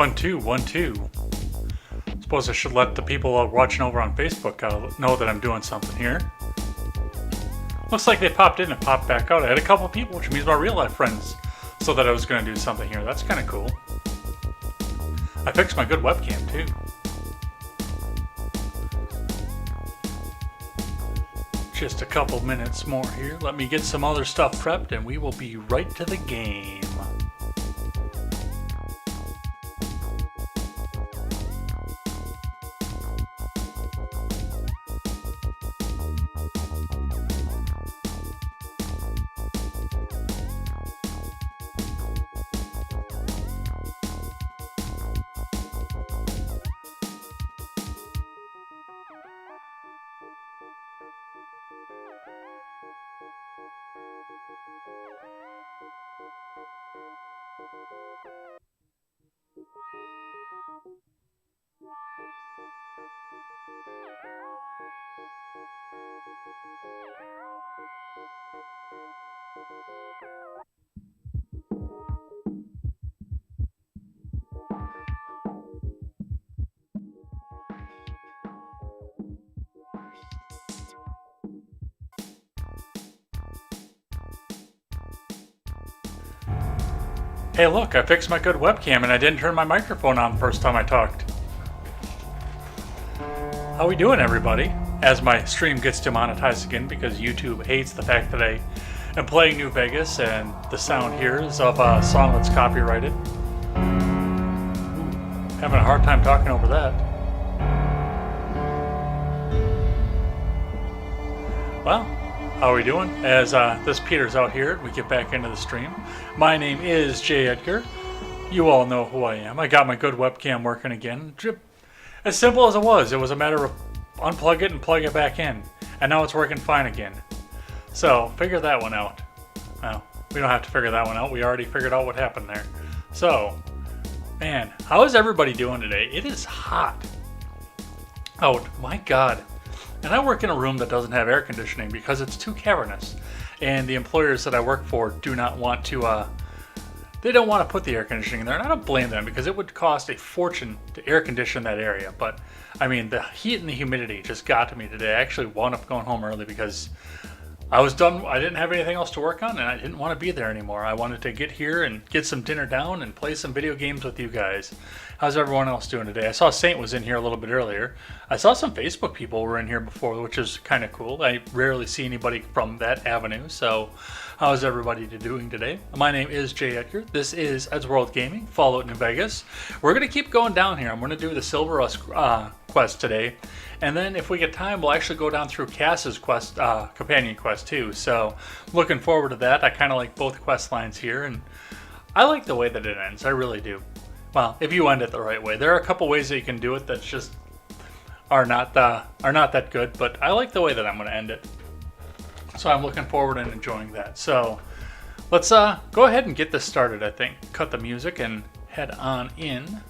1 2 1 2. Suppose I should let the people watching over on Facebook know that I'm doing something here. Looks like they popped in and popped back out. I had a couple of people, which means my real life friends, so that I was going to do something here. That's kind of cool. I fixed my good webcam too. Just a couple minutes more here. Let me get some other stuff prepped and we will be right to the game. Hey look, I fixed my good webcam and I didn't turn my microphone on the first time I talked. How we doing, everybody? As my stream gets demonetized again because YouTube hates the fact that I am playing New Vegas and the sound here is of a song that's copyrighted. Having a hard time talking over that. Well, how are we doing? As this peters out here, we get back into the stream. My name is Jay Edgar. You all know who I am. I got my good webcam working again. As simple as it was a matter of unplug it and plug it back in. And now it's working fine again. So, figure that one out. Well, we don't have to figure that one out. We already figured out what happened there. So, man, how is everybody doing today? It is hot. Oh, my God. And I work in a room that doesn't have air conditioning because it's too cavernous. And the employers that I work for do not want to, they don't want to put the air conditioning in there. And I don't blame them because it would cost a fortune to air condition that area. But, I mean, the heat and the humidity just got to me today. I actually wound up going home early because I was done. I didn't have anything else to work on and I didn't want to be there anymore. I wanted to get here and get some dinner down and play some video games with you guys. How's everyone else doing today? I saw Saint was in here a little bit earlier. I saw some Facebook people were in here before, which is kind of cool. I rarely see anybody from that avenue. So how's everybody doing today? My name is Jay Edgar. This is Eddsworld Gaming, Fallout New Vegas. We're going to keep going down here. I'm going to do the Silver Rust quest today. And then if we get time, we'll actually go down through Cass's quest, companion quest too. So looking forward to that. I kind of like both quest lines here. And I like the way that it ends. I really do. Well, if you end it the right way. There are a couple ways that you can do it that just are not that good, but I like the way that I'm going to end it. So I'm looking forward and enjoying that. So let's go ahead and get this started, I think. Cut the music and head on in.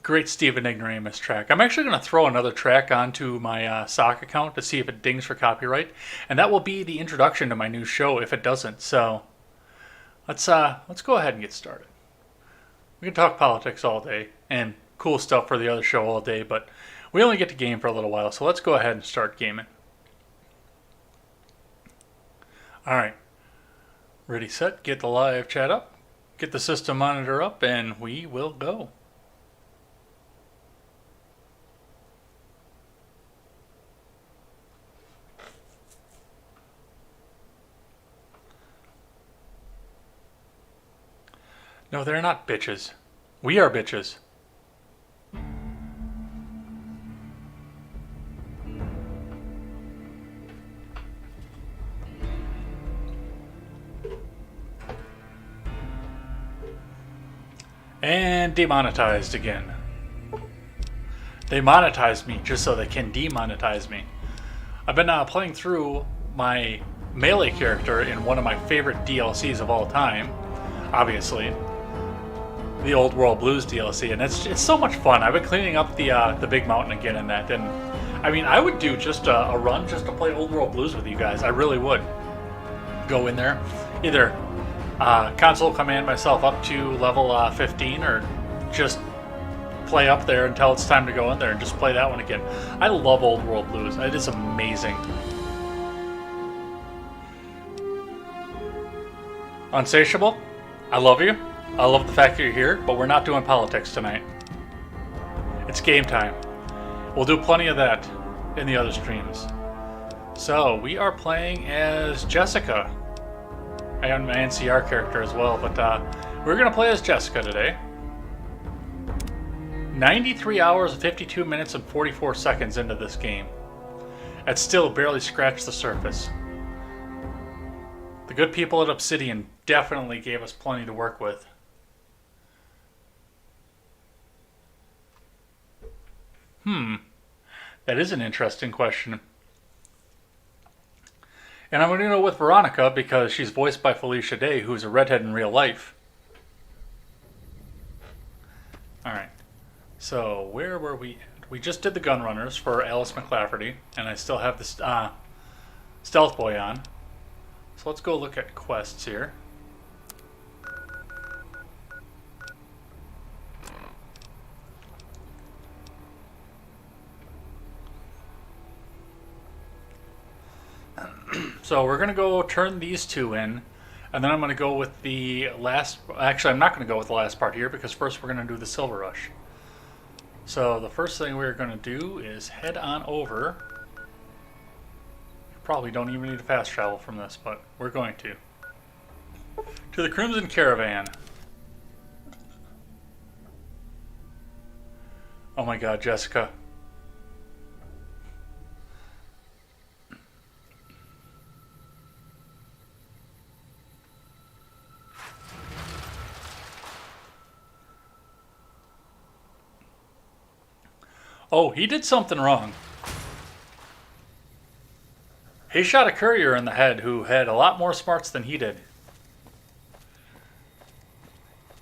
Great Stephen Ignoramus track. I'm actually going to throw another track onto my sock account to see if it dings for copyright. And that will be the introduction to my new show if it doesn't. So let's go ahead and get started. We can talk politics all day and cool stuff for the other show all day, but we only get to game for a little while, so let's go ahead and start gaming. Alright. Ready, set, get the live chat up, get the system monitor up, and we will go. No, they're not bitches. We are bitches. And demonetized again. They monetized me just so they can demonetize me. I've been playing through my melee character in one of my favorite DLCs of all time, obviously. The Old World Blues DLC, and it's so much fun. I've been cleaning up the big mountain again in that, and I mean, I would do just a run just to play Old World Blues with you guys. I really would. Go in there, either console command myself up to level 15, or just play up there until it's time to go in there and just play that one again. I love Old World Blues. It is amazing. Unsatiable, I love you. I love the fact that you're here, but we're not doing politics tonight. It's game time. We'll do plenty of that in the other streams. So, we are playing as Jessica. I have my NCR character as well, but we're going to play as Jessica today. 93 hours, 52 minutes, and 44 seconds into this game. It's still barely scratched the surface. The good people at Obsidian definitely gave us plenty to work with. That is an interesting question. And I'm going to go with Veronica because she's voiced by Felicia Day, who's a redhead in real life. Alright. So, where were we at? We just did the Gunrunners for Alice McLafferty, and I still have this Stealth Boy on. So let's go look at quests here. So we're going to go turn these two in, and then I'm going to go with the last... Actually, I'm not going to go with the last part here, because first we're going to do the Silver Rush. So the first thing we're going to do is head on over. Probably don't even need to fast travel from this, but we're going to the Crimson Caravan. Oh my god, Jessica. Oh, he did something wrong. He shot a courier in the head who had a lot more smarts than he did.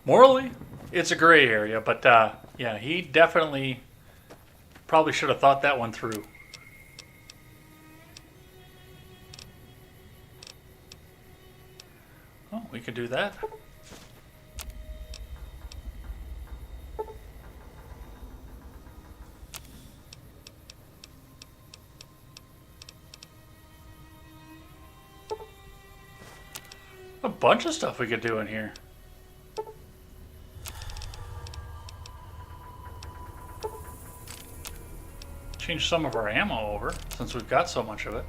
Morally, it's a gray area, but yeah, he definitely probably should have thought that one through. Oh, we could do that. A bunch of stuff we could do in here. Change some of our ammo over, since we've got so much of it.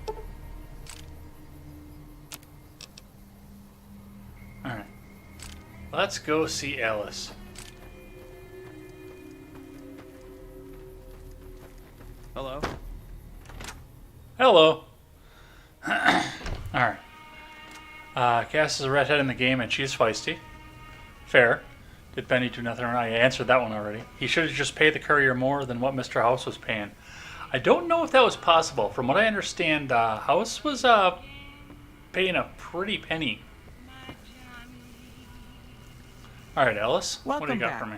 Alright. Let's go see Alice. Hello. Hello. Alright. Cass is a redhead in the game and she's feisty. Fair. Did Benny do nothing wrong? I answered that one already. He should have just paid the courier more than what Mr. House was paying. I don't know if that was possible. From what I understand, House was paying a pretty penny. Alright, Alice. Welcome what do you got back. for me?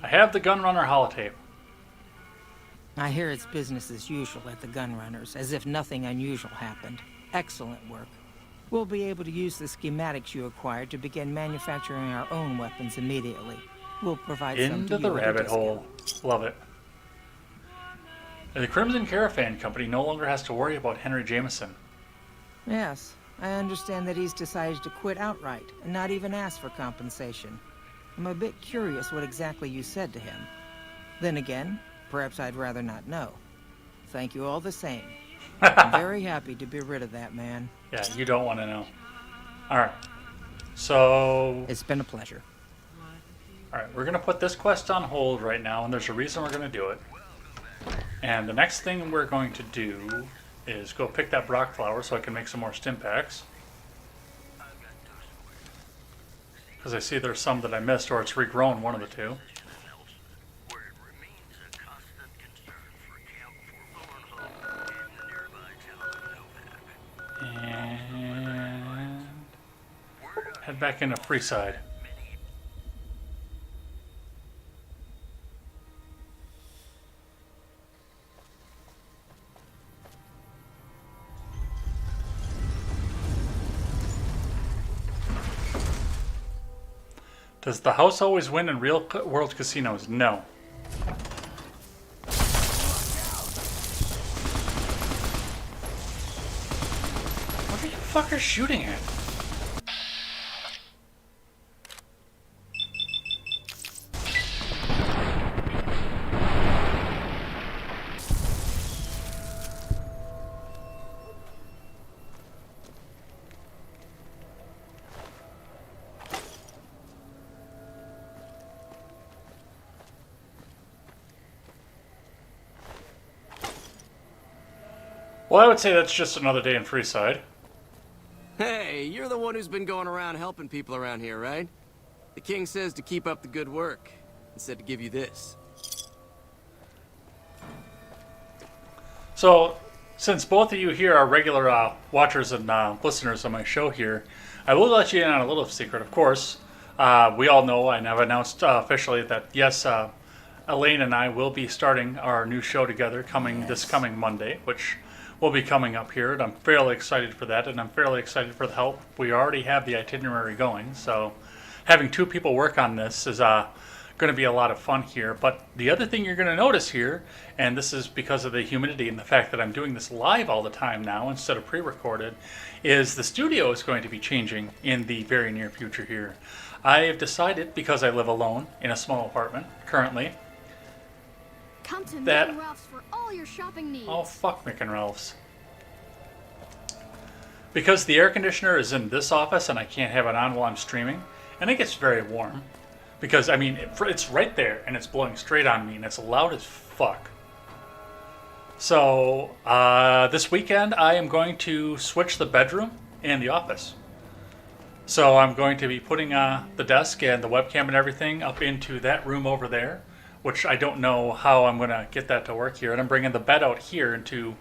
I have the Gunrunner holotape. I hear it's business as usual at the Gunrunners, as if nothing unusual happened. Excellent work. We'll be able to use the schematics you acquired to begin manufacturing our own weapons immediately. We'll provide some Into to the you at a rabbit discount. hole. Love it. The Crimson Caravan Company no longer has to worry about Henry Jameson. Yes, I understand that he's decided to quit outright and not even ask for compensation. I'm a bit curious what exactly you said to him. Then again, perhaps I'd rather not know. Thank you all the same. I'm very happy to be rid of that man. Yeah, you don't want to know. Alright. So... It's been a pleasure. Alright, we're going to put this quest on hold right now, and there's a reason we're going to do it. And the next thing we're going to do is go pick that Brock flower so I can make some more stim packs. Because I see there's some that I missed, or it's regrown, one of the two. And head back into Freeside. Does the house always win in real world casinos? No. What are you fuckers shooting at? Well, I would say that's just another day in Freeside. Hey, you're the one who's been going around helping people around here, right? The king says to keep up the good work, and said to give you this. So, since both of you here are regular watchers and listeners of my show here, I will let you in on a little secret, of course. We all know, and I've announced officially that, yes, Elaine and I will be starting our new show together this coming Monday, which will be coming up here, and I'm fairly excited for that, and I'm fairly excited for the help. We already have the itinerary going, so having two people work on this is going to be a lot of fun here. But the other thing you're going to notice here, and this is because of the humidity and the fact that I'm doing this live all the time now instead of pre-recorded, is the studio is going to be changing in the very near future here. I have decided, because I live alone in a small apartment currently, Come to that- Mick and Ralph's for all your shopping needs. oh, fuck Mick and Ralph's. Because the air conditioner is in this office and I can't have it on while I'm streaming, and it gets very warm. Because, I mean, it's right there and it's blowing straight on me and it's loud as fuck. So, this weekend I am going to switch the bedroom and the office. So I'm going to be putting the desk and the webcam and everything up into that room over there, which I don't know how I'm going to get that to work here. And I'm bringing the bed out here into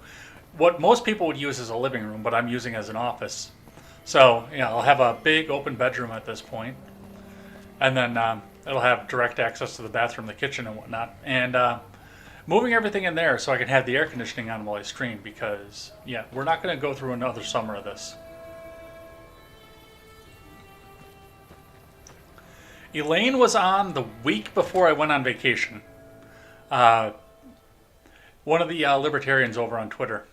what most people would use as a living room, but I'm using as an office. So, yeah, I'll have a big open bedroom at this point. And then it'll have direct access to the bathroom, the kitchen, and whatnot. And moving everything in there so I can have the air conditioning on while I stream, because, yeah, we're not going to go through another summer of this. Elaine was on the week before I went on vacation. One of the libertarians over on Twitter.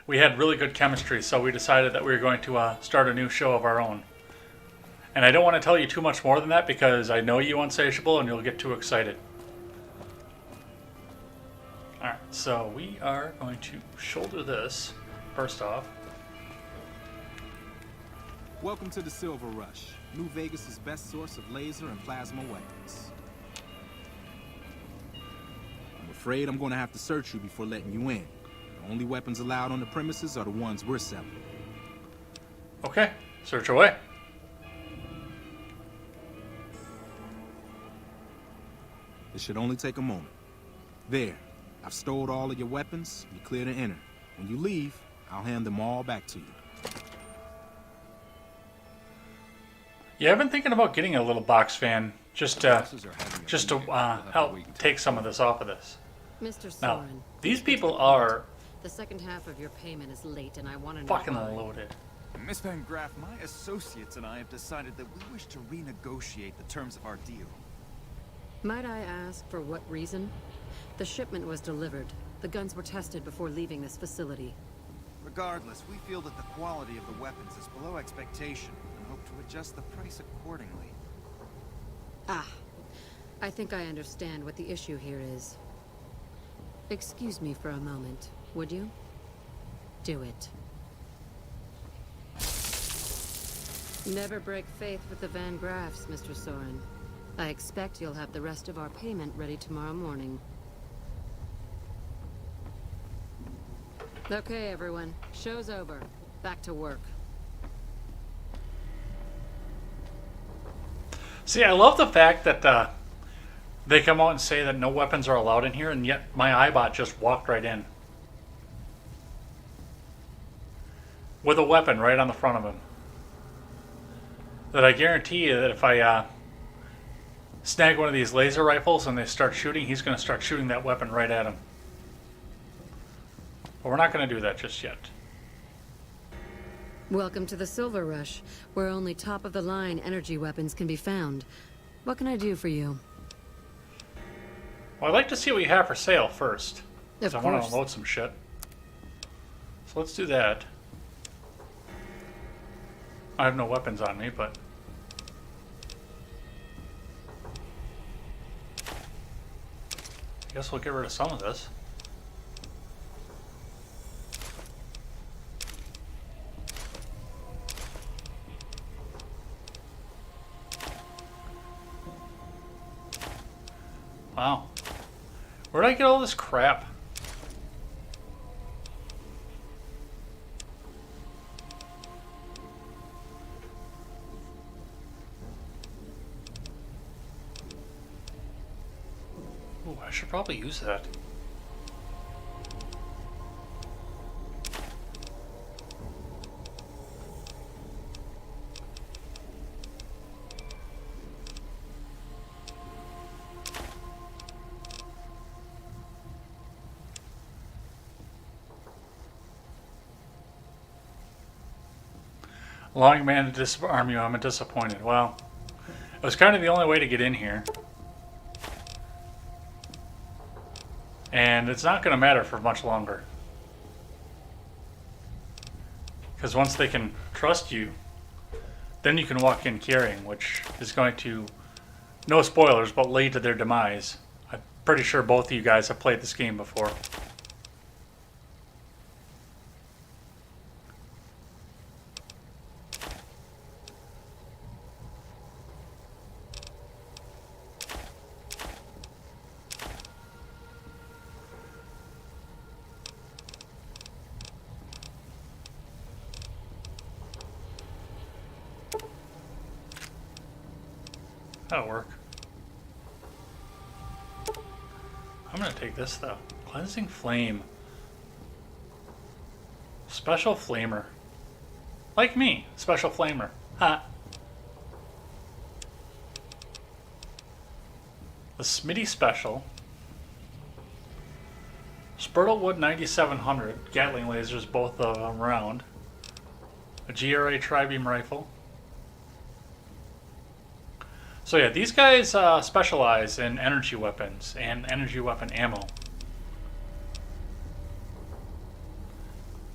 We had really good chemistry, so we decided that we were going to start a new show of our own. And I don't want to tell you too much more than that because I know you Unsatiable and you'll get too excited. Alright, so we are going to shoulder this first off. Welcome to the Silver Rush, New Vegas' best source of laser and plasma weapons. I'm afraid I'm going to have to search you before letting you in. The only weapons allowed on the premises are the ones we're selling. Okay, search away. It should only take a moment. There, I've stowed all of your weapons. You're clear to enter. When you leave, I'll hand them all back to you. Yeah, I've been thinking about getting a little box fan just to help take some of this off of this. Mr. Now, Soren, these people are the second half of your payment is late, and I want to know fucking why. loaded. Miss Van Graff, my associates and I have decided that we wish to renegotiate the terms of our deal. Might I ask for what reason? The shipment was delivered. The guns were tested before leaving this facility. Regardless, we feel that the quality of the weapons is below expectation and hope to adjust the price accordingly. Ah, I think I understand what the issue here is. Excuse me for a moment, would you? Do it. Never break faith with the Van Graffs, Mr. Soren. I expect you'll have the rest of our payment ready tomorrow morning. Okay, everyone. Show's over. Back to work. See, I love the fact that they come out and say that no weapons are allowed in here, and yet my iBot just walked right in. With a weapon right on the front of him. That I guarantee you that if I snag one of these laser rifles and they start shooting, he's going to start shooting that weapon right at him. But we're not going to do that just yet. Welcome to the Silver Rush, where only top-of-the-line energy weapons can be found. What can I do for you? Well, I'd like to see what you have for sale first. 'Cause Of I want course. to unload some shit. So let's do that. I have no weapons on me, but... I guess we'll get rid of some of this. Wow. Where'd I get all this crap? Ooh, I should probably use that. Allowing man to disarm you, I'm disappointed. Well, it was kind of the only way to get in here. And it's not going to matter for much longer. Because once they can trust you, then you can walk in carrying, which is going to, no spoilers, but lead to their demise. I'm pretty sure both of you guys have played this game before. That'll work. I'm gonna take this though. Cleansing Flame. Special Flamer. Like me, Special Flamer. Ha. The Smitty Special. Spurtlewood 9700. Gatling lasers, both of them round. A GRA Tri-Beam Rifle. So yeah, these guys specialize in energy weapons and energy weapon ammo.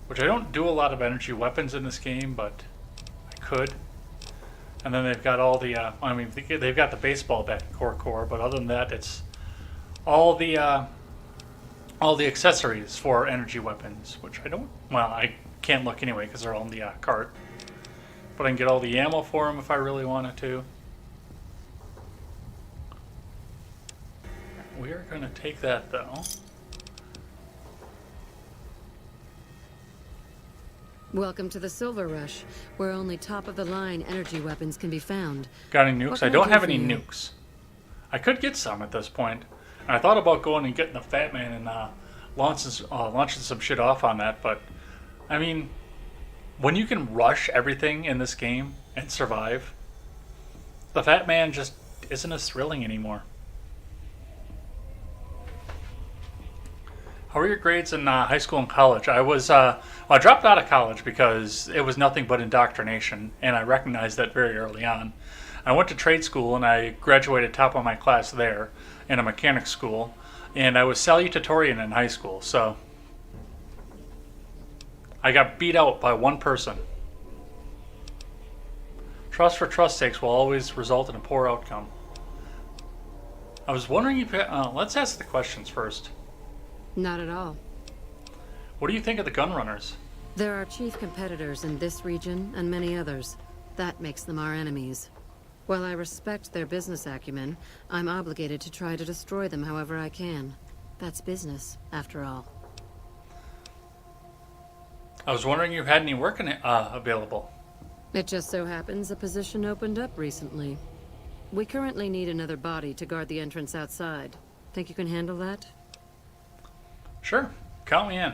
Which I don't do a lot of energy weapons in this game, but I could. And then they've got all the, I mean, they've got the baseball bat core, but other than that, it's all the accessories for energy weapons, which I don't, well, I can't look anyway because they're all in the cart. But I can get all the ammo for them if I really wanted to. We are going to take that, though. Welcome to the Silver Rush, where only top-of-the-line energy weapons can be found. Got any nukes? What I can I don't do have for any you? nukes. I could get some at this point. And I thought about going and getting the Fat Man and launching some shit off on that, but I mean, when you can rush everything in this game and survive, the Fat Man just isn't as thrilling anymore. How were your grades in high school and college? I was, well, I dropped out of college because it was nothing but indoctrination, and I recognized that very early on. I went to trade school, and I graduated top of my class there in a mechanics school, and I was salutatorian in high school, so I got beat out by one person. Trust for trust's sakes will always result in a poor outcome. I was wondering if, let's ask the questions first. Not at all. What do you think of the gun runners? There are chief competitors in this region and many others. That makes them our enemies. While I respect their business acumen, I'm obligated to try to destroy them however I can. That's business, after all. I was wondering if you had any work available. It just so happens a position opened up recently. We currently need another body to guard the entrance outside. Think you can handle that? Sure, count me in.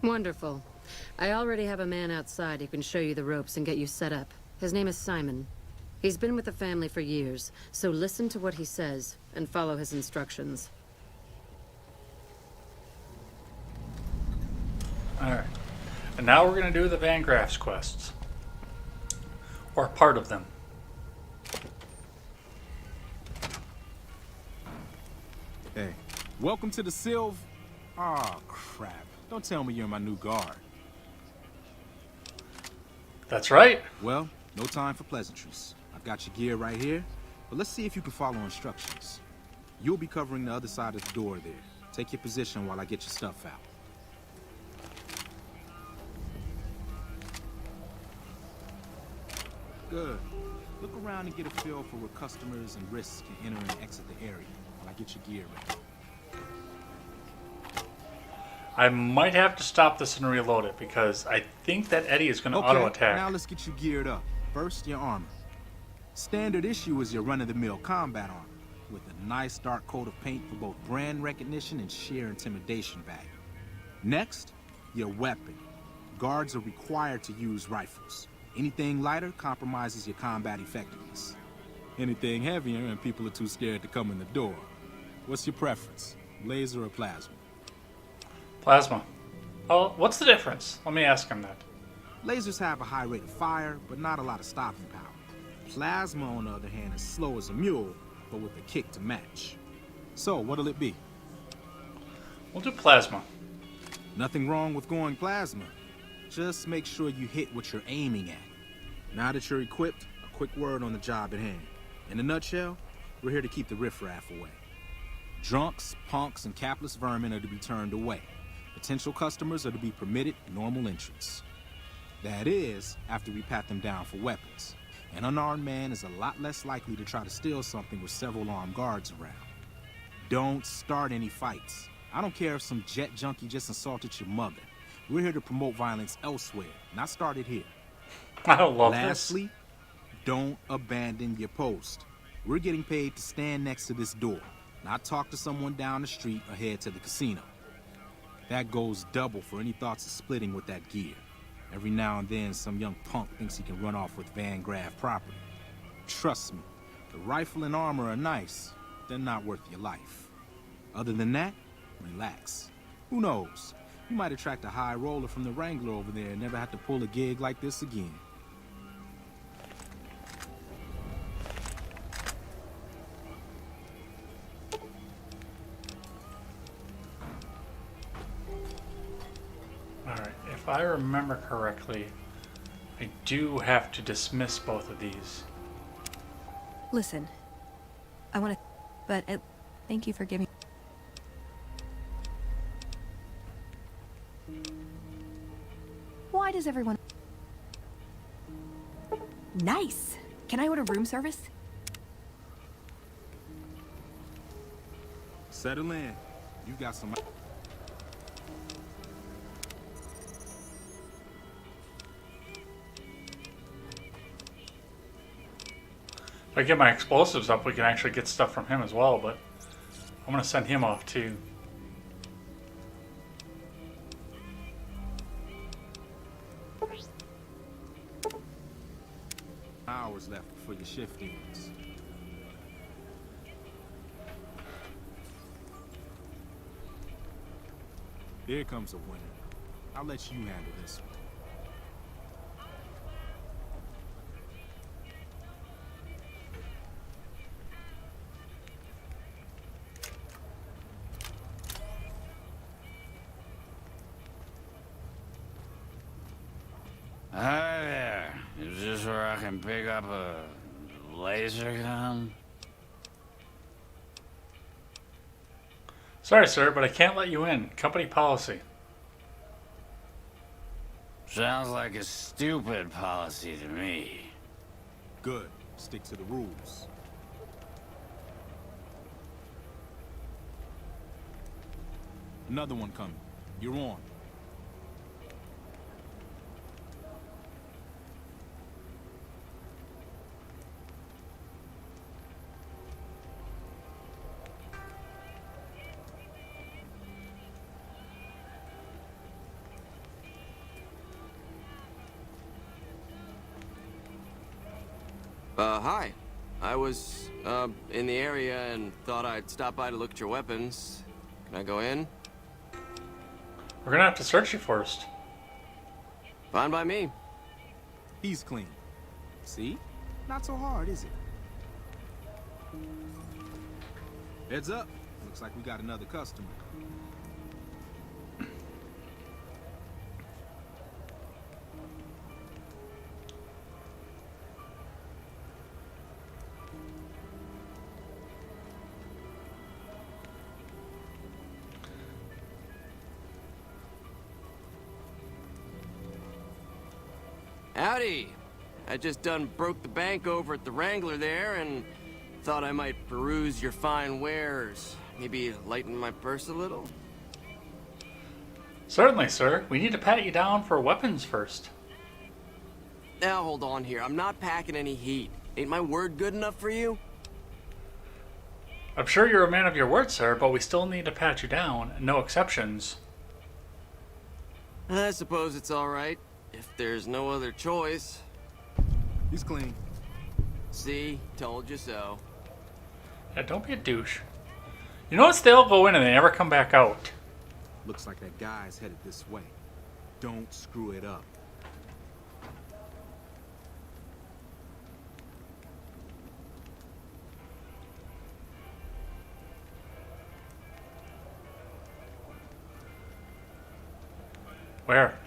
Wonderful. I already have a man outside who can show you the ropes and get you set up. His name is Simon. He's been with the family for years, so listen to what he says and follow his instructions. Alright. And now we're going to do the Van Graff's quests. Or part of them. Hey, welcome to the Sylv... Aw, crap. Don't tell me you're my new guard. That's right. Well, no time for pleasantries. I've got your gear right here, but let's see if you can follow instructions. You'll be covering the other side of the door there. Take your position while I get your stuff out. Good. Look around and get a feel for where customers and risks can enter and exit the area while I get your gear ready. I might have to stop this and reload it because I think that Eddie is going to auto-attack. Now let's get you geared up. First, your armor. Standard issue is your run-of-the-mill combat armor, with a nice dark coat of paint for both brand recognition and sheer intimidation value. Next, your weapon. Guards are required to use rifles. Anything lighter compromises your combat effectiveness. Anything heavier and people are too scared to come in the door. What's your preference, laser or plasma? Plasma. Oh, what's the difference? Let me ask him that. Lasers have a high rate of fire, but not a lot of stopping power. Plasma, on the other hand, is slow as a mule, but with a kick to match. So, what'll it be? We'll do plasma. Nothing wrong with going plasma. Just make sure you hit what you're aiming at. Now that you're equipped, a quick word on the job at hand. In a nutshell, we're here to keep the riffraff away. Drunks, punks, and capless vermin are to be turned away. Potential customers are to be permitted normal entrance. That is, after we pat them down for weapons. An unarmed man is a lot less likely to try to steal something with several armed guards around. Don't start any fights. I don't care if some jet junkie just assaulted your mother. We're here to promote violence elsewhere, not start it here. I don't love Lastly, don't abandon your post. We're getting paid to stand next to this door, not talk to someone down the street or head to the casino. That goes double for any thoughts of splitting with that gear. Every now and then, some young punk thinks he can run off with Van Graff property. Trust me, the rifle and armor are nice. They're not worth your life. Other than that, relax. Who knows? You might attract a high roller from the Wrangler over there and never have to pull a gig like this again. Alright, if I remember correctly, I do have to dismiss both of these. Listen, I want to, but thank you for giving. Why does everyone? Nice. Can I order room service? Settle in. You got some... If I get my explosives up, we can actually get stuff from him as well, but I'm going to send him off too. Hours left before your shift ends. Here comes a winner. I'll let you handle this one. Hi there. Is this where I can pick up a laser gun? Sorry, sir, but I can't let you in. Company policy. Sounds like a stupid policy to me. Good. Stick to the rules. Another one coming. You're on. Hi. I was, in the area and thought I'd stop by to look at your weapons. Can I go in? We're going to have to search you first. Fine by me. He's clean. See? Not so hard, is it? Heads up. Looks like we got another customer. Howdy. I just done broke the bank over at the Wrangler there and thought I might peruse your fine wares. Maybe lighten my purse a little? Certainly, sir. We need to pat you down for weapons first. Now hold on here. I'm not packing any heat. Ain't my word good enough for you? I'm sure you're a man of your word, sir, but we still need to pat you down. No exceptions. I suppose it's all right. If there's no other choice. He's clean. See? Told you so. Yeah, don't be a douche. You notice they all go in and they never come back out. Looks like that guy's headed this way. Don't screw it up. Where?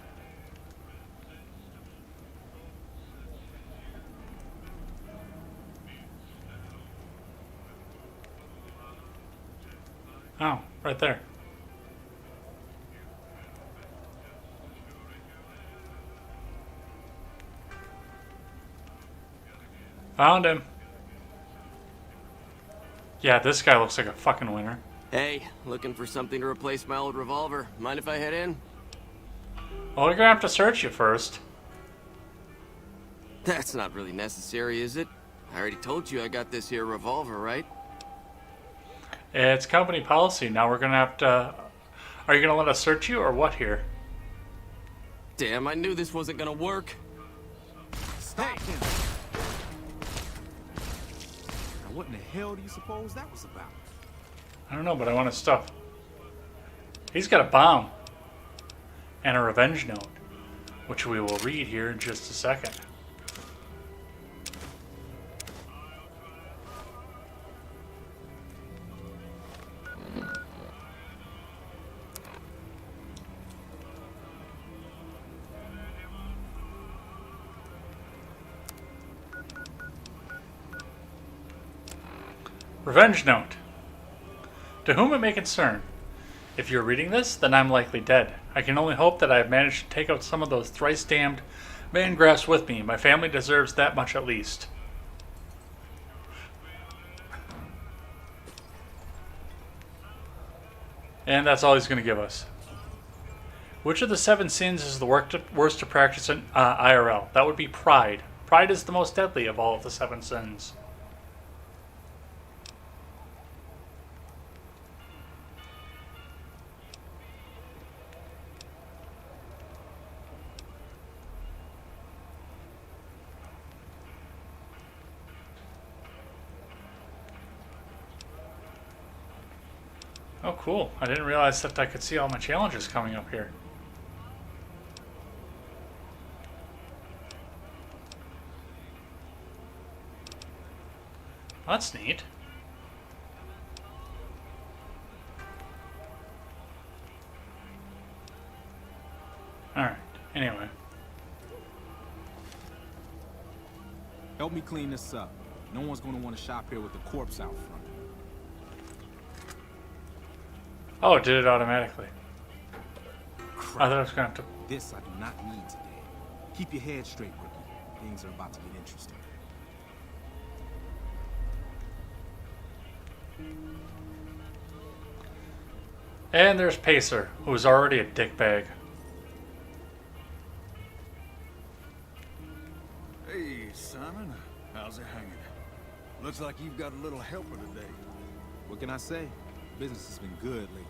Oh, right there. Found him. Yeah, this guy looks like a fucking winner. Hey, looking for something to replace my old revolver. Mind if I head in? Well, we're gonna have to search you first. That's not really necessary, is it? I already told you I got this here revolver, right? It's company policy. Now we're gonna have to... Are you gonna let us search you or what here? Damn, I knew this wasn't gonna work. Stop him! Now what in the hell do you suppose that was about? I don't know, but I want his stuff. He's got a bomb. And a revenge note. Which we will read here in just a second. Revenge note. To whom it may concern, if you're reading this, then I'm likely dead. I can only hope that I have managed to take out some of those thrice-damned Mangraths with me. My family deserves that much at least. And that's all he's going to give us. Which of the 7 sins is the worst to practice in IRL? That would be pride. Pride is the most deadly of all of the 7 sins. Oh, cool. I didn't realize that I could see all my challenges coming up here. That's neat. Alright, anyway. Help me clean this up. No one's gonna want to shop here with the corpse out front. Oh, it did it automatically. Crap. I thought I was going to have to... This I do not need today. Keep your head straight, rookie. Things are about to get interesting. And there's Pacer, who's already a dickbag. Hey, Simon. How's it hanging? Looks like you've got a little helper today. What can I say? Business has been good lately.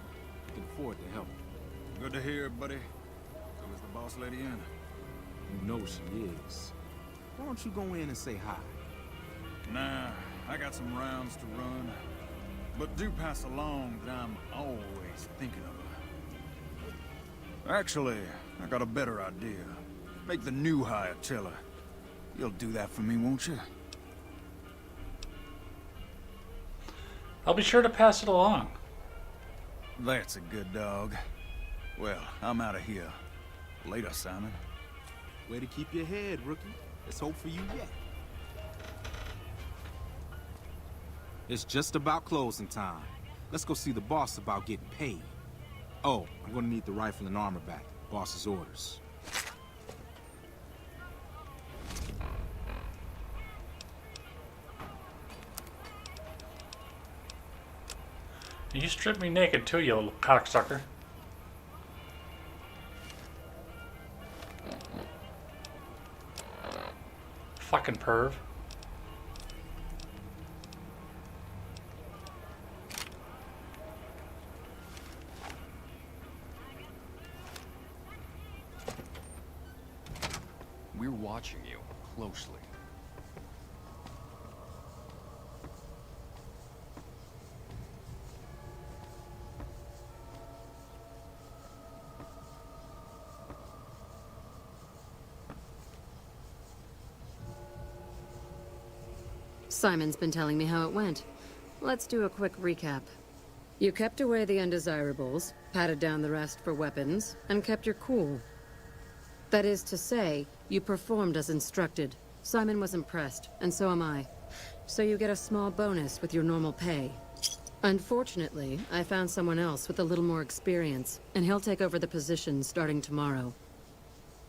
I can afford to help. Good to hear, buddy. So is the boss lady in? You know she is. Why don't you go in and say hi? Nah, I got some rounds to run. But do pass along that I'm always thinking of her. Actually, I got a better idea. Make the new hire tell her. You'll do that for me, won't you? I'll be sure to pass it along. That's a good dog. Well, I'm out of here. Later, Simon. Way to keep your head, rookie. There's hope for you yet. It's just about closing time. Let's go see the boss about getting paid. Oh, I'm gonna need the rifle and armor back. Boss's orders. You stripped me naked too, you little cocksucker. Fucking perv. We're watching you closely. Simon's been telling me how it went. Let's do a quick recap. You kept away the undesirables, patted down the rest for weapons, and kept your cool. That is to say, you performed as instructed. Simon was impressed, and so am I. So you get a small bonus with your normal pay. Unfortunately, I found someone else with a little more experience, and he'll take over the position starting tomorrow.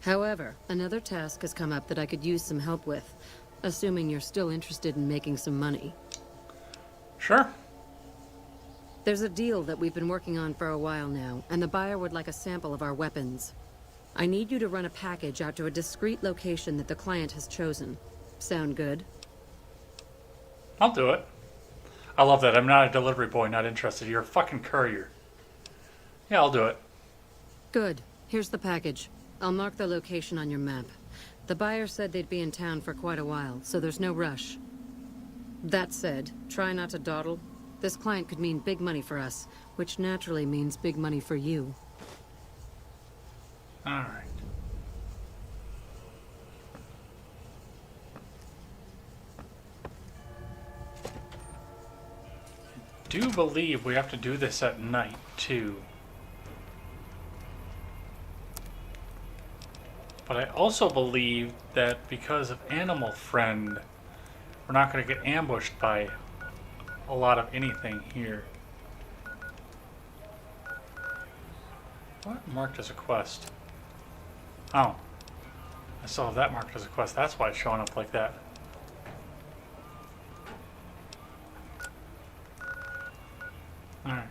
However, another task has come up that I could use some help with, assuming you're still interested in making some money. Sure. There's a deal that we've been working on for a while now, and the buyer would like a sample of our weapons. I need you to run a package out to a discreet location that the client has chosen. Sound good? I'll do it. I love that. I'm not a delivery boy, not interested. You're a fucking courier. Yeah, I'll do it. Good. Here's the package. I'll mark the location on your map. The buyer said they'd be in town for quite a while, so there's no rush. That said, try not to dawdle. This client could mean big money for us, which naturally means big money for you. Alright. Do believe we have to do this at night, too. But I also believe that because of Animal Friend, we're not going to get ambushed by a lot of anything here. What marked as a quest? Oh. I still have that marked as a quest. That's why it's showing up like that. Alright.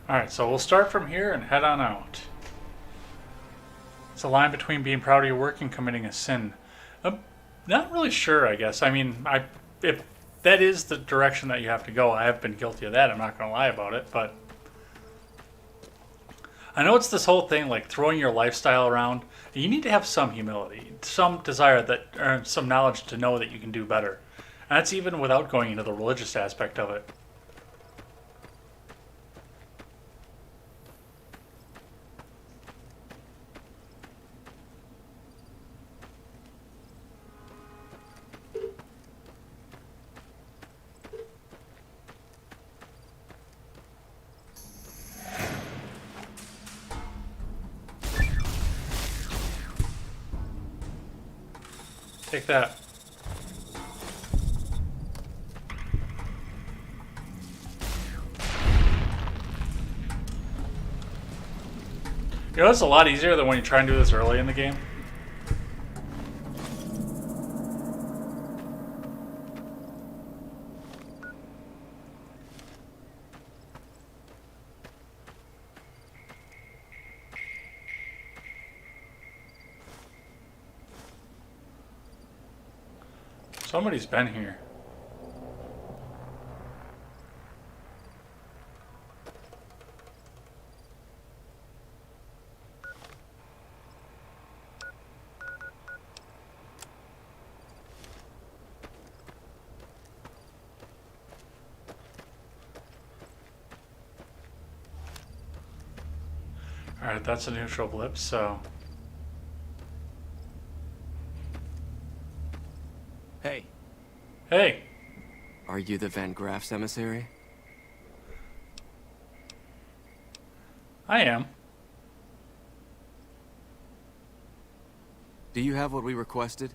Alright, so we'll start from here and head on out. It's a line between being proud of your work and committing a sin. I'm not really sure, I guess. I mean, if that is the direction that you have to go, I have been guilty of that. I'm not going to lie about it, but I know it's this whole thing, like throwing your lifestyle around. You need to have some humility, some desire that, or some knowledge to know that you can do better. And that's even without going into the religious aspect of it. Take that. You know, it's a lot easier than when you try and do this early in the game. Somebody's been here. Alright, that's a neutral blip, so... Hey, Hey! are you the Van Graff's emissary? I am. Do you have what we requested?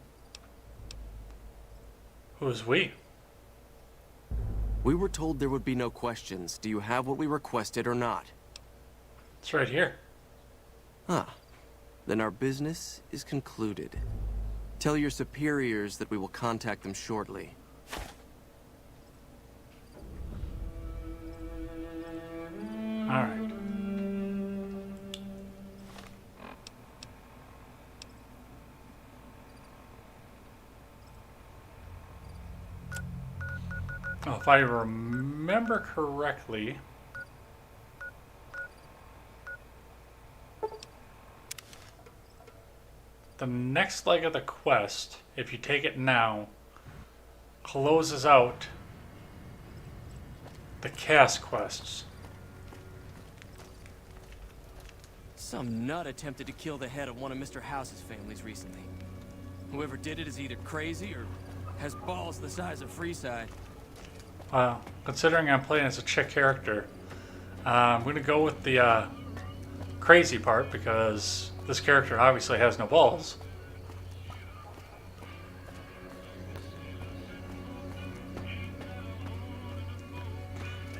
Who's we? We were told there would be no questions. Do you have what we requested or not? It's right here. Ah, then our business is concluded. Tell your superiors that we will contact them shortly. Alright. Oh, if I remember correctly... The next leg of the quest, if you take it now, closes out the cast quests. Some nut attempted to kill the head of one of Mr. House's families recently. Whoever did it is either crazy or has balls the size of Freeside. Well, considering I'm playing as a chick character, I'm going to go with the crazy part because this character obviously has no balls.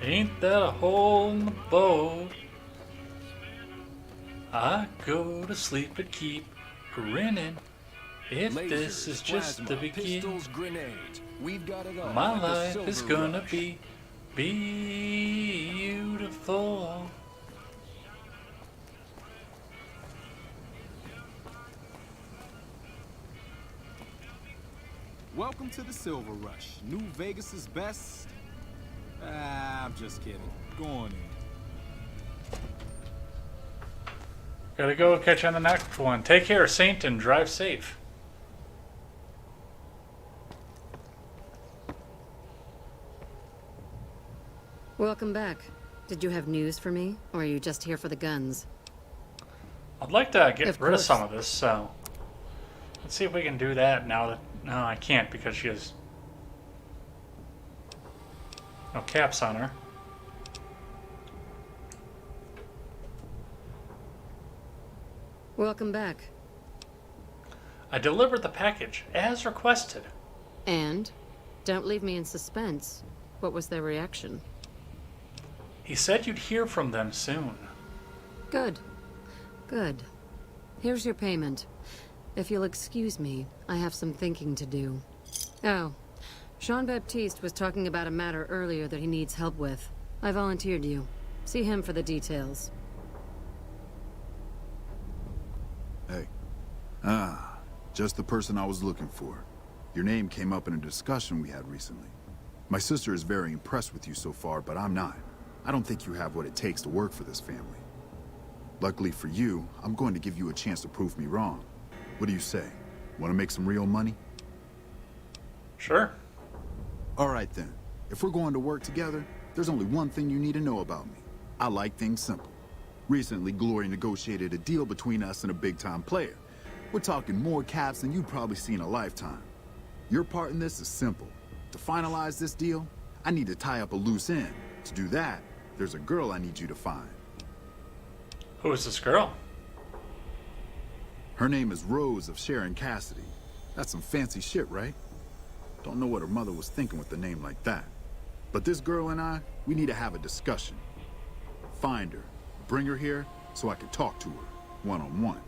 Ain't that a hole in the boat? I go to sleep and keep grinning. If this is just the beginning, my life is gonna be beautiful. Welcome to the Silver Rush. New Vegas's best. I'm just kidding. Go on in. Gotta go catch you on the next one. Take care, Saint, and drive safe. Welcome back. Did you have news for me, or are you just here for the guns? I'd like to get Of rid of course. some of this, so let's see if we can do that now that... No, I can't because she has no caps on her. Welcome back. I delivered the package as requested. And? Don't leave me in suspense. What was their reaction? He said you'd hear from them soon. Good. Good. Here's your payment. If you'll excuse me, I have some thinking to do. Oh, Jean-Baptiste was talking about a matter earlier that he needs help with. I volunteered you. See him for the details. Hey. Just the person I was looking for. Your name came up in a discussion we had recently. My sister is very impressed with you so far, but I'm not. I don't think you have what it takes to work for this family. Luckily for you, I'm going to give you a chance to prove me wrong. What do you say? Want to make some real money? Sure. All right then. If we're going to work together, there's only one thing you need to know about me. I like things simple. Recently, Glory negotiated a deal between us and a big-time player. We're talking more caps than you'd probably see in a lifetime. Your part in this is simple. To finalize this deal, I need to tie up a loose end. To do that, there's a girl I need you to find. Who is this girl? Her name is Rose of Sharon Cassidy. That's some fancy shit, right? Don't know what her mother was thinking with a name like that. But this girl and I, we need to have a discussion. Find her, bring her here, so I can talk to her, one-on-one.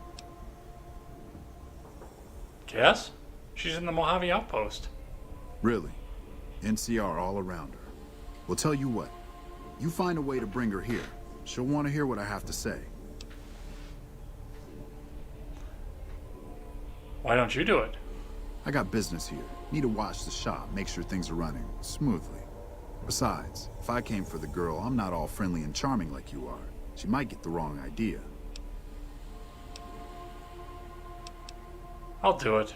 Cass? She's in the Mojave Outpost. Really? NCR all around her. Well, tell you what. You find a way to bring her here. She'll want to hear what I have to say. Why don't you do it? I got business here. Need to watch the shop, make sure things are running smoothly. Besides, if I came for the girl, I'm not all friendly and charming like you are. She might get the wrong idea. I'll do it.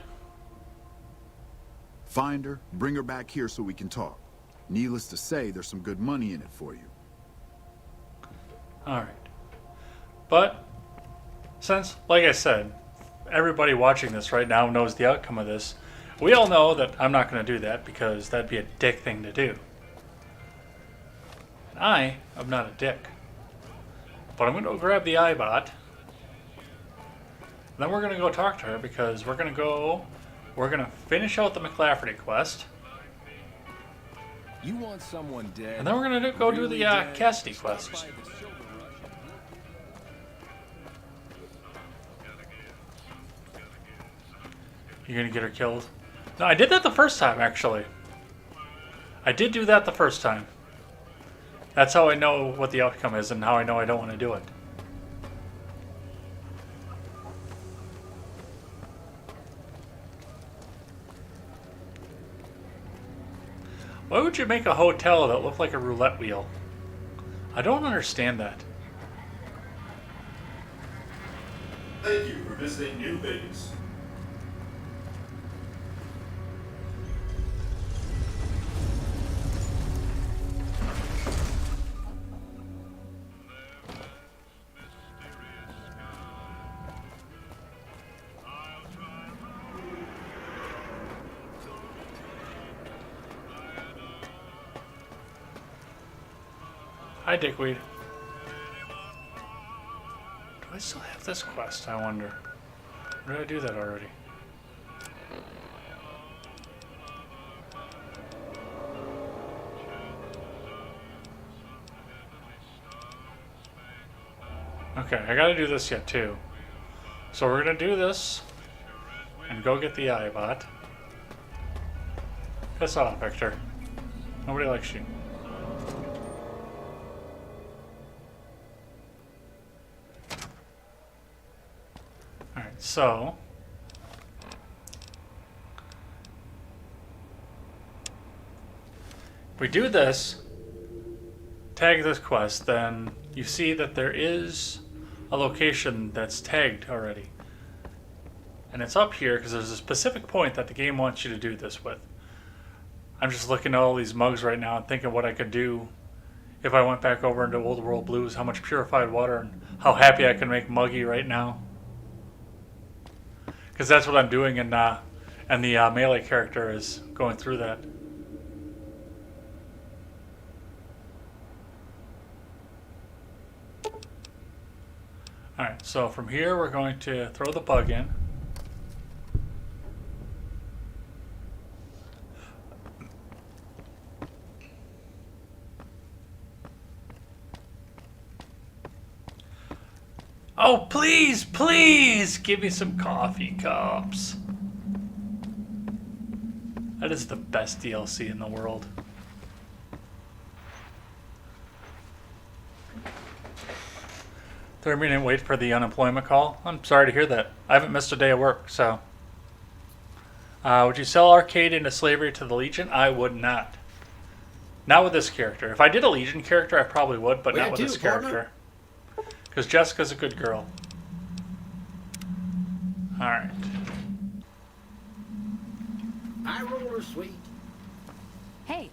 Find her, bring her back here so we can talk. Needless to say, there's some good money in it for you. Alright. But Since, like I said, everybody watching this right now knows the outcome of this, we all know that I'm not going to do that because that'd be a dick thing to do. And I am not a dick. But I'm going to go grab the Eyebot. Then we're going to go talk to her because we're going to finish out the McLafferty quest. You want someone dead? And then we're going to go do the Cassidy quest. You're going to get her killed? No, I did that the first time, actually. I did do that the first time. That's how I know what the outcome is and how I know I don't want to do it. Why would you make a hotel that looked like a roulette wheel? I don't understand that. Thank you for visiting New Vegas. Hi, Dickweed. Do I still have this quest, I wonder? Or did I do that already? Okay, I gotta do this yet, too. So we're gonna do this and go get the Eyebot. Piss off, Victor. Nobody likes you. Alright, so if we do this, tag this quest, then you see that there is a location that's tagged already. And it's up here because there's a specific point that the game wants you to do this with. I'm just looking at all these mugs right now and thinking what I could do if I went back over into Old World Blues, how much purified water and how happy I can make Muggy right now. Because that's what I'm doing, and the melee character is going through that. Alright, so from here we're going to throw the bug in. Oh, please, please give me some coffee cups. That is the best DLC in the world. 3-minute wait for the unemployment call. I'm sorry to hear that. I haven't missed a day of work, so. Would you sell Arcade into slavery to the Legion? I would not. Not with this character. If I did a Legion character, I probably would, but not with this character. Because Jessica's a good girl. Alright. High roller, sweet. Hey.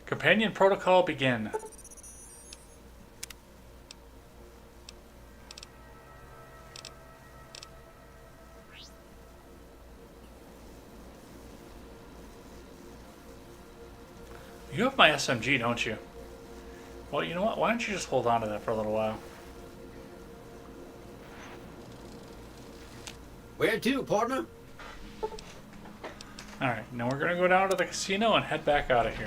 Companion protocol begin. You have my SMG, don't you? Well, you know what? Why don't you just hold on to that for a little while? Where to, partner? Alright, now we're going to go down to the casino and head back out of here.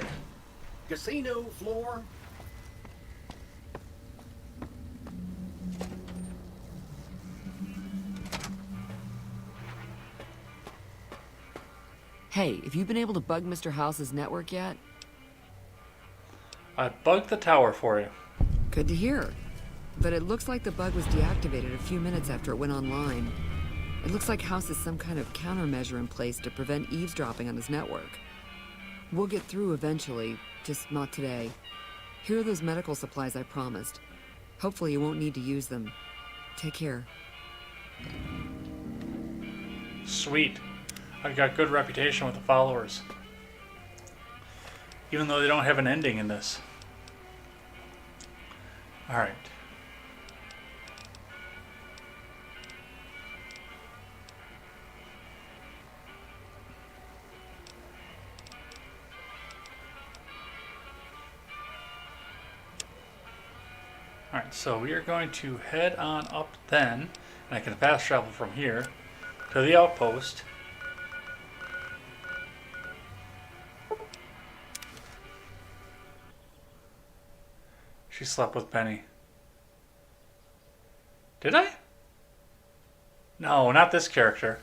Casino floor. Hey, have you been able to bug Mr. House's network yet? I bugged the tower for you. Good to hear. But it looks like the bug was deactivated a few minutes after it went online. It looks like House has some kind of countermeasure in place to prevent eavesdropping on his network. We'll get through eventually, just not today. Here are those medical supplies I promised. Hopefully you won't need to use them. Take care. Sweet. I've got good reputation with the followers. Even though they don't have an ending in this. All right. Alright, so we are going to head on up then, and I can fast travel from here to the outpost. She slept with Benny. Did I? No, not this character.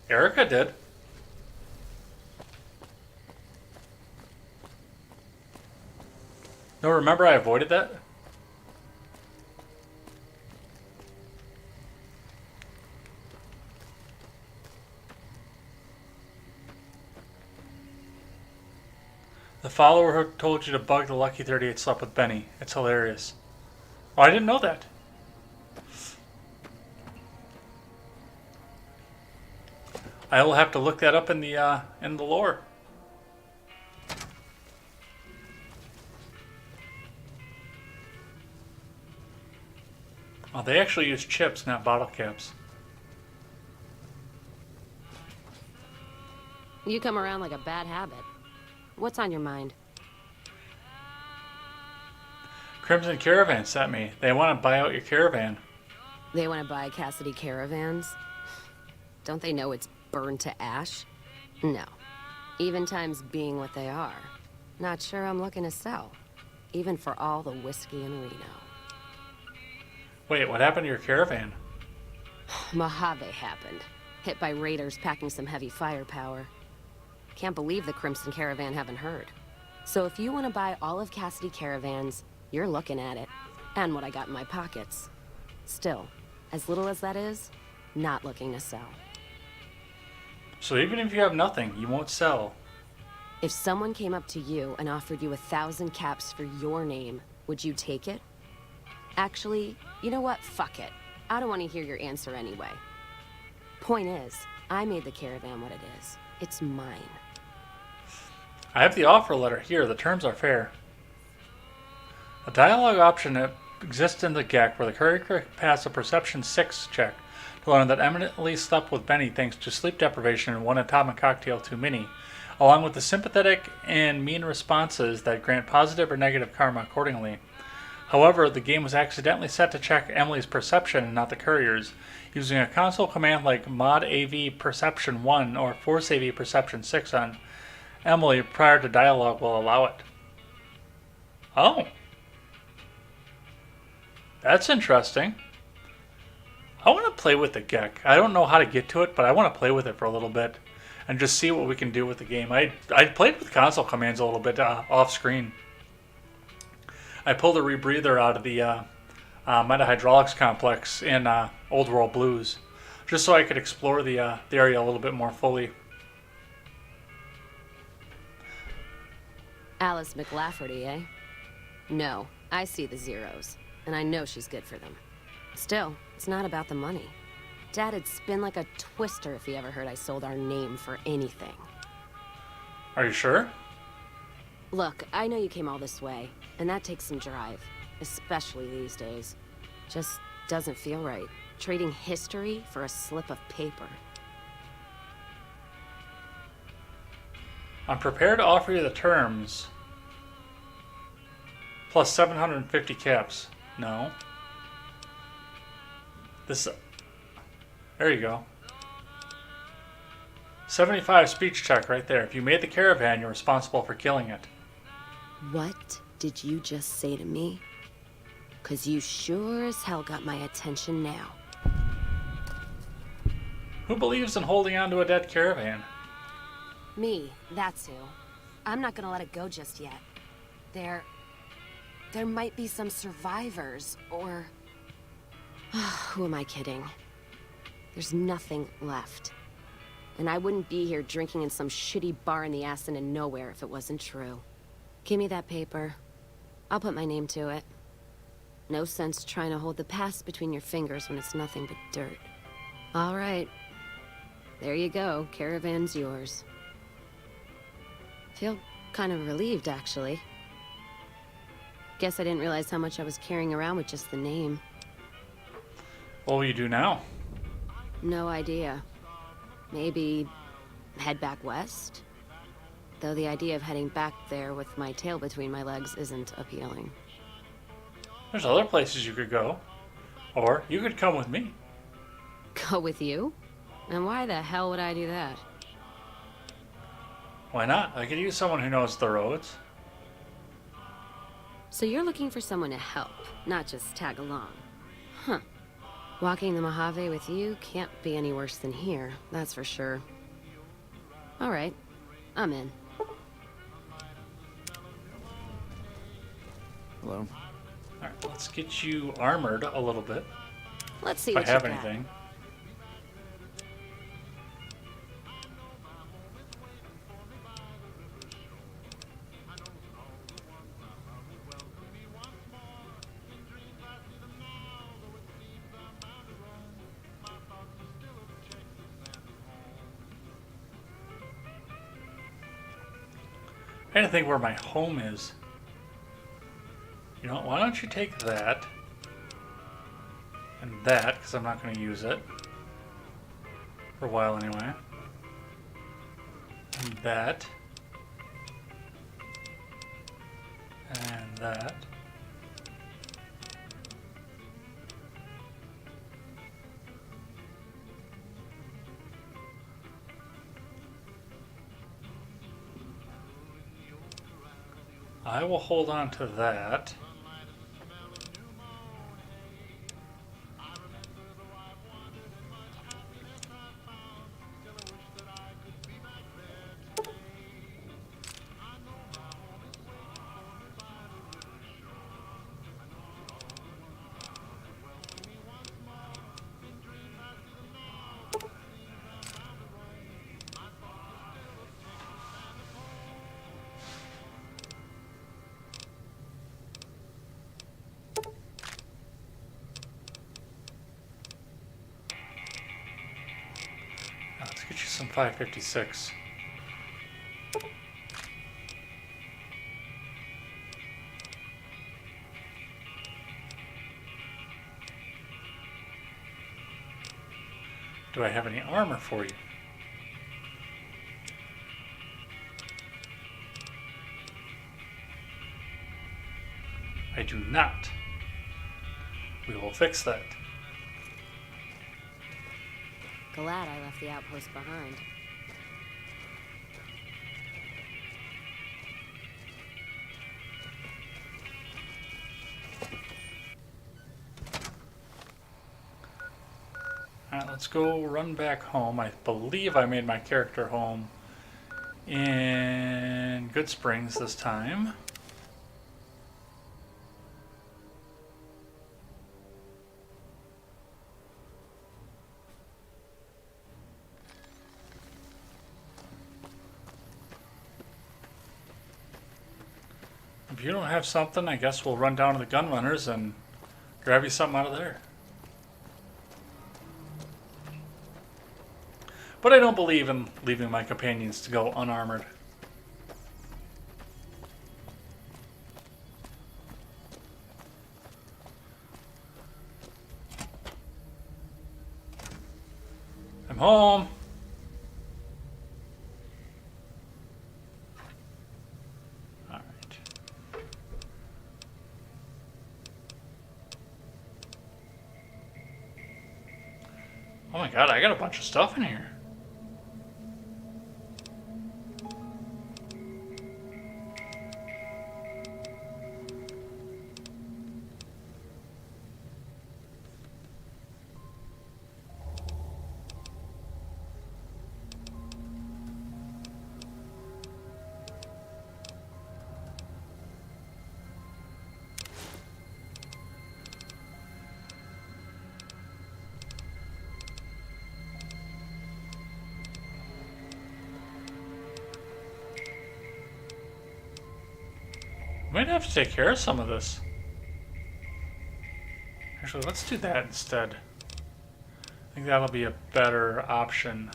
Erica did. No, remember I avoided that? The follower who told you to bug the Lucky 38 slept with Benny. It's hilarious. Oh, I didn't know that. I will have to look that up in the lore. Oh, they actually use chips, not bottle caps. You come around like a bad habit. What's on your mind? Crimson Caravan sent me. They want to buy out your caravan. They want to buy Cassidy Caravans? Don't they know it's burned to ash? No. Even times being what they are. Not sure I'm looking to sell. Even for all the whiskey in Reno. Wait, what happened to your caravan? Mojave happened. Hit by raiders packing some heavy firepower. Can't believe the Crimson Caravan haven't heard. So if you want to buy all of Cassidy Caravans, you're looking at it. And what I got in my pockets. Still, as little as that is, not looking to sell. So even if you have nothing, you won't sell. If someone came up to you and offered you 1,000 caps for your name, would you take it? Actually, you know what? Fuck it. I don't want to hear your answer anyway. Point is, I made the caravan what it is. It's mine. I have the offer letter here. The terms are fair. A dialogue option exists in the GEC where the courier can pass a Perception 6 check to learn that Emily slept with Benny thanks to sleep deprivation and one atomic cocktail too many, along with the sympathetic and mean responses that grant positive or negative karma accordingly. However, the game was accidentally set to check Emily's perception and not the courier's. Using a console command like mod AV Perception 1 or Force AV Perception 6 on Emily prior to dialogue will allow it. Oh. That's interesting. I want to play with the GEC. I don't know how to get to it, but I want to play with it for a little bit and just see what we can do with the game. I played with console commands a little bit off screen. I pulled a rebreather out of the Metahydraulics complex in Old World Blues, just so I could explore the area a little bit more fully. Alice McLafferty, eh? No, I see the zeros, and I know she's good for them. Still, it's not about the money. Dad'd spin like a twister if he ever heard I sold our name for anything. Are you sure? Look, I know you came all this way, and that takes some drive, especially these days. Just doesn't feel right, trading history for a slip of paper. I'm prepared to offer you the terms. Plus 750 caps. No. This... There you go. 75 speech check right there. If you made the caravan, you're responsible for killing it. What did you just say to me? 'Cause you sure as hell got my attention now. Who believes in holding on to a dead caravan? Me, that's who. I'm not gonna let it go just yet. There might be some survivors, or... Who am I kidding? There's nothing left. And I wouldn't be here drinking in some shitty bar in the ass of nowhere if it wasn't true. Give me that paper. I'll put my name to it. No sense trying to hold the past between your fingers when it's nothing but dirt. All right. There you go. Caravan's yours. Feel kind of relieved, actually. Guess I didn't realize how much I was carrying around with just the name. What will you do now? No idea. Maybe head back west? Though the idea of heading back there with my tail between my legs isn't appealing. There's other places you could go. Or you could come with me. Go with you? And why the hell would I do that? Why not? I could use someone who knows the roads. So you're looking for someone to help, not just tag along. Huh. Walking the Mojave with you can't be any worse than here, that's for sure. Alright, I'm in. Hello? Alright, let's get you armored a little bit. Let's see if what I have you got. anything. I gotta think where my home is. You know, why don't you take that and that, because I'm not going to use it for a while anyway. And that. And that. I will hold on to that. Let's get you some 556. Do I have any armor for you? I do not. We will fix that. Glad I left the outpost behind. Alright, let's go run back home. I believe I made my character home in Good Springs this time. If you don't have something, I guess we'll run down to the Gunrunners and grab you something out of there. But I don't believe in leaving my companions to go unarmored. I'm home. All right. Oh my God, I got a bunch of stuff in here. Might have to take care of some of this. Actually, let's do that instead. I think that'll be a better option.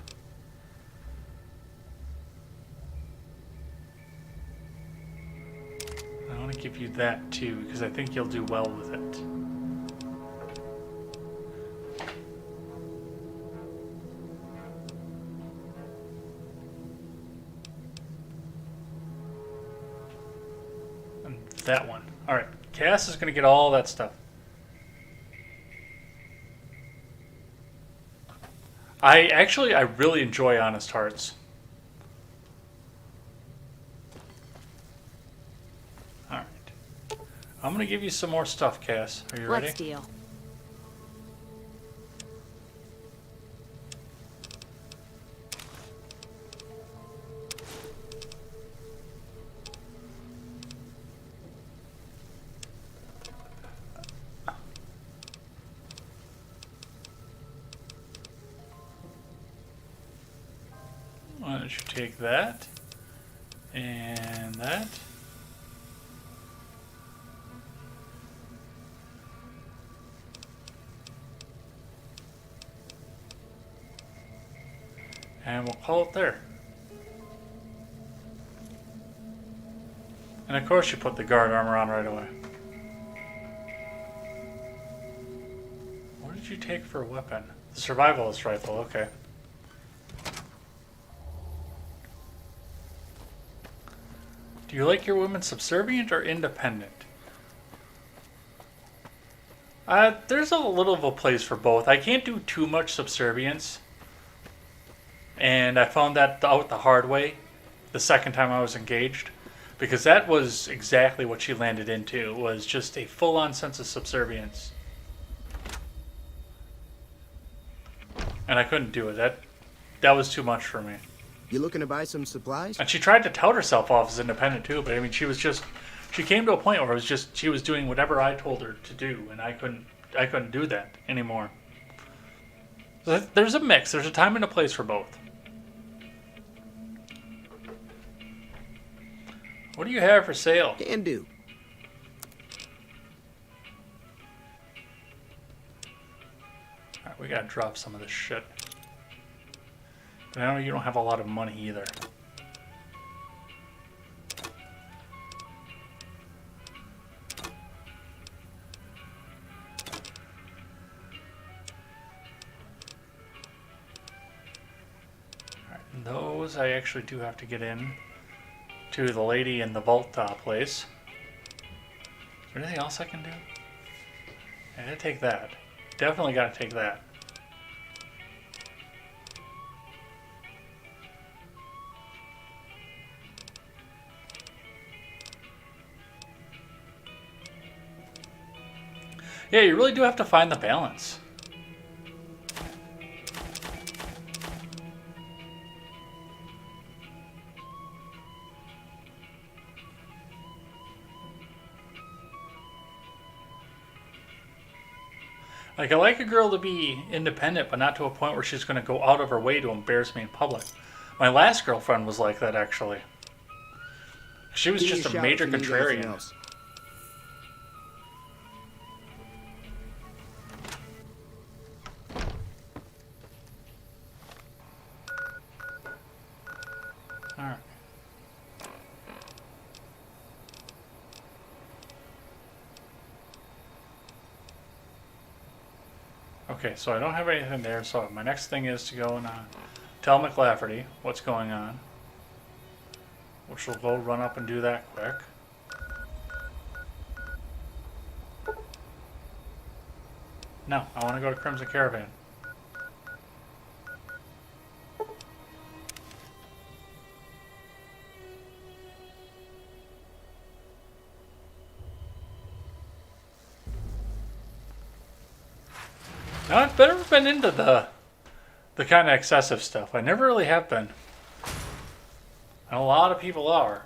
I don't want to give you that too, because I think you'll do well with it. And that one. Alright, Cass is going to get all that stuff. I really enjoy Honest Hearts. Alright. I'm gonna give you some more stuff, Cass. Are you ready? Let's deal. Why don't you take that and that? And we'll call it there. And of course you put the guard armor on right away. What did you take for a weapon? The survivalist rifle, okay. Do you like your women subservient or independent? There's a little of a place for both. I can't do too much subservience. And I found that out the hard way the second time I was engaged. Because that was exactly what she landed into, was just a full-on sense of subservience. And I couldn't do it. That was too much for me. You looking to buy some supplies? And she tried to tout herself off as independent too, but I mean, she came to a point where she was doing whatever I told her to do, and I couldn't do that anymore. There's a mix. There's a time and a place for both. What do you have for sale? Can do. Alright, we gotta drop some of this shit. But I know you don't have a lot of money either. Alright, and those I actually do have to get in to the lady in the vault place. Is there anything else I can do? I gotta take that. Definitely gotta take that. Yeah, you really do have to find the balance. Like, I like a girl to be independent, but not to a point where she's going to go out of her way to embarrass me in public. My last girlfriend was like that, actually. She was just a major contrarian. Alright. Okay, so I don't have anything there, so my next thing is to go and tell McLafferty what's going on. Which will go run up and do that quick. No, I want to go to Crimson Caravan. Now, I've never been into the kind of excessive stuff. I never really have been. And a lot of people are.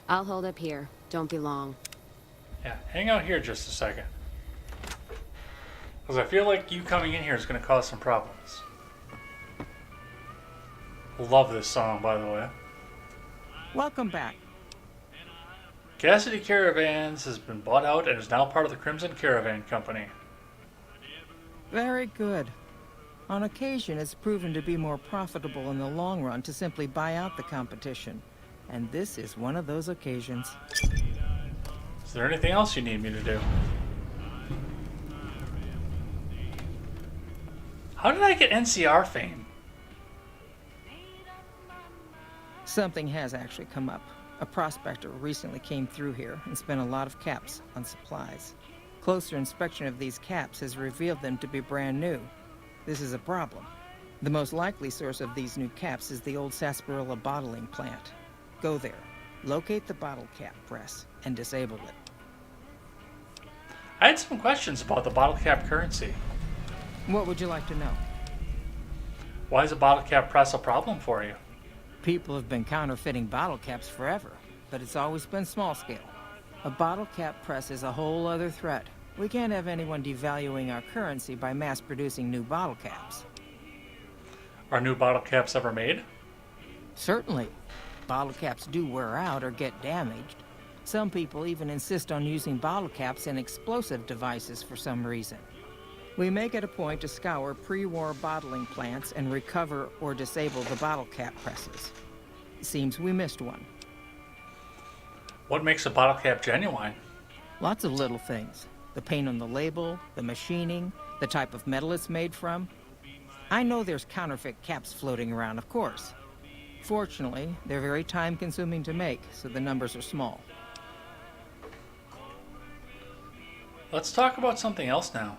I'll hold up here. Don't be long. Yeah, hang out here just a second. Because I feel like you coming in here is going to cause some problems. Love this song, by the way. Welcome back. Cassidy Caravans has been bought out and is now part of the Crimson Caravan Company. Very good. On occasion, it's proven to be more profitable in the long run to simply buy out the competition. And this is one of those occasions. Is there anything else you need me to do? How did I get NCR fame? Something has actually come up. A prospector recently came through here and spent a lot of caps on supplies. Closer inspection of these caps has revealed them to be brand new. This is a problem. The most likely source of these new caps is the old sarsaparilla bottling plant. Go there, locate the bottle cap press, and disable it. I had some questions about the bottle cap currency. What would you like to know? Why is a bottle cap press a problem for you? People have been counterfeiting bottle caps forever, but it's always been small scale. A bottle cap press is a whole other threat. We can't have anyone devaluing our currency by mass-producing new bottle caps. Are new bottle caps ever made? Certainly. Bottle caps do wear out or get damaged. Some people even insist on using bottle caps in explosive devices for some reason. We make it a point to scour pre-war bottling plants and recover or disable the bottle cap presses. It seems we missed one. What makes a bottle cap genuine? Lots of little things. The paint on the label, the machining, the type of metal it's made from. I know there's counterfeit caps floating around, of course. Fortunately, they're very time-consuming to make, so the numbers are small. Let's talk about something else now.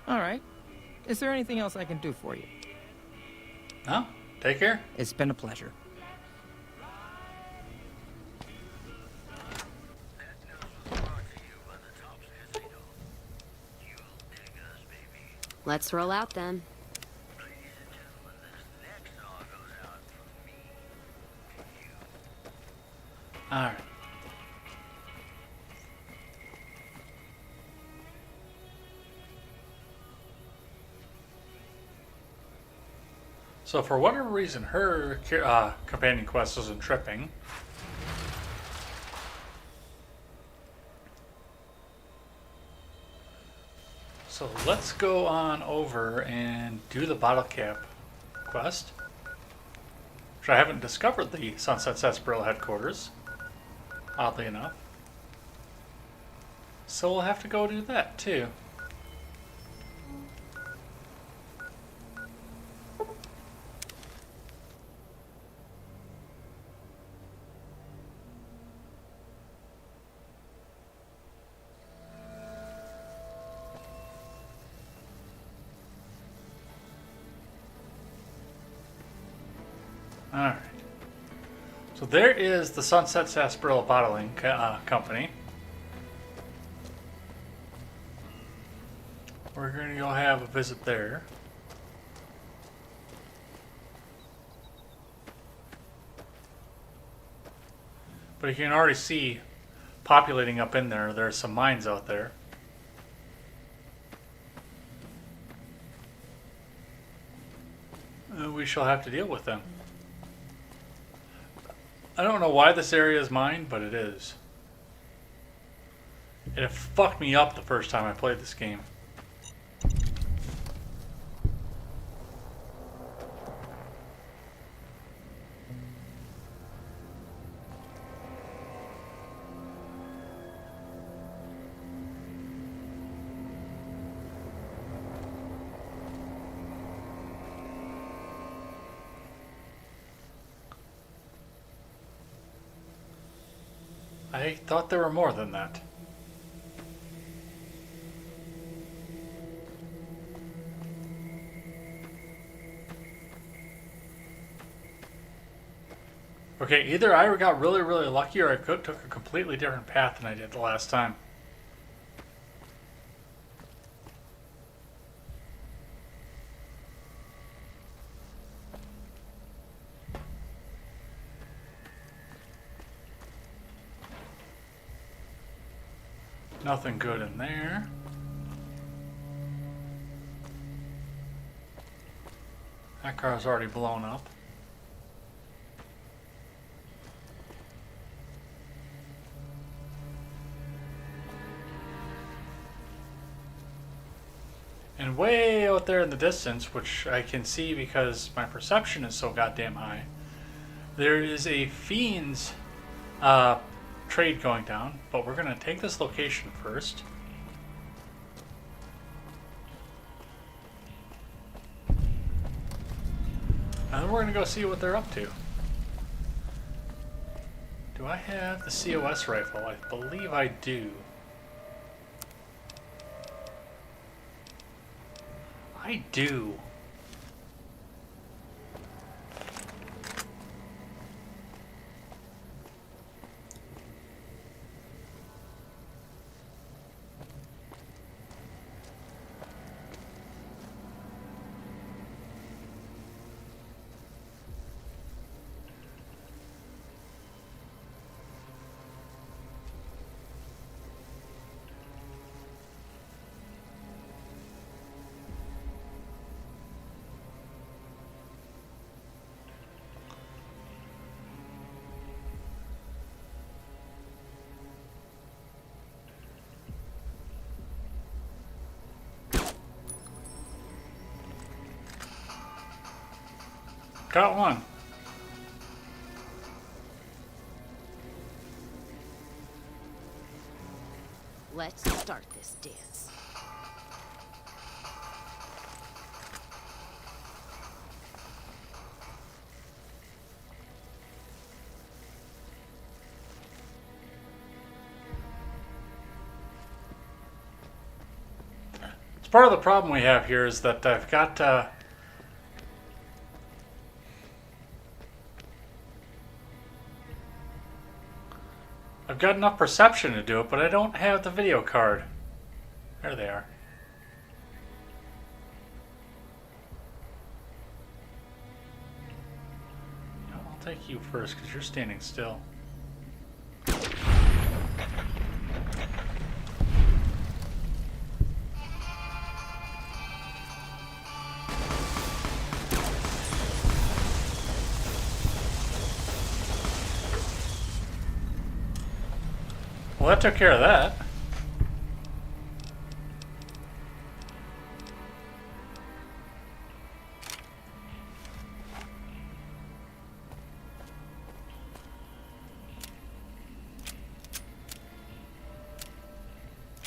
All right. Is there anything else I can do for you? No? Take care. It's been a pleasure. Let's roll out then. All right. So for whatever reason, her companion quest isn't tripping. So let's go on over and do the bottle cap quest. Which I haven't discovered the Sunset Sarsaparilla headquarters, oddly enough. So we'll have to go do that too. Alright. So there is the Sunset Sarsaparilla Bottling Company. We're going to go have a visit there. But you can already see populating up in there, there's some mines out there. We shall have to deal with them. I don't know why this area is mine, but it is. And it fucked me up the first time I played this game. I thought there were more than that. Okay, either I got really, really lucky or I took a completely different path than I did the last time. Nothing good in there. That car's already blown up. And way out there in the distance, which I can see because my perception is so goddamn high, there is a Fiends trade going down, but we're going to take this location first. And then we're going to go see what they're up to. Do I have the COS rifle? I believe I do. I do. Got one. Let's start this dance. It's part of the problem we have here is that I've got enough perception to do it, but I don't have the video card. There they are. I'll take you first because you're standing still. Well, that took care of that.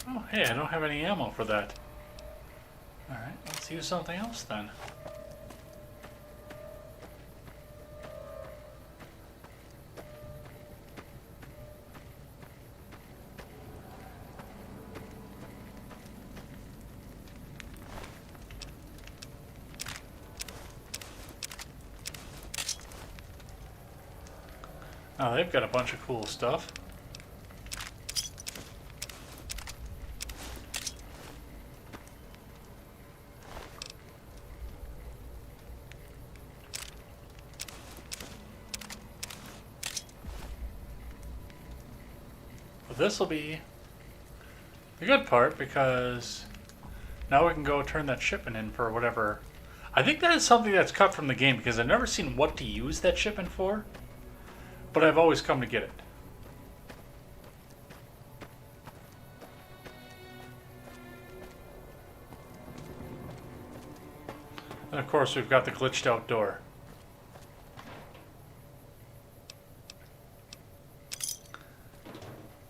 Oh, hey, I don't have any ammo for that. Alright, let's use something else then. Oh, they've got a bunch of cool stuff. But this will be the good part because now we can go turn that shipment in for whatever. I think that is something that's cut from the game because I've never seen what to use that shipment for. But I've always come to get it. And of course we've got the glitched out door.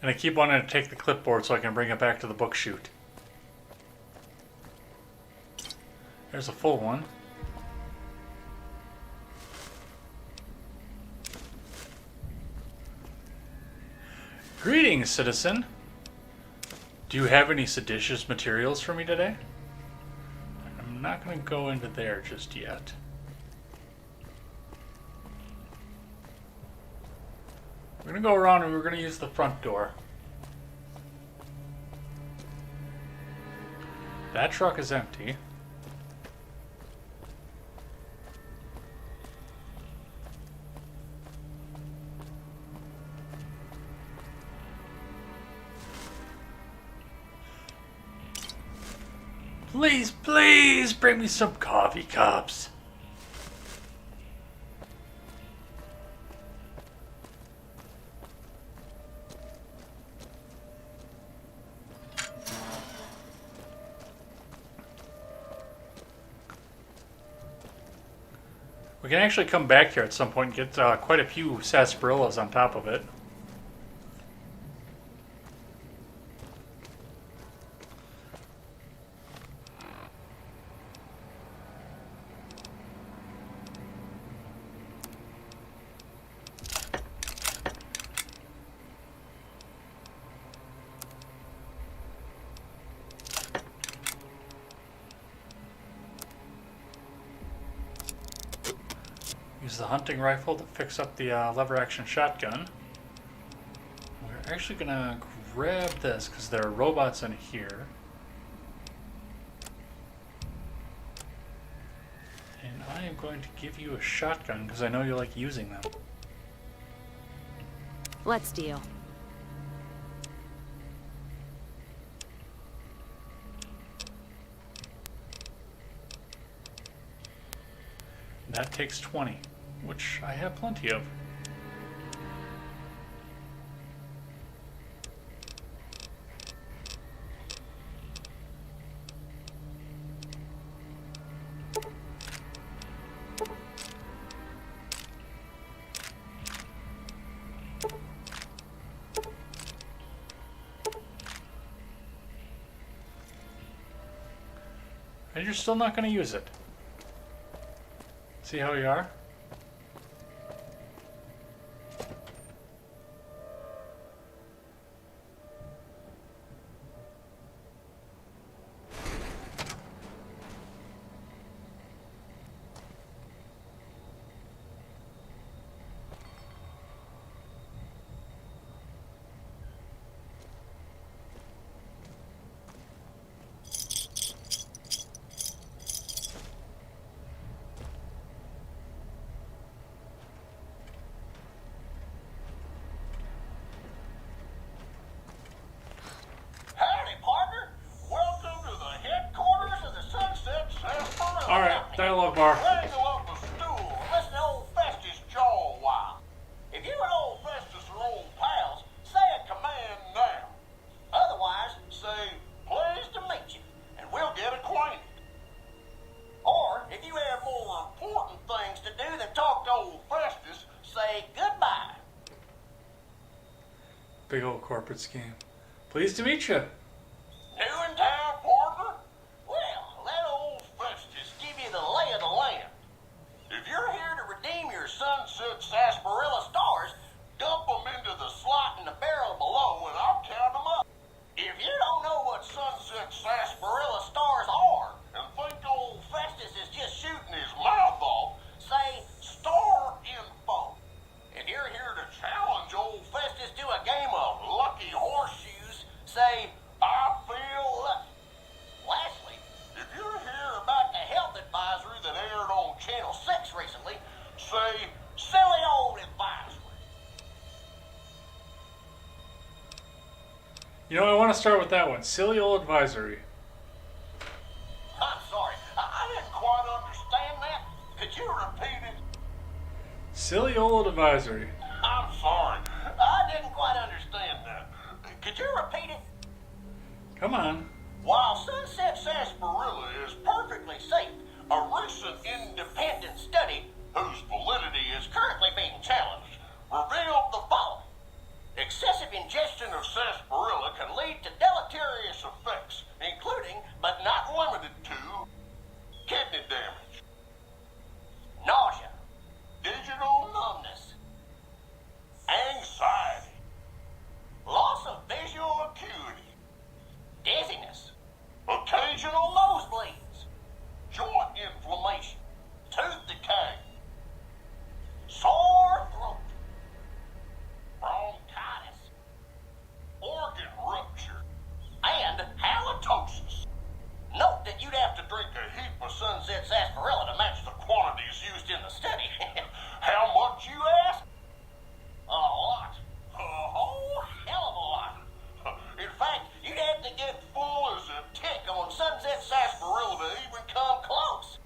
And I keep wanting to take the clipboard so I can bring it back to the book chute. There's a full one. Greetings, citizen. Do you have any seditious materials for me today? I'm not going to go into there just yet. We're going to go around and we're going to use the front door. That truck is empty. Please, please bring me some coffee cups. We can actually come back here at some point and get quite a few sarsaparillas on top of it. Use the hunting rifle to fix up the lever action shotgun. We're actually gonna grab this because there are robots in here. And I am going to give you a shotgun because I know you like using them. Let's deal. That takes 20, which I have plenty of. And you're still not going to use it. See how you are? Alright, dialogue bar. Wrangle up a stool and listen to old Festus jaw a while. If you and old Festus are old pals, say a command now. Otherwise, say, pleased to meet you, and we'll get acquainted. Or, if you have more important things to do than talk to old Festus, say goodbye. Big old corporate scheme. Pleased to meet you. New in town, partner? Well, let old Festus give you the lay of the land. If you're here to redeem your sunset sarsaparilla stars, dump them into the slot in the barrel below and I'll count them up. If you don't know what sunset sarsaparilla stars are and think old Festus is just shooting his mouth off, say star info. If you're here to challenge old Festus to a game of lucky horseshoes, say I feel lucky. Lastly, if you're here about the health advisory that aired on Channel 6 recently, say silly old advisory. You know, I want to start with that one. Silly old advisory. I'm sorry, I didn't quite understand that. Could you repeat it? Silly old advisory. I'm sorry, I didn't quite understand that. Could you repeat it? Come on. While sunset sarsaparilla is perfectly safe, a recent independent study, whose validity is currently being challenged, revealed the following. Excessive ingestion of sarsaparilla can lead to deleterious effects, including, but not limited to, kidney damage, nausea, digital numbness, anxiety, loss of visual acuity, dizziness, occasional nosebleeds, joint inflammation, tooth decay, sore throat, bronchitis, organ rupture, and halitosis. Note that you'd have to drink a heap of sunset sarsaparilla to match the quantities used in the study. How much, you ask? A lot. A whole hell of a lot. In fact, you'd have to get full as a tick on sunset sarsaparilla to even come close.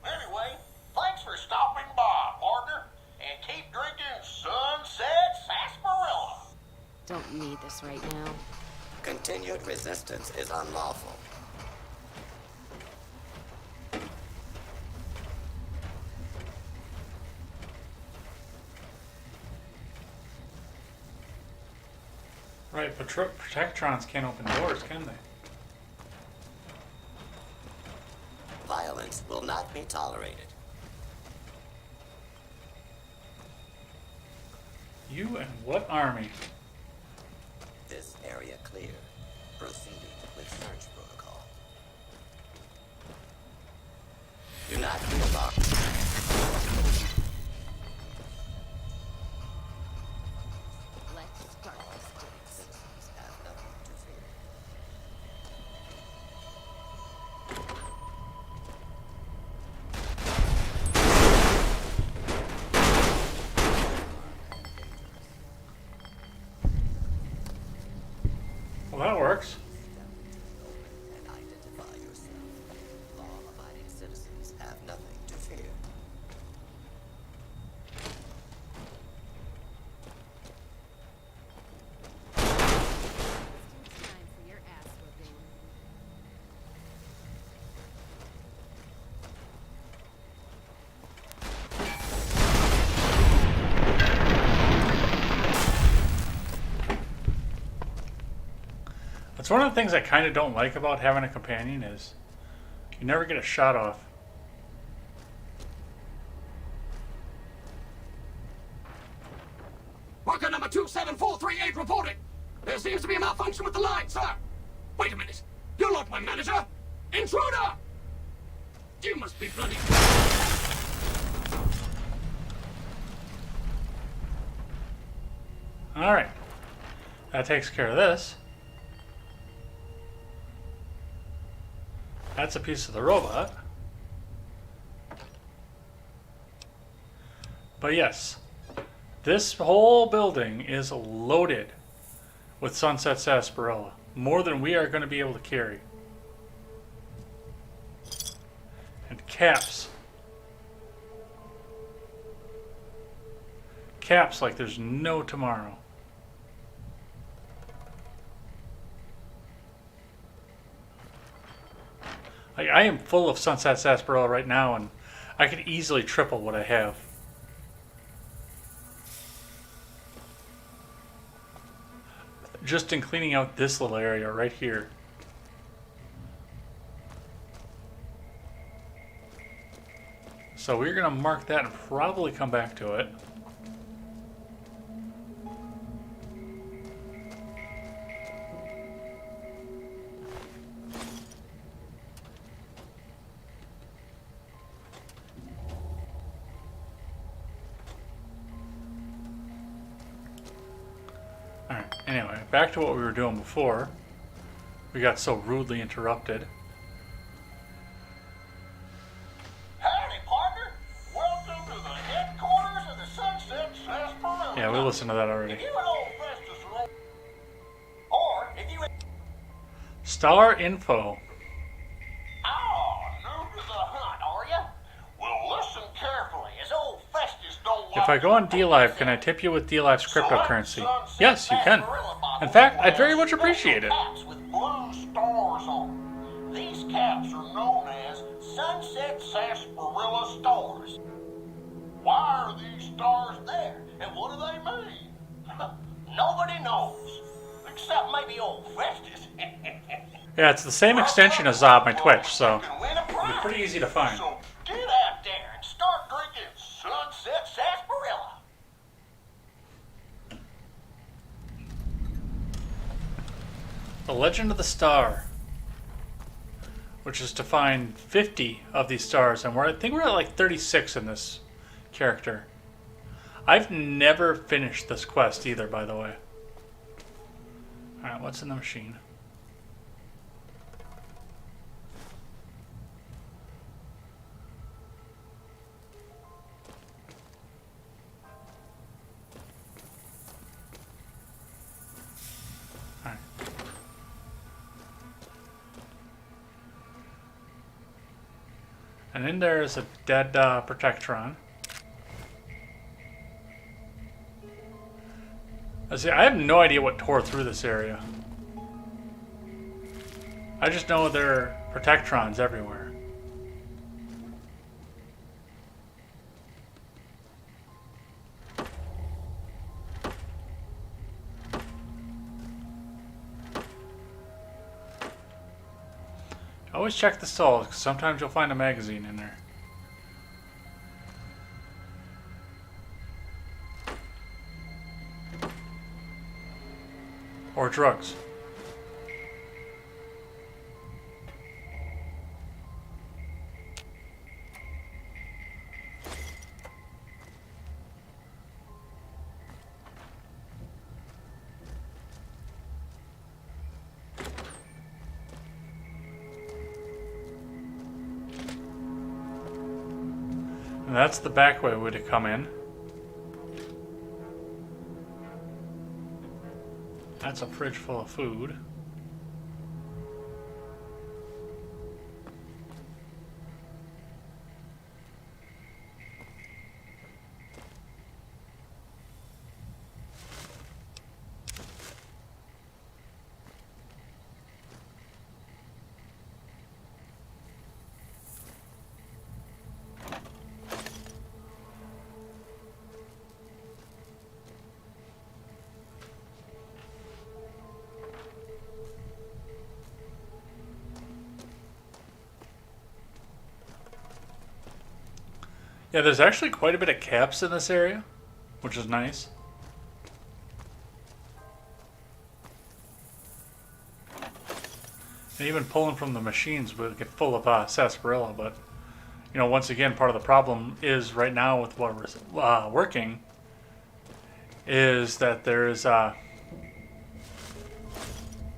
Anyway, thanks for stopping by, partner, and keep drinking sunset sarsaparilla. Don't need this right now. Continued resistance is unlawful. Right, but Protectrons can't open doors, can they? Violence will not be tolerated. You and what army? This area clear. Proceeding with search protocol. Do not be alarmed. Let's start this dance. Citizens have nothing to fear. Well, that works. And identify yourself. Law-abiding citizens have nothing to fear. Time for your ass whipping. That's one of the things I kind of don't like about having a companion is you never get a shot off. Worker number 27438 reporting. There seems to be a malfunction with the line, sir. Wait a minute. You're not my manager. Intruder! You must be bloody... Alright. That takes care of this. That's a piece of the robot. But yes, this whole building is loaded with Sunset Sarsaparilla. More than we are going to be able to carry. And caps. Caps like there's no tomorrow. I am full of Sunset Sarsaparilla right now, and I could easily triple what I have. Just in cleaning out this little area right here. So we're going to mark that and probably come back to it. Alright, anyway, back to what we were doing before. We got so rudely interrupted. Howdy, partner. Welcome to the headquarters of the Sunset Sarsaparilla. Yeah, we listened to that already. If you and old Festus roll, or if you... Star info. Oh, new to the hunt, are you? Well, listen carefully, as old Festus don't If I go on DLive, can I tip you with DLive's cryptocurrency? Yes, you can. In fact, I'd very much appreciate it. caps with blue stars on them. These caps are known as Sunset Sarsaparilla stars. Why are these stars there, and what do they mean? Nobody knows, except maybe old Festus. Yeah, it's the same extension as my Twitch, so it'll be pretty easy to find. So get out there and start drinking Sunset Sarsaparilla. The Legend of the Star, which is to find 50 of these stars, and I think we're at like 36 in this character. I've never finished this quest either, by the way. Alright, what's in the machine? Alright. And in there is a dead Protectron. See, I have no idea what tore through this area. I just know there are Protectrons everywhere. Always check the stalls, because sometimes you'll find a magazine in there. Or drugs. And that's the back way to come in. That's a fridge full of food. Yeah, there's actually quite a bit of caps in this area, which is nice. And even pulling from the machines would get full of sarsaparilla, but you know, once again, part of the problem is right now with what we're working is that there's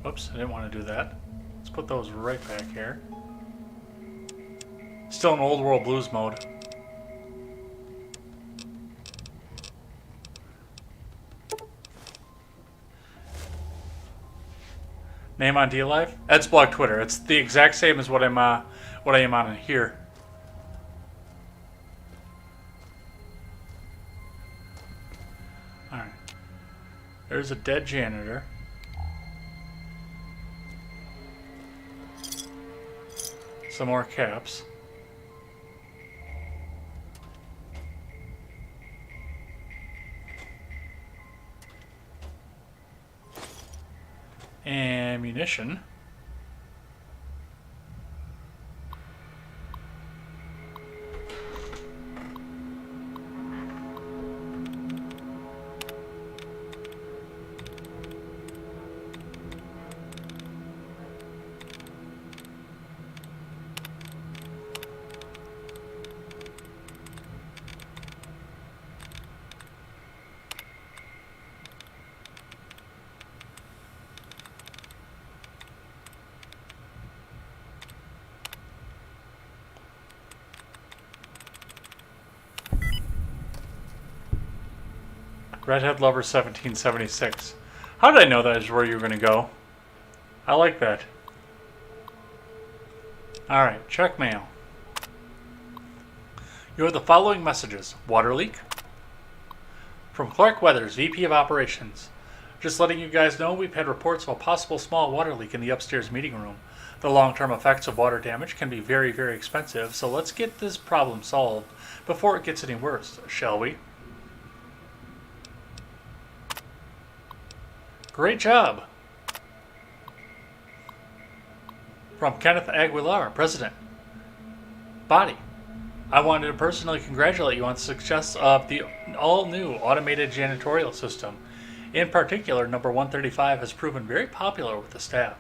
whoops, I didn't want to do that. Let's put those right back here. Still in old world blues mode. Name on DLive? Ed's blog Twitter. It's the exact same as what I am on here. Alright. There's a dead janitor. Some more caps. Ammunition. Redhead Lover 1776. How did I know that is where you were going to go? I like that. Alright, check mail. You have the following messages. Water leak. From Clark Weathers, VP of Operations. Just letting you guys know we've had reports of a possible small water leak in the upstairs meeting room. The long-term effects of water damage can be very, very expensive, so let's get this problem solved before it gets any worse, shall we? Great job! From Kenneth Aguilar, President. Body. I wanted to personally congratulate you on the success of the all-new automated janitorial system. In particular, number 135 has proven very popular with the staff.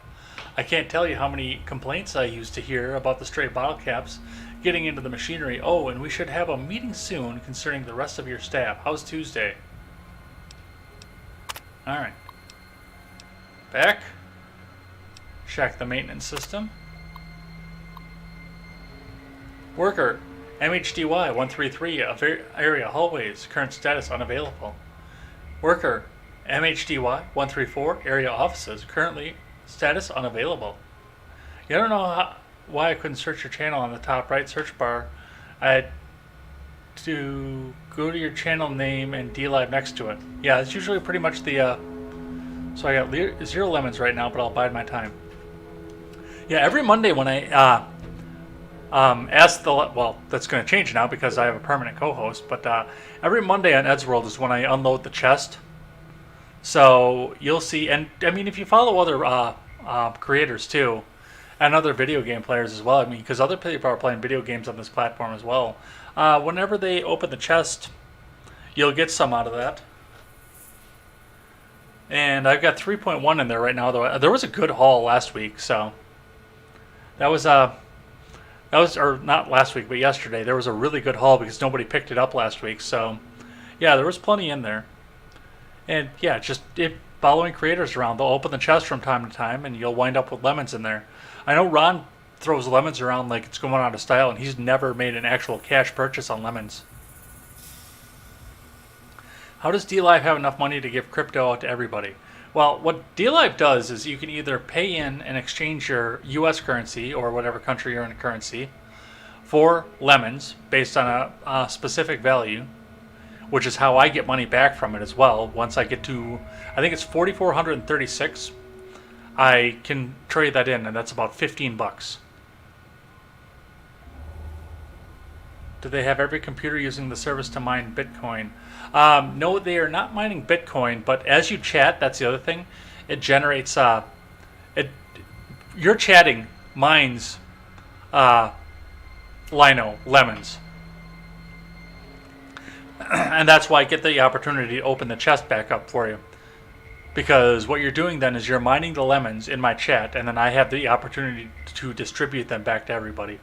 I can't tell you how many complaints I used to hear about the stray bottle caps getting into the machinery. Oh, and we should have a meeting soon concerning the rest of your staff. How's Tuesday? Alright. Back. Check the maintenance system. Worker, MHDY 133, area hallways, current status unavailable. Worker, MHDY 134, area offices, currently status unavailable. You don't know why I couldn't search your channel on the top right search bar. I had to go to your channel name and DLive next to it. Yeah, it's usually pretty much the so I got 0 lemons right now, but I'll bide my time. Yeah, every Monday when I ask the... Well, that's going to change now because I have a permanent co-host, but every Monday on Ed's World is when I unload the chest. So you'll see... And, I mean, if you follow other creators, too, and other video game players as well. I mean, because other people are playing video games on this platform as well. Whenever they open the chest, you'll get some out of that. And I've got 3.1 in there right now, though. There was a good haul last week, so that was or not last week, but yesterday. There was a really good haul because nobody picked it up last week. So yeah, there was plenty in there. And yeah, just following creators around. They'll open the chest from time to time, and you'll wind up with lemons in there. I know Ron throws lemons around like it's going out of style, and he's never made an actual cash purchase on lemons. How does DLive have enough money to give crypto out to everybody? Well, what DLive does is you can either pay in and exchange your US currency or whatever country you're in currency for lemons based on a specific value, which is how I get money back from it as well. Once I get to, I think it's 4,436, I can trade that in, and that's about 15 bucks. Do they have every computer using the service to mine Bitcoin? No, they are not mining Bitcoin, but as you chat, that's the other thing, it generates, your chatting mines Lino, lemons. And that's why I get the opportunity to open the chest back up for you. Because what you're doing then is you're mining the lemons in my chat, and then I have the opportunity to distribute them back to everybody.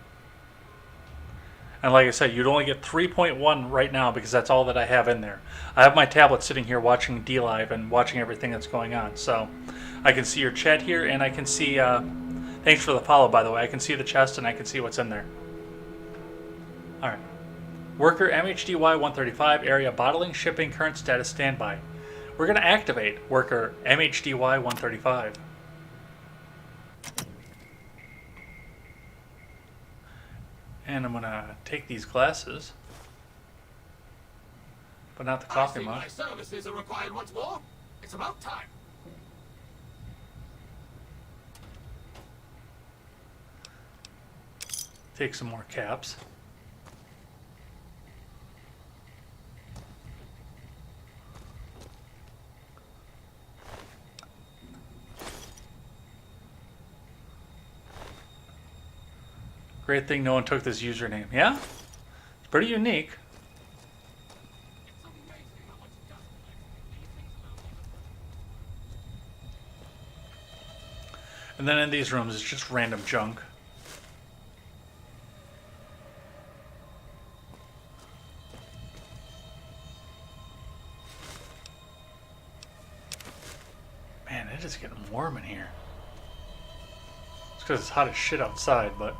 And like I said, you'd only get 3.1 right now because that's all that I have in there. I have my tablet sitting here watching DLive and watching everything that's going on. So I can see your chat here, and I can see, thanks for the follow, by the way. I can see the chest, and I can see what's in there. All right. Worker MHDY 135, area bottling, shipping, current status, standby. We're going to activate worker MHDY 135. And I'm going to take these glasses, but not the coffee mug. My services are required once more. It's about time. Take some more caps. Great thing no one took this username. Yeah? It's pretty unique. And then in these rooms, it's just random junk. Man, it is getting warm in here. It's because it's hot as shit outside, but...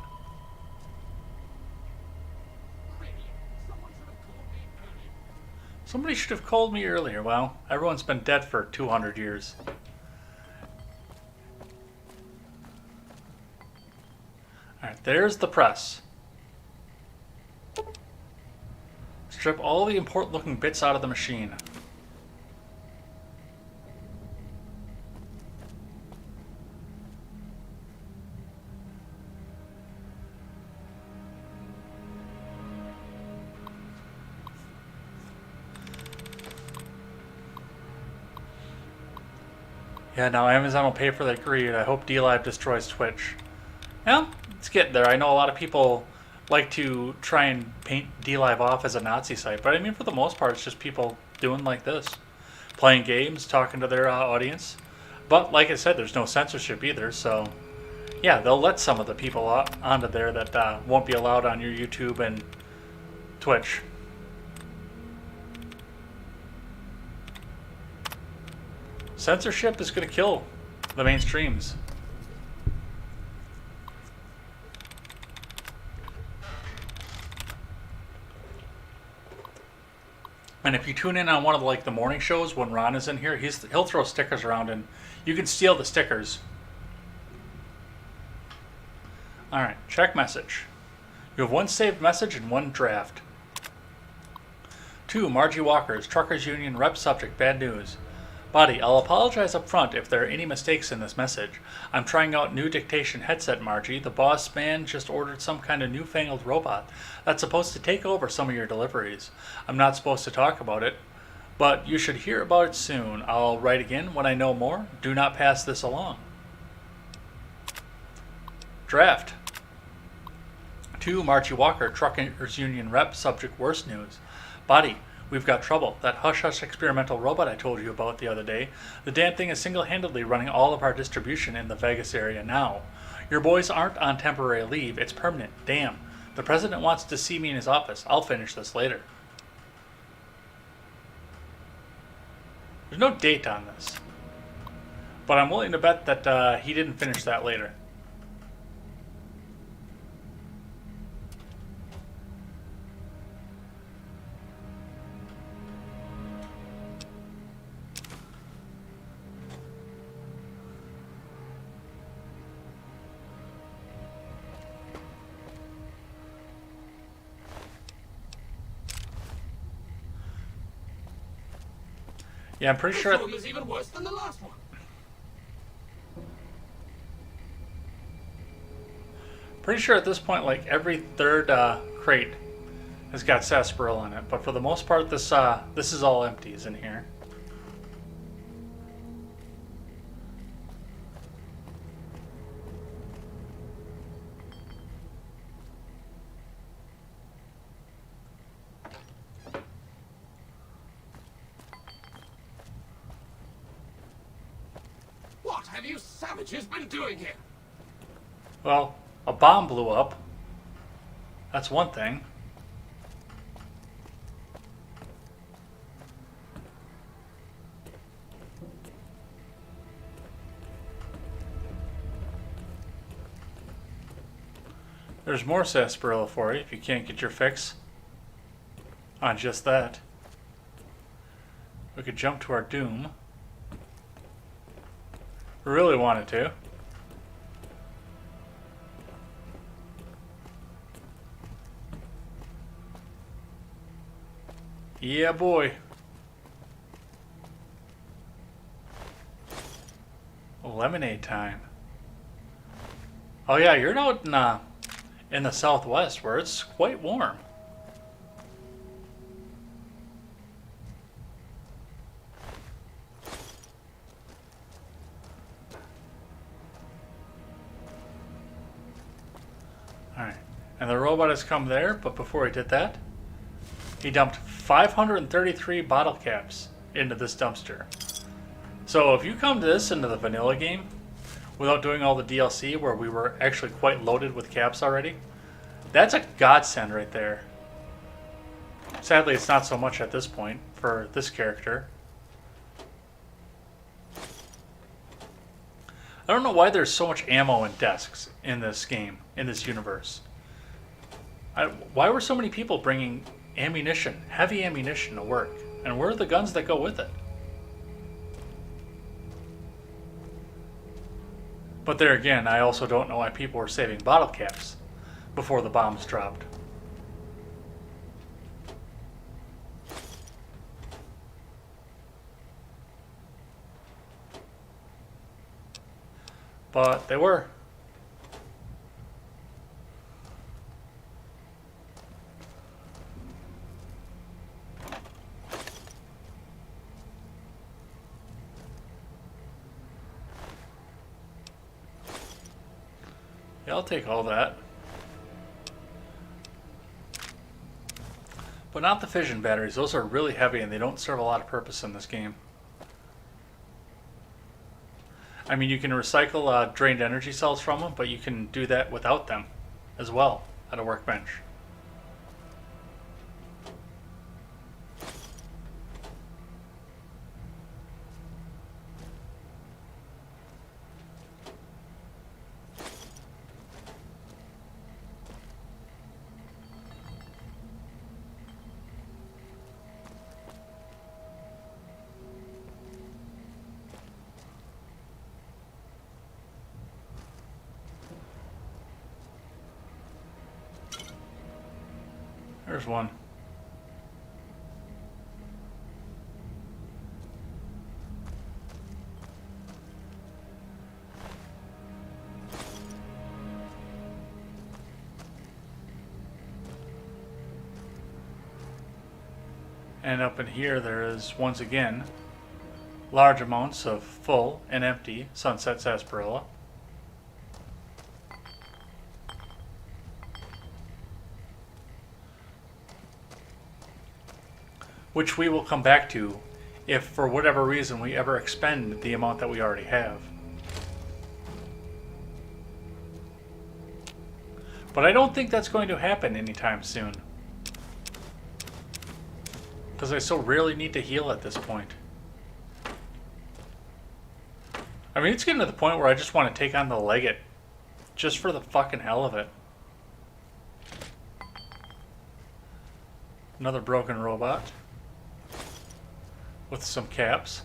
Somebody should have called me earlier. Well, everyone's been dead for 200 years. Alright, there's the press. Strip all the important looking bits out of the machine. Yeah, now Amazon will pay for that greed. I hope DLive destroys Twitch. Well, it's getting there. I know a lot of people like to try and paint DLive off as a Nazi site, but I mean, for the most part, it's just people doing like this. Playing games, talking to their audience. But like I said, there's no censorship either, so... Yeah, they'll let some of the people onto there that won't be allowed on your YouTube and Twitch. Censorship is going to kill the mainstreams. And if you tune in on one of the morning shows when Ron is in here, he'll throw stickers around and you can steal the stickers. Alright, check message. You have one saved message and one draft. 2, Margie Walker's Truckers Union rep subject, bad news. Body, I'll apologize up front if there are any mistakes in this message. I'm trying out new dictation headset, Margie. The boss man just ordered some kind of newfangled robot that's supposed to take over some of your deliveries. I'm not supposed to talk about it, but you should hear about it soon. I'll write again when I know more. Do not pass this along. Draft. To Marchie Walker, Truckers Union Rep, subject worst news. Body, we've got trouble. That hush-hush experimental robot I told you about the other day, the damn thing is single-handedly running all of our distribution in the Vegas area now. Your boys aren't on temporary leave, it's permanent. Damn. The president wants to see me in his office. I'll finish this later. There's no date on this. But I'm willing to bet that he didn't finish that later. Yeah, I'm pretty sure. This one is even worse than the last one. Pretty sure at this point, like every third crate has got sarsaparilla in it, but for the most part, this is all empties in here. What have you savages been doing here? Well, a bomb blew up. That's one thing. There's more sarsaparilla for you if you can't get your fix on just that. We could jump to our doom. We really wanted to. Yeah, boy. Lemonade time. Oh yeah, you're out in the southwest where it's quite warm. Alright, and the robot has come there, but before he did that, he dumped 533 bottle caps into this dumpster. So if you come to this into the vanilla game, without doing all the DLC where we were actually quite loaded with caps already, that's a godsend right there. Sadly, it's not so much at this point for this character. I don't know why there's so much ammo and desks in this game, in this universe. Why were so many people bringing ammunition, heavy ammunition to work? And where are the guns that go with it? But there again, I also don't know why people were saving bottle caps before the bombs dropped. But they were. Yeah, I'll take all that. But not the fission batteries. Those are really heavy and they don't serve a lot of purpose in this game. I mean, you can recycle drained energy cells from them, but you can do that without them as well at a workbench. There's one. And up in here there is, once again, large amounts of full and empty Sunset Sarsaparilla. which we will come back to if for whatever reason we ever expend the amount that we already have. But I don't think that's going to happen anytime soon, because I so rarely need to heal at this point. I mean, it's getting to the point where I just want to take on the Legate just for the fucking hell of it. Another broken robot with some caps.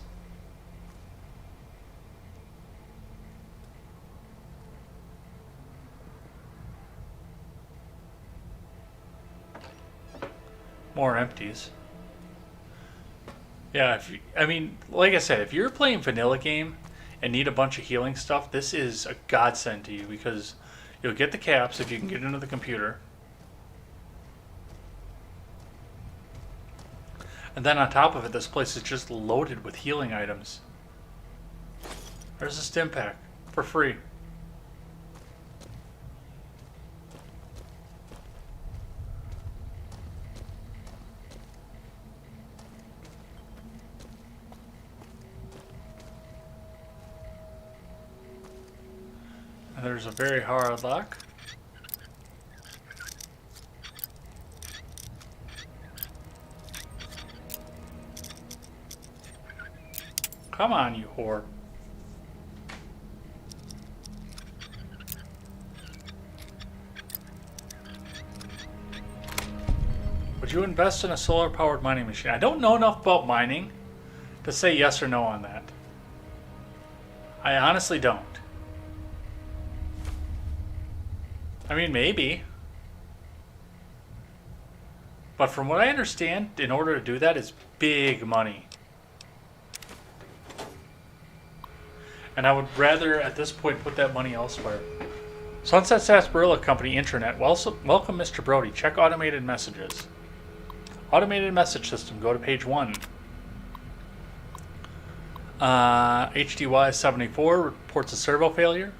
More empties. Yeah, I mean, like I said, if you're playing vanilla game and need a bunch of healing stuff, this is a godsend to you, because you'll get the caps if you can get into the computer. And then on top of it, this place is just loaded with healing items. There's a stim pack for free. And there's a very hard lock. Come on, you whore. Would you invest in a solar-powered mining machine? I don't know enough about mining to say yes or no on that. I honestly don't. I mean, maybe. But from what I understand, in order to do that is big money. And I would rather, at this point, put that money elsewhere. Sunset Sarsaparilla Company Intranet. Welcome, Mr. Brody. Check automated messages. Automated message system. Go to page 1. HDY 74 reports a servo failure.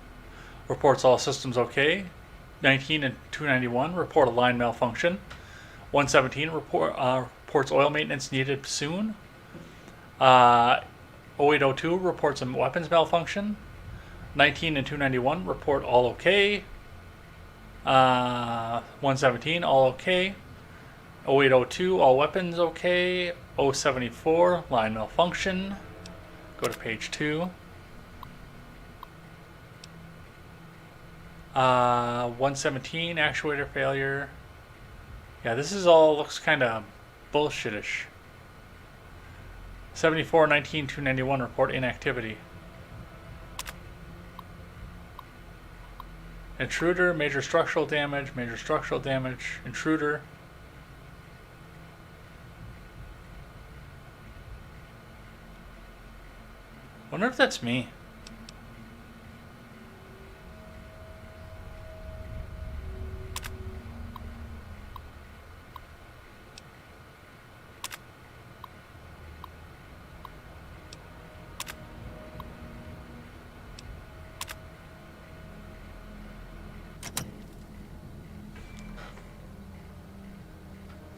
Reports all systems okay. 19 and 291 report a line malfunction. 117 reports oil maintenance needed soon. 0802 reports a weapons malfunction. 19 and 291 report all okay. 117 all okay. 0802 all weapons okay. 074 line malfunction. Go to page 2. 117 actuator failure. Yeah, this is all looks kind of bullshitish. 74, 19, 291 report inactivity. Intruder, major structural damage, intruder. Wonder if that's me.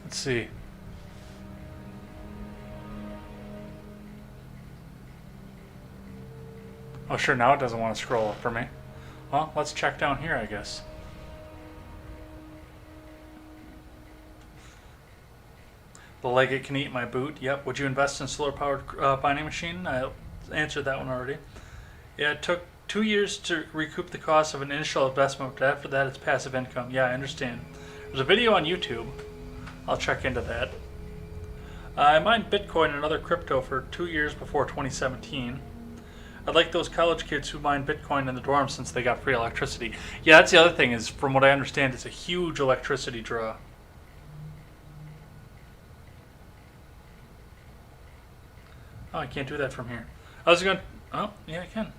Let's see. Oh, sure, now it doesn't want to scroll up for me. Well, let's check down here, I guess. The Legate can eat my boot. Yep. Would you invest in solar-powered binding machine? I answered that one already. Yeah, it took 2 years to recoup the cost of an initial investment, but after that, it's passive income. Yeah, I understand. There's a video on YouTube. I'll check into that. I mined Bitcoin and other crypto for 2 years before 2017. I'd like those college kids who mine Bitcoin in the dorms since they got free electricity. Yeah, that's the other thing is, from what I understand, it's a huge electricity draw. Oh, I can't do that from here. I was going to... Oh, yeah, I can.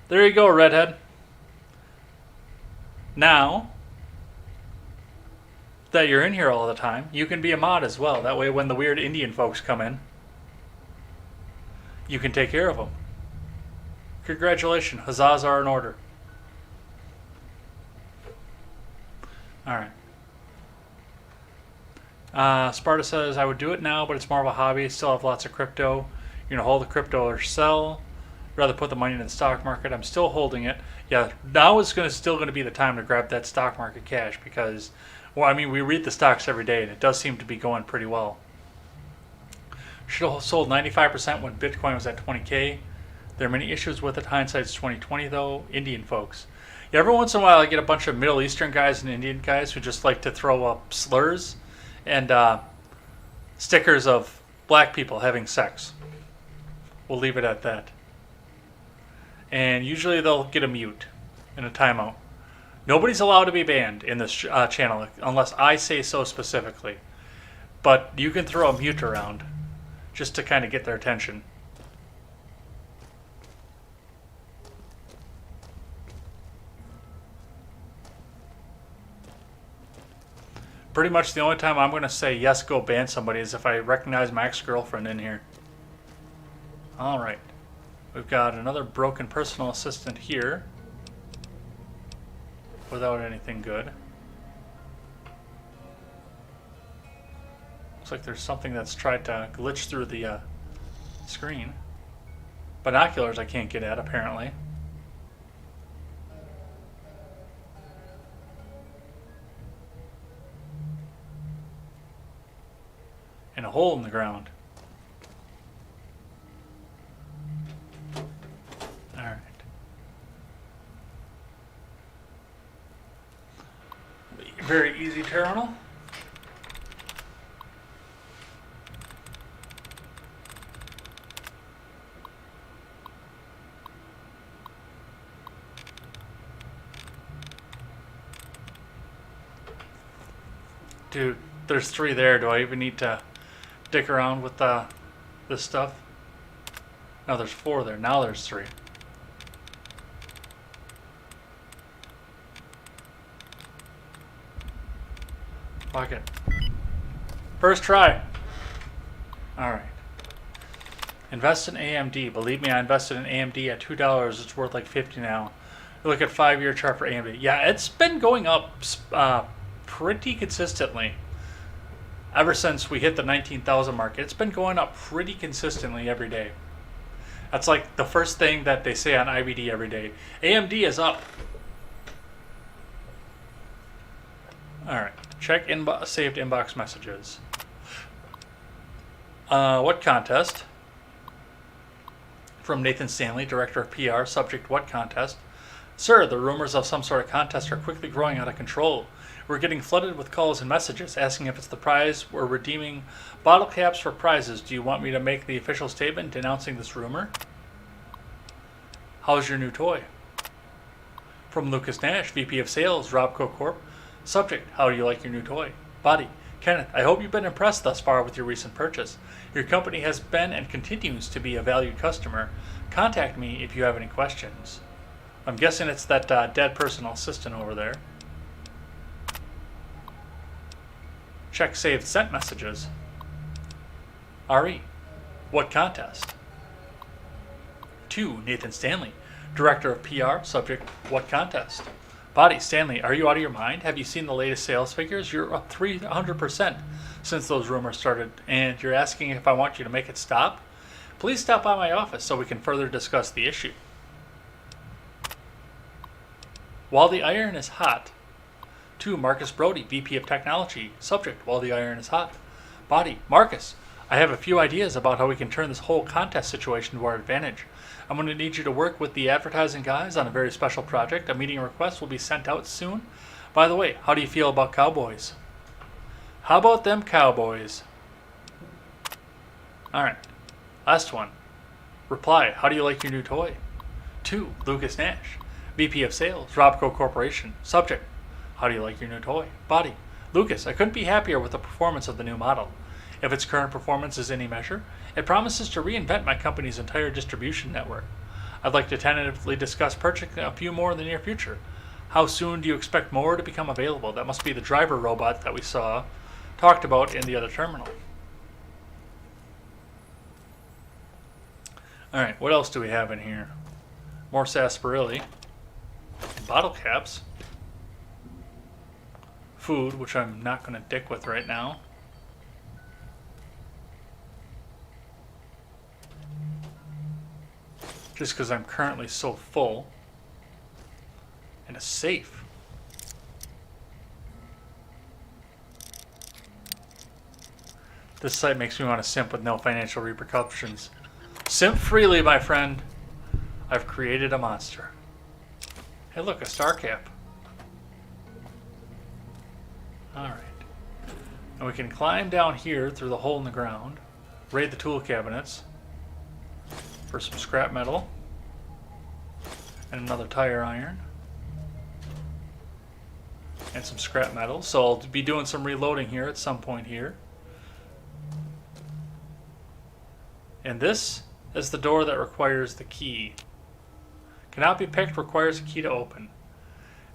There you go, redhead. Now that you're in here all the time, you can be a mod as well. That way when the weird Indian folks come in, you can take care of them. Congratulations, huzzahs are in order. Alright. Sparta says, I would do it now, but it's more of a hobby. Still have lots of crypto. You're going to hold the crypto or sell. Rather put the money in the stock market. I'm still holding it. Yeah, now is still going to be the time to grab that stock market cash because, well, I mean, we read the stocks every day and it does seem to be going pretty well. Should have sold 95% when Bitcoin was at 20K. There are many issues with it. Hindsight's 2020 though. Indian folks. Yeah, every once in a while I get a bunch of Middle Eastern guys and Indian guys who just like to throw up slurs and stickers of black people having sex. We'll leave it at that. And usually they'll get a mute and a timeout. Nobody's allowed to be banned in this channel unless I say so specifically. But you can throw a mute around just to kind of get their attention. Pretty much the only time I'm going to say yes, go ban somebody is if I recognize my ex-girlfriend in here. Alright. We've got another broken personal assistant here. Without anything good. Looks like there's something that's tried to glitch through the screen. Binoculars I can't get at, apparently. And a hole in the ground. Alright. Very easy terminal. Dude, there's 3 there. Do I even need to dick around with this stuff? No, there's 4 there. Now there's 3. Fuck it. First try. Alright. Invest in AMD. Believe me, I invested in AMD at $2. It's worth like $50 now. Look at 5-year chart for AMD. Yeah, it's been going up pretty consistently. Ever since we hit the 19,000 mark, it's been going up pretty consistently every day. That's like the first thing that they say on IBD every day. AMD is up. Alright, check saved inbox messages. What contest? From Nathan Stanley, Director of PR, subject what contest? Sir, the rumors of some sort of contest are quickly growing out of control. We're getting flooded with calls and messages asking if it's the prize. We're redeeming bottle caps for prizes. Do you want me to make the official statement denouncing this rumor? How's your new toy? From Lucas Nash, VP of Sales, Robco Corp. Subject, how do you like your new toy? Body, Kenneth, I hope you've been impressed thus far with your recent purchase. Your company has been and continues to be a valued customer. Contact me if you have any questions. I'm guessing it's that dead personal assistant over there. Check saved sent messages. RE. What contest? 2. Nathan Stanley, Director of PR, subject what contest? Body, Stanley, are you out of your mind? Have you seen the latest sales figures? You're up 300% since those rumors started, and you're asking if I want you to make it stop? Please stop by my office so we can further discuss the issue. While the iron is hot. 2. Marcus Brody, VP of Technology. Subject, while the iron is hot. Body, Marcus, I have a few ideas about how we can turn this whole contest situation to our advantage. I'm going to need you to work with the advertising guys on a very special project. A meeting request will be sent out soon. By the way, how do you feel about cowboys? How about them cowboys? Alright, last one. Reply, how do you like your new toy? 2. Lucas Nash, VP of Sales, Robco Corporation. Subject, how do you like your new toy? Body, Lucas, I couldn't be happier with the performance of the new model. If its current performance is any measure, it promises to reinvent my company's entire distribution network. I'd like to tentatively discuss purchasing a few more in the near future. How soon do you expect more to become available? That must be the driver robot that we talked about in the other terminal. Alright, what else do we have in here? More sarsaparilla. Bottle caps. Food, which I'm not going to dick with right now. just because I'm currently so full. And a safe. This site makes me want to simp with no financial repercussions. Simp freely, my friend. I've created a monster. Hey, look, a star cap. Alright. And we can climb down here through the hole in the ground, raid the tool cabinets for some scrap metal and another tire iron and some scrap metal. So I'll be doing some reloading here at some point here. And this is the door that requires the key. Cannot be picked, requires a key to open.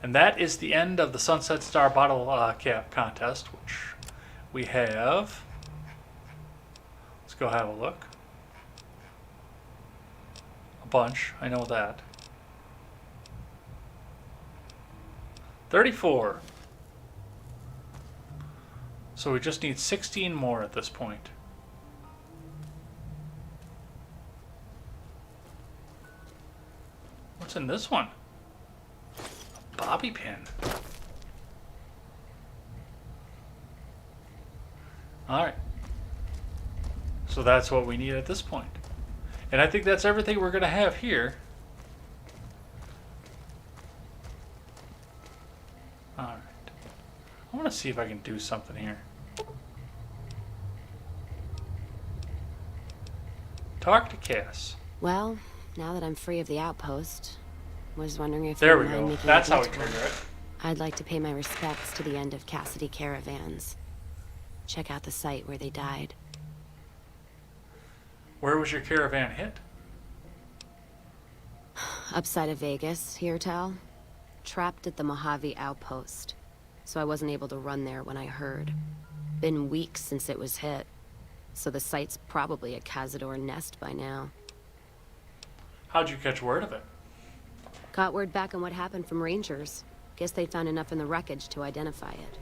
And that is the end of the Sunset Star bottle cap contest, which we have. Let's go have a look. A bunch, I know that. 34. So we just need 16 more at this point. What's in this one? A bobby pin. Alright. So that's what we need at this point. And I think that's everything we're going to have here. Alright. I want to see if I can do something here. Talk to Cass. Well, now that I'm free of the outpost, was wondering if there you we mind go. making That's a how we detour. trigger it. I'd like to pay my respects to the end of Cassidy Caravans. Check out the site where they died. Where was your caravan hit? Upside of Vegas, Heartel. Trapped at the Mojave outpost. So I wasn't able to run there when I heard. Been weeks since it was hit. So the site's probably a Cazador nest by now. How'd you catch word of it? Got word back on what happened from Rangers. Guess they found enough in the wreckage to identify it.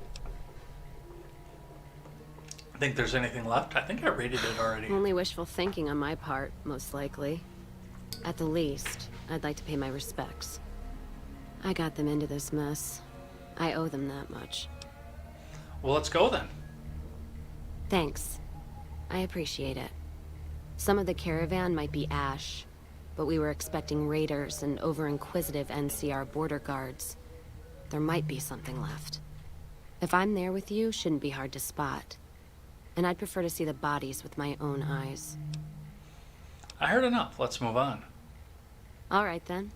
Think there's anything left? I think I rated it already. Only wishful thinking on my part, most likely. At the least, I'd like to pay my respects. I got them into this mess. I owe them that much. Well, let's go then. Thanks. I appreciate it. Some of the caravan might be ash, but we were expecting raiders and over-inquisitive NCR border guards. There might be something left. If I'm there with you, shouldn't be hard to spot. And I'd prefer to see the bodies with my own eyes. I heard enough. Let's move on. All right, then.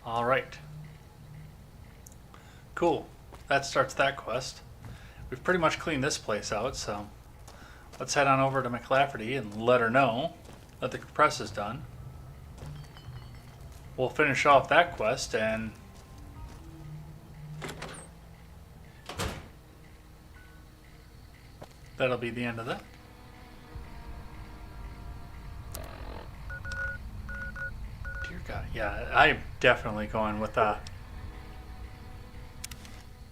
All right. Cool. That starts that quest. We've pretty much cleaned this place out, so let's head on over to McLafferty and let her know that the press is done. We'll finish off that quest and that'll be the end of that. Dear God, yeah, I'm definitely going with the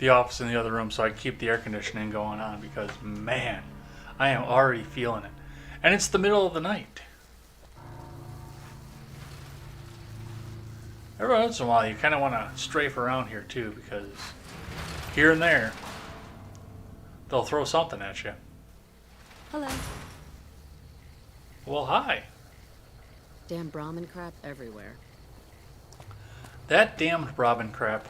office in the other room so I can keep the air conditioning going on because, man, I am already feeling it. And it's the middle of the night. Every once in a while, you kind of want to strafe around here too because here and there, they'll throw something at you. Hello. Well, hi. Damn Brahmin crap everywhere. That damned Robin crap.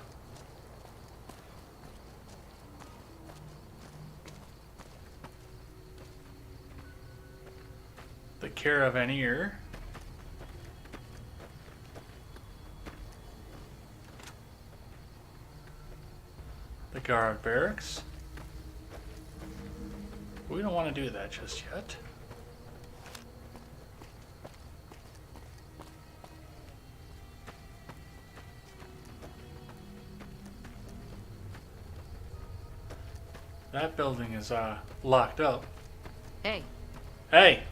The Caravaneer. The guard barracks. We don't want to do that just yet. That building is locked up. Hey. Hey!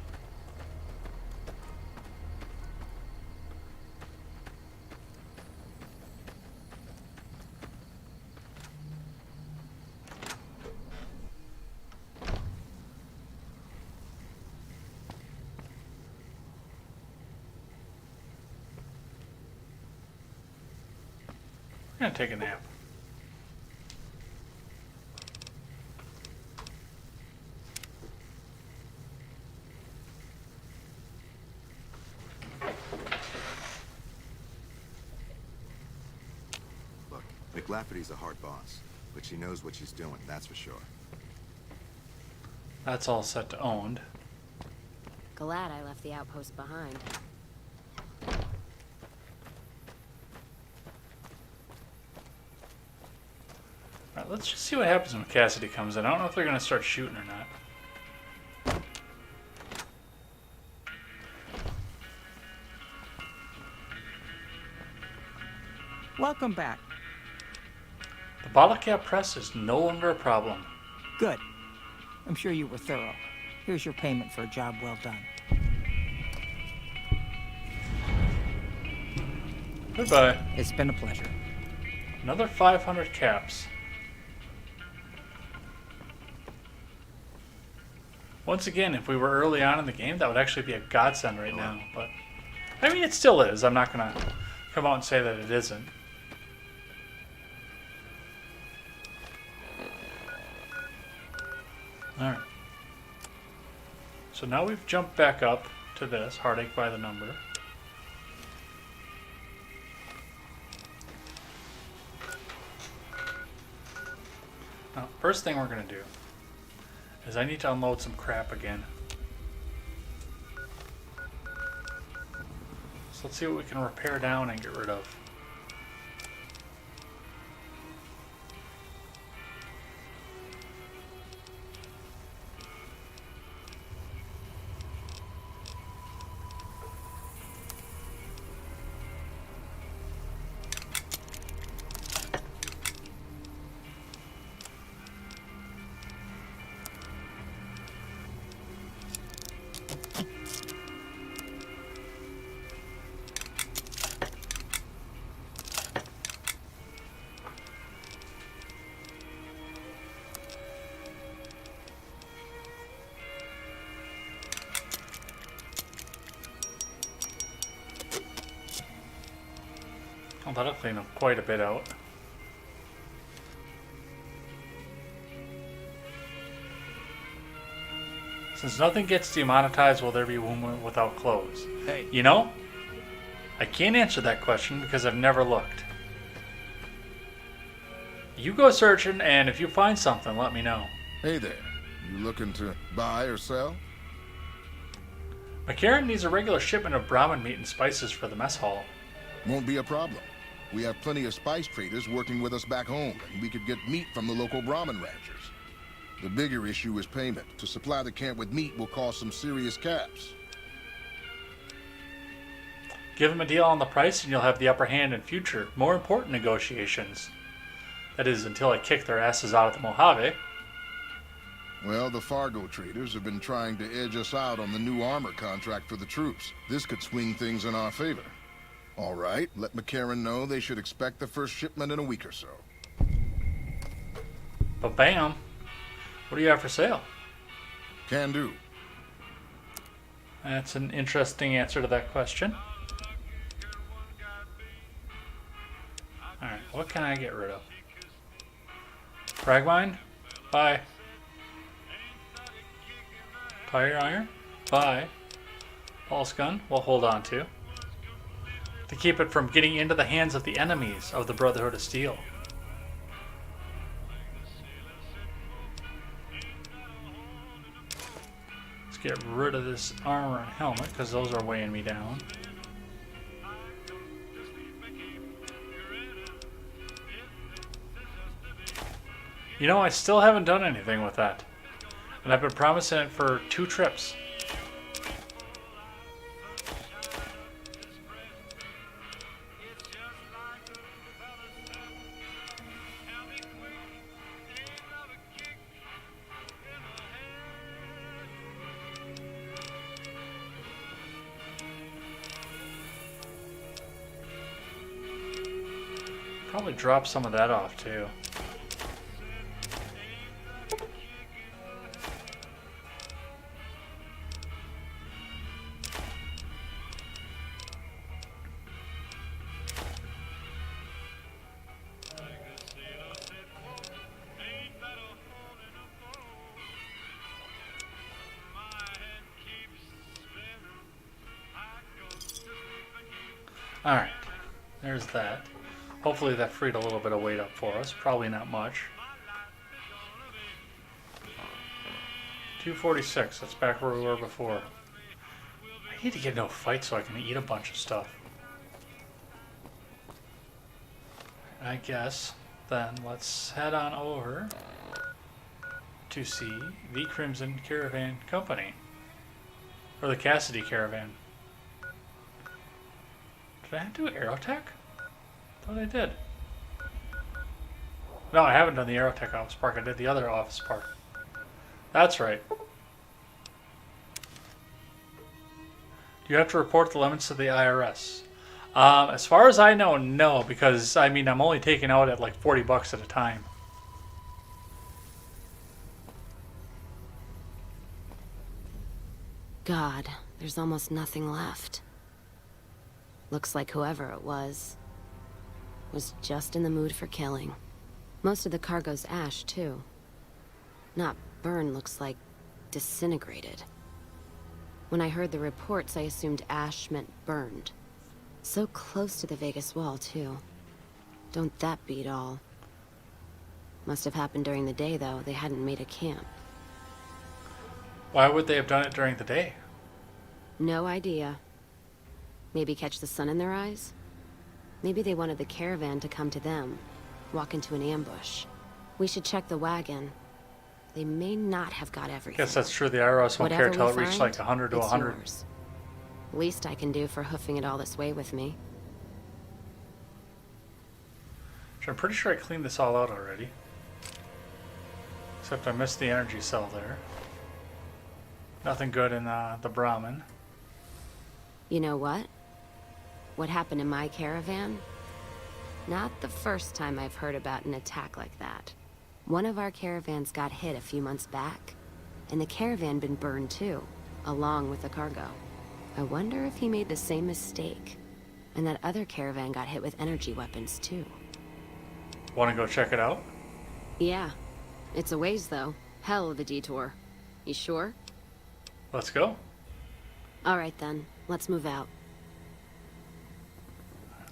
gonna take a nap. Look, McLafferty's a hard boss, but she knows what she's doing, that's for sure. That's all set to owned. Glad I left the outpost behind. Alright, let's just see what happens when Cassidy comes in. I don't know if they're gonna start shooting or not. Welcome back. The bottle cap press is no longer a problem. Good. I'm sure you were thorough. Here's your payment for a job well done. Goodbye. It's been a pleasure. Another 500 caps. Once again, if we were early on in the game, that would actually be a godsend right now. But I mean, it still is. I'm not gonna come out and say that it isn't. Alright. So now we've jumped back up to this, Heartache by the Number. Now, first thing we're going to do is I need to unload some crap again. So let's see what we can repair down and get rid of. Well, that'll clean up quite a bit out. Since nothing gets demonetized, will there be women without clothes? Hey. You know, I can't answer that question because I've never looked. You go searching, and if you find something, let me know. Hey there. You looking to buy or sell? McCarran needs a regular shipment of Brahmin meat and spices for the mess hall. Won't be a problem. We have plenty of spice traders working with us back home, and we could get meat from the local Brahmin ranchers. The bigger issue is payment. To supply the camp with meat will cost some serious caps. Give them a deal on the price and you'll have the upper hand in future, more important negotiations. That is, until I kick their asses out of the Mojave. Well, the Fargo traders have been trying to edge us out on the new armor contract for the troops. This could swing things in our favor. All right, let McCarran know they should expect the first shipment in a week or so. But bam, what do you have for sale? Can do. That's an interesting answer to that question. Alright, what can I get rid of? Frag mine? Bye. Tire iron? Bye. Pulse gun? We'll hold on to keep it from getting into the hands of the enemies of the Brotherhood of Steel. Let's get rid of this armor and helmet because those are weighing me down. You know, I still haven't done anything with that. And I've been promising it for 2 trips. Probably drop some of that off too. Alright, there's that. Hopefully that freed a little bit of weight up for us. Probably not much. 246, that's back where we were before. I need to get into a fight so I can eat a bunch of stuff. I guess then let's head on over to see the Crimson Caravan Company. Or the Cassidy Caravan. Did I do Aerotech? I thought I did. No, I haven't done the Aerotech office park. I did the other office park. That's right. Do you have to report the limits to the IRS? As far as I know, no, because I mean I'm only taking out at like $40 at a time. God, there's almost nothing left. Looks like whoever it was just in the mood for killing. Most of the cargo's ash, too. Not burned, looks like disintegrated. When I heard the reports, I assumed ash meant burned. So close to the Vegas wall, too. Don't that beat all? Must have happened during the day, though. They hadn't made a camp. Why would they have done it during the day? No idea. Maybe catch the sun in their eyes? Maybe they wanted the caravan to come to them, walk into an ambush. We should check the wagon. They may not have got everything. Guess that's true. The IRS won't care till it reaches like 100 to it's 100. Yours. Least I can do for hoofing it all this way with me. Which I'm pretty sure I cleaned this all out already. Except I missed the energy cell there. Nothing good in the Brahmin. You know what? What happened in my caravan? Not the first time I've heard about an attack like that. One of our caravans got hit a few months back, and the caravan been burned too, along with the cargo. I wonder if he made the same mistake, and that other caravan got hit with energy weapons too. Want to go check it out? Yeah. It's a ways though. Hell of a detour. You sure? Let's go. Alright then, let's move out.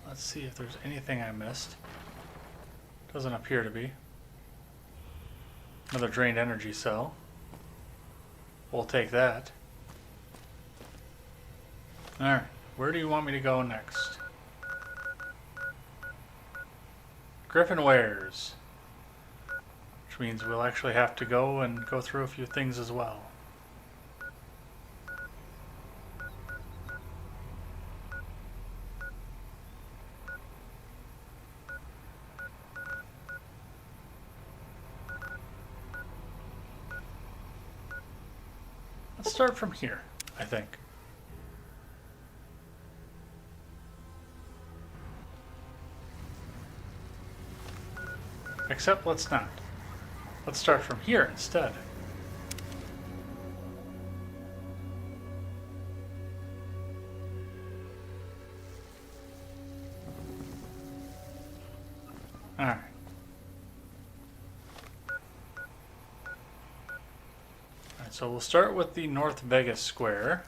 Let's see if there's anything I missed. Doesn't appear to be. Another drained energy cell. We'll take that. Alright, where do you want me to go next? Griffin Wares. Which means we'll actually have to go and go through a few things as well. Let's start from here, I think. Except let's not. Let's start from here instead. Alright. So we'll start with the North Vegas Square.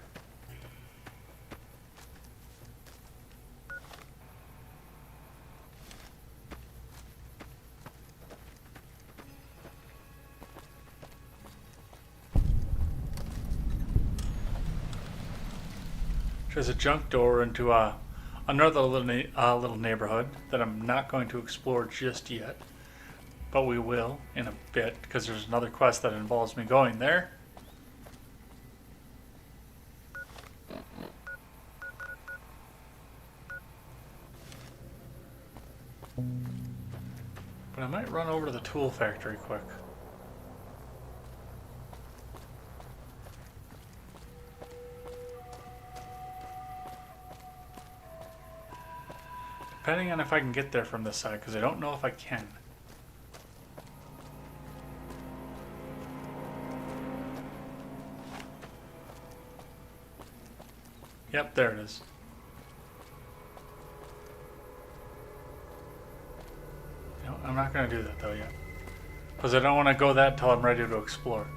There's a junk door into another little neighborhood that I'm not going to explore just yet, but we will in a bit because there's another quest that involves me going there. But I might run over to the tool factory quick. Depending on if I can get there from this side, because I don't know if I can. Yep, there it is. No, I'm not going to do that though yet. Because I don't want to go that until I'm ready to explore.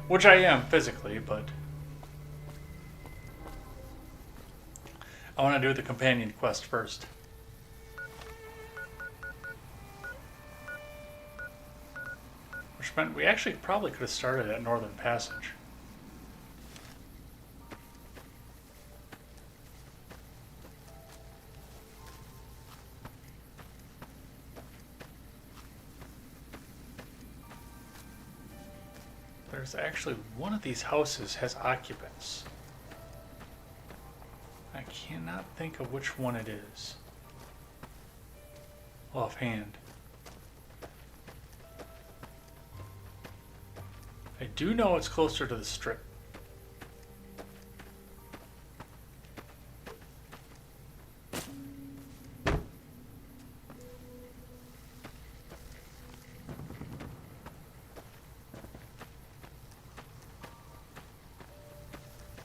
Which I am physically, but... I want to do the companion quest first. Which meant we actually probably could have started at Northern Passage. There's actually one of these houses has occupants. I cannot think of which one it is offhand. I do know it's closer to the Strip.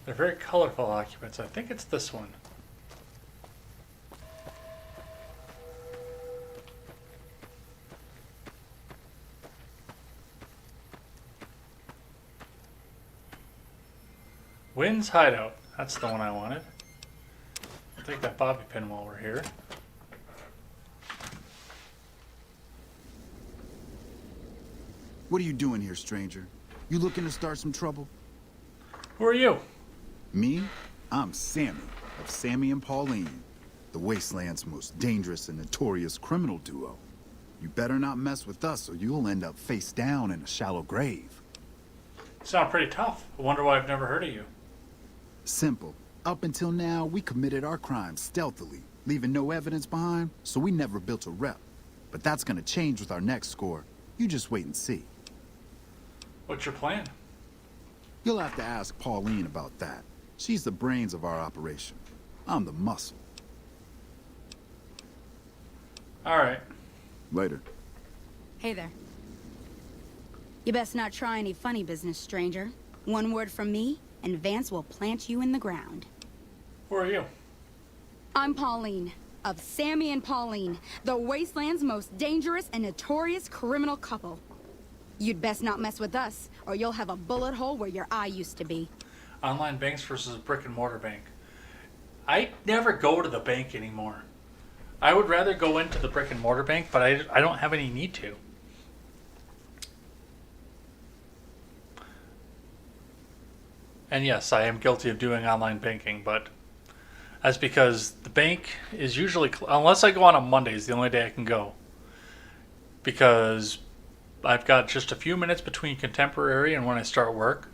They're very colorful occupants. I think it's this one. Wynn's Hideout. That's the one I wanted. I'll take that bobby pin while we're here. What are you doing here, stranger? You looking to start some trouble? Who are you? Me? I'm Sammy, of Sammy and Pauline, the Wasteland's most dangerous and notorious criminal duo. You better not mess with us or you'll end up face down in a shallow grave. Sound pretty tough. I wonder why I've never heard of you. Simple. Up until now, we committed our crimes stealthily, leaving no evidence behind, so we never built a rep. But that's gonna change with our next score. You just wait and see. What's your plan? You'll have to ask Pauline about that. She's the brains of our operation. I'm the muscle. All right. Later. Hey there. You best not try any funny business, stranger. One word from me, and Vance will plant you in the ground. Who are you? I'm Pauline, of Sammy and Pauline, the Wasteland's most dangerous and notorious criminal couple. You'd best not mess with us, or you'll have a bullet hole where your eye used to be. Online banks versus brick and mortar bank. I never go to the bank anymore. I would rather go into the brick and mortar bank, but I don't have any need to. And yes, I am guilty of doing online banking, but that's because the bank is usually, unless I go on Monday, is the only day I can go. Because I've got just a few minutes between contemporary and when I start work.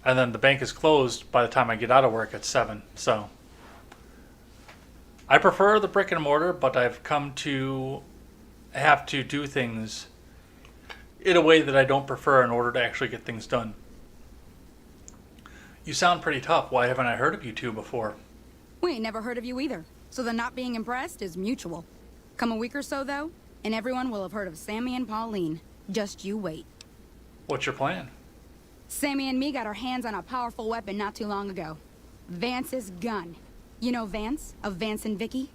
And then the bank is closed by the time I get out of work at 7. So I prefer the brick and mortar, but I've come to have to do things in a way that I don't prefer in order to actually get things done. You sound pretty tough. Why haven't I heard of you two before? We ain't never heard of you either, so the not being impressed is mutual. Come a week or so, though, and everyone will have heard of Sammy and Pauline. Just you wait. What's your plan? Sammy and me got our hands on a powerful weapon not too long ago. Vance's gun. You know Vance, of Vance and Vicky?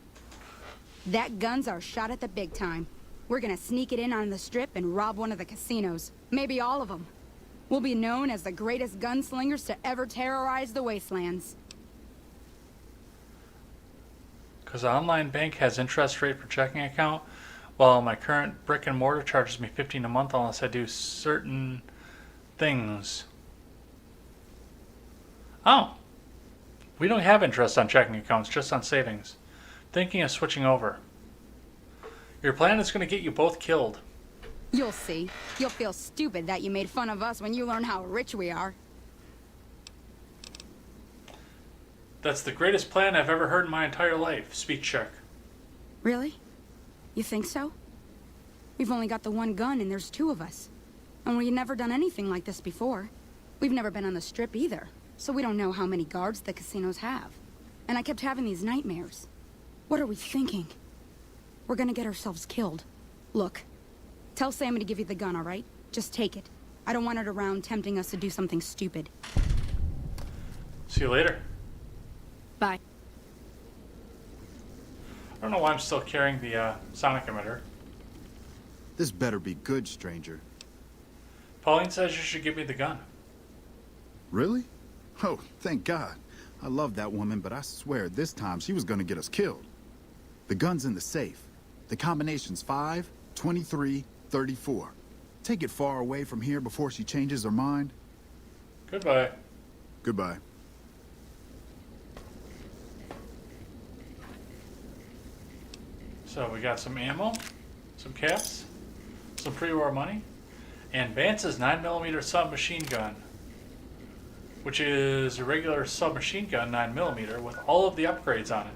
That gun's our shot at the big time. We're gonna sneak it in on the Strip and rob one of the casinos. Maybe all of them. We'll be known as the greatest gunslingers to ever terrorize the Wastelands. Because online bank has interest rate for checking account, while my current brick and mortar charges me $15 a month unless I do certain things. Oh, we don't have interest on checking accounts, just on savings. Thinking of switching over. Your plan is going to get you both killed. You'll see. You'll feel stupid that you made fun of us when you learn how rich we are. That's the greatest plan I've ever heard in my entire life. Speech check. Really? You think so? We've only got the one gun and there's two of us. And we've never done anything like this before. We've never been on the Strip either, so we don't know how many guards the casinos have. And I kept having these nightmares. What are we thinking? We're gonna get ourselves killed. Look, tell Sammy to give you the gun, all right? Just take it. I don't want it around tempting us to do something stupid. See you later. Bye. I don't know why I'm still carrying the sonic emitter. This better be good, stranger. Pauline says you should give me the gun. Really? Oh, thank God. I love that woman, but I swear this time she was gonna get us killed. The gun's in the safe. The combination's 5, 23, 34. Take it far away from here before she changes her mind. Goodbye. Goodbye. So we got some ammo, some caps, some pre-war money, and Vance's 9mm submachine gun, which is a regular submachine gun 9mm with all of the upgrades on it.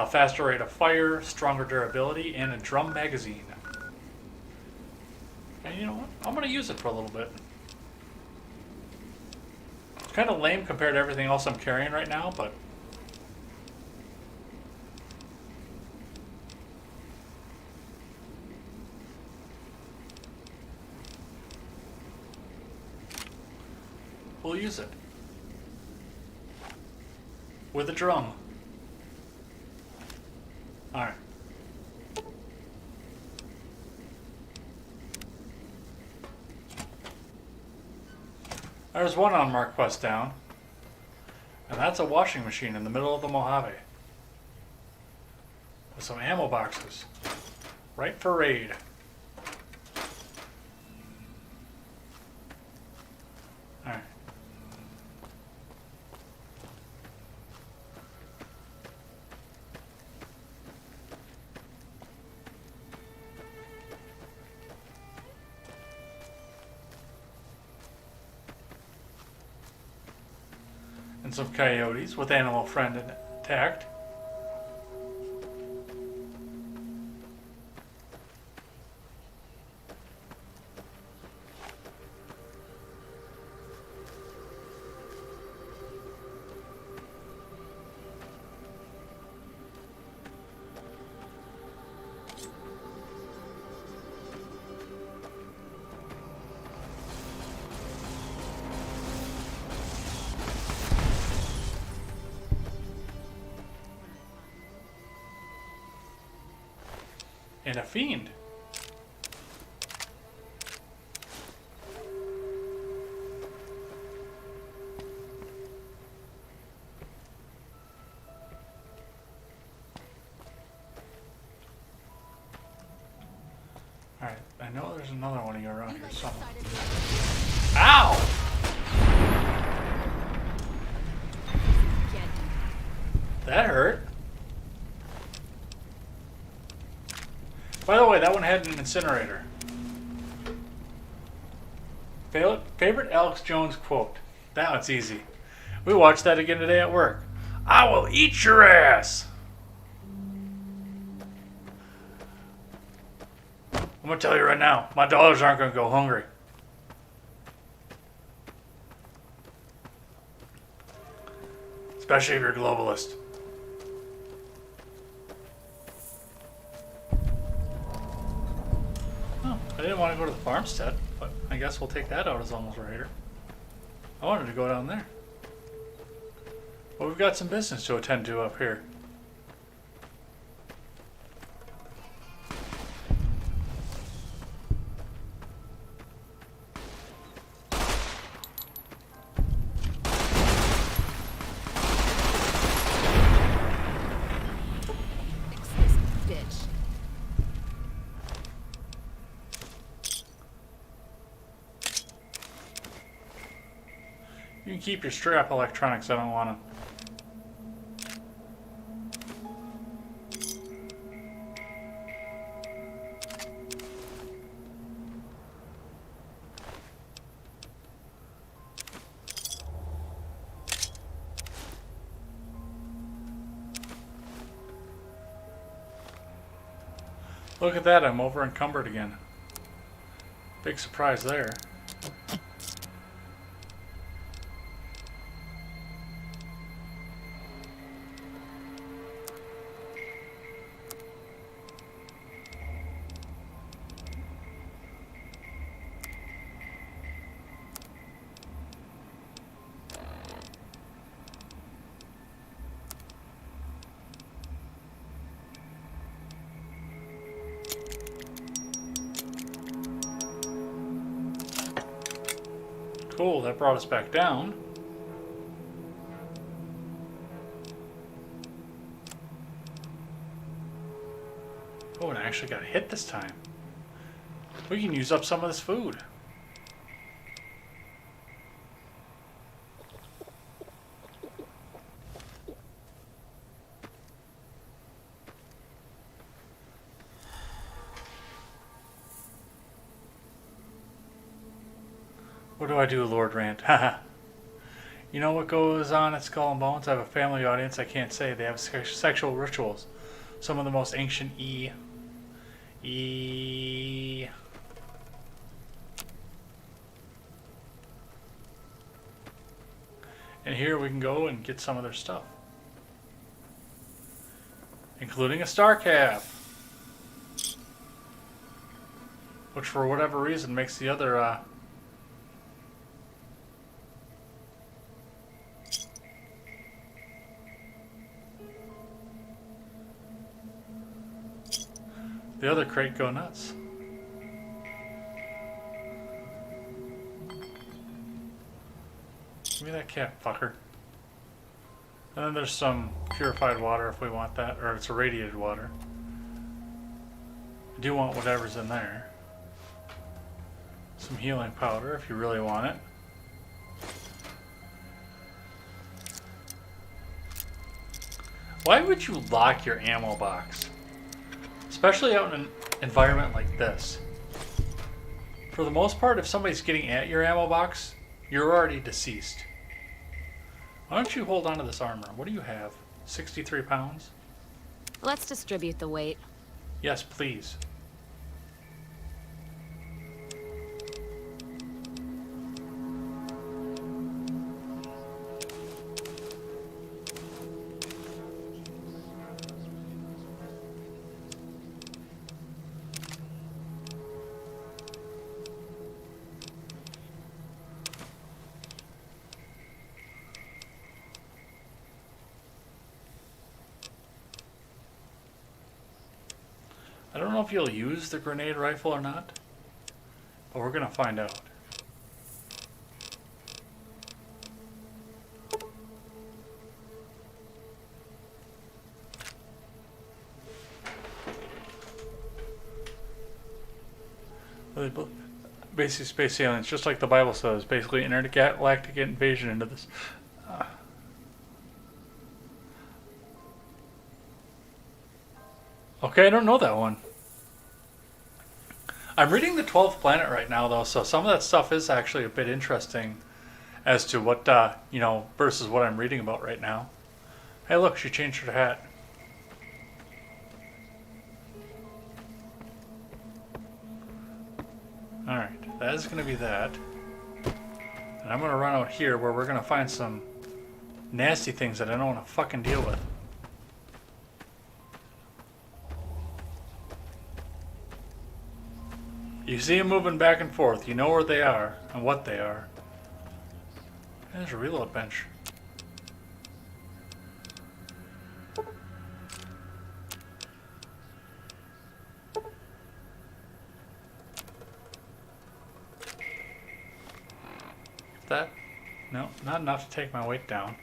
Faster rate of fire, stronger durability, and a drum magazine. And you know what? I'm going to use it for a little bit. It's kind of lame compared to everything else I'm carrying right now, but we'll use it. With a drum. Alright. There's one unmarked quest down. And that's a washing machine in the middle of the Mojave. With some ammo boxes. Right for raid. Alright. And some coyotes with animal friend intact. And a fiend. Alright, I know there's another one of you around here somewhere. Ow! That hurt. By the way, that one had an incinerator. Favorite Alex Jones quote. That one's easy. We watched that again today at work. I will eat your ass! I'm going to tell you right now, my dollars aren't going to go hungry. Especially if you're a globalist. I didn't want to go to the farmstead, but I guess we'll take that out as almost raider. I wanted to go down there. But we've got some business to attend to up here. You can keep your strap electronics, I don't want to. Look at that, I'm over encumbered again. Big surprise there. Cool, that brought us back down. actually got hit this time. We can use up some of this food. What do I do, Lord Rand? Haha. You know what goes on at Skull and Bones? I have a family audience. I can't say. They have sexual rituals. Some of the most ancient And here we can go and get some of their stuff. Including a star cap. Which for whatever reason makes the other crate go nuts. Give me that cap, fucker. And then there's some purified water if we want that, or it's irradiated water. I do want whatever's in there. Some healing powder if you really want it. Why would you lock your ammo box? Especially out in an environment like this. For the most part, if somebody's getting at your ammo box, you're already deceased. Why don't you hold on to this armor? What do you have? 63 pounds? Let's distribute the weight. Yes, please. I don't know if you'll use the grenade rifle or not, but we're gonna find out. Basically, space aliens, just like the Bible says, basically intergalactic invasion into this. Okay, I don't know that one. I'm reading the 12th Planet right now, though, so some of that stuff is actually a bit interesting as to what, you know, versus what I'm reading about right now. Hey, look, she changed her hat. Alright, that is going to be that. And I'm going to run out here where we're going to find some nasty things that I don't want to fucking deal with. You see them moving back and forth. You know where they are and what they are. There's a reload bench. That? No, not enough to take my weight down.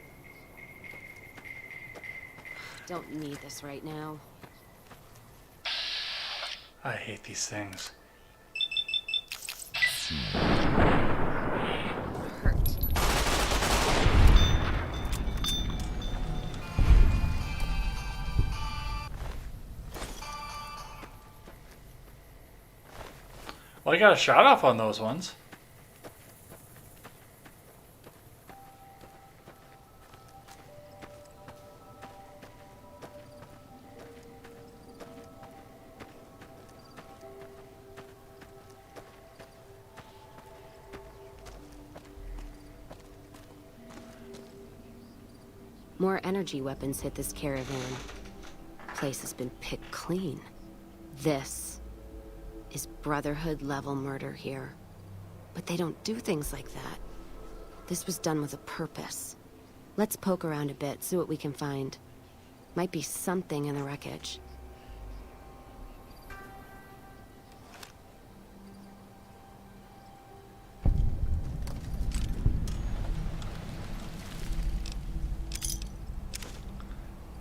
Don't need this right now. I hate these things. Well, I got a shot off on those ones. More energy weapons hit this caravan. Place has been picked clean. This is Brotherhood level murder here. But they don't do things like that. This was done with a purpose. Let's poke around a bit, see what we can find. Might be something in the wreckage.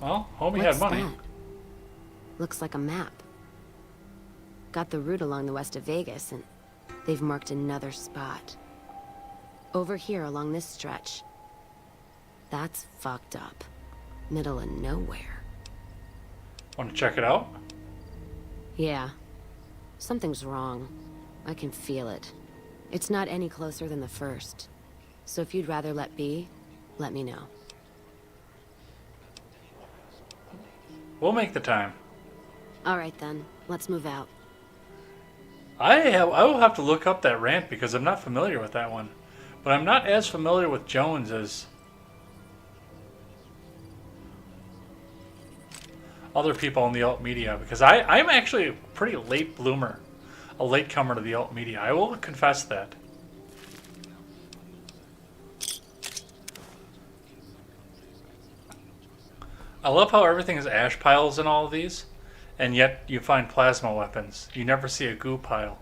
Well, homie What's had money. that? Looks like a map. got the route along the west of Vegas, and they've marked another spot. Over here along this stretch. That's fucked up. Middle of nowhere. Want to check it out? Yeah. Something's wrong. I can feel it. It's not any closer than the first. So if you'd rather let be, let me know. We'll make the time. Alright then, let's move out. I will have to look up that rant because I'm not familiar with that one. But I'm not as familiar with Jones as other people in the alt media, because I'm actually a pretty late bloomer, a latecomer to the alt media. I will confess that. I love how everything is ash piles in all of these, and yet you find plasma weapons. You never see a goo pile.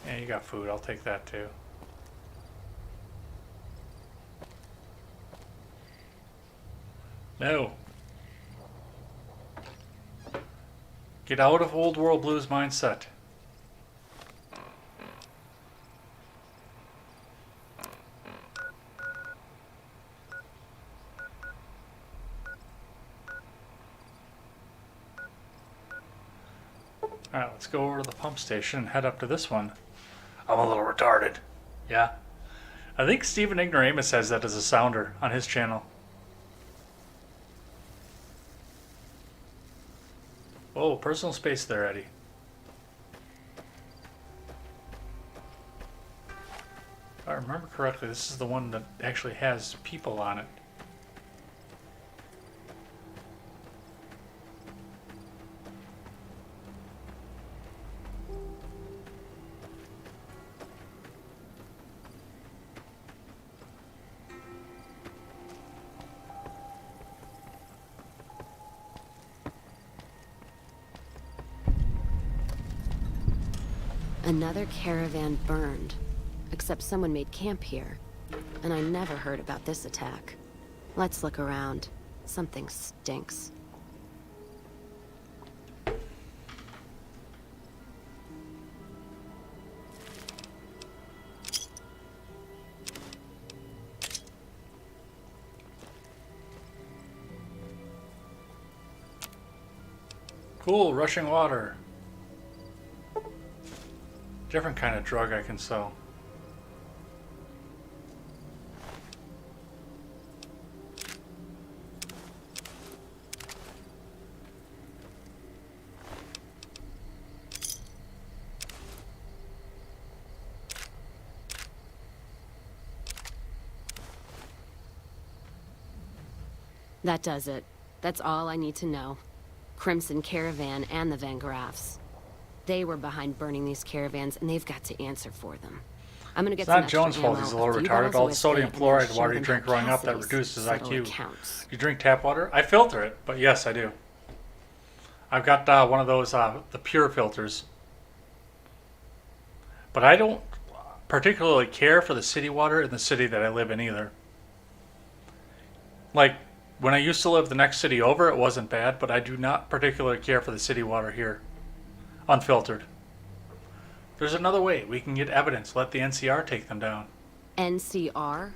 Yeah, you got food. I'll take that too. No. Get out of Old World Blues mindset. Alright, let's go over to the pump station and head up to this one. I'm a little retarded. Yeah. I think Stephen Ignoramus has that as a sounder on his channel. Oh, personal space there, Eddie. If I remember correctly, this is the one that actually has people on it. Another caravan burned. Except someone made camp here. And I never heard about this attack. Let's look around. Something stinks. Cool, rushing water. Different kind of drug I can sell. That does it. That's all I need to know. Crimson Caravan and the Van Graffs. They were behind burning these caravans, and they've got to answer for them. I'm gonna get It's some not Jones' extra fault ammo, he's a little few retarded. bottles All of the sodium whiskey, and then fluoride show water you them drink how growing up that Cassidy's reduces settle IQ. accounts. You drink tap water? I filter it, but yes, I do. I've got one of those, the pure filters. But I don't particularly care for the city water in the city that I live in either. Like, when I used to live the next city over, it wasn't bad, but I do not particularly care for the city water here. Unfiltered. There's another way. We can get evidence. Let the NCR take them down. NCR?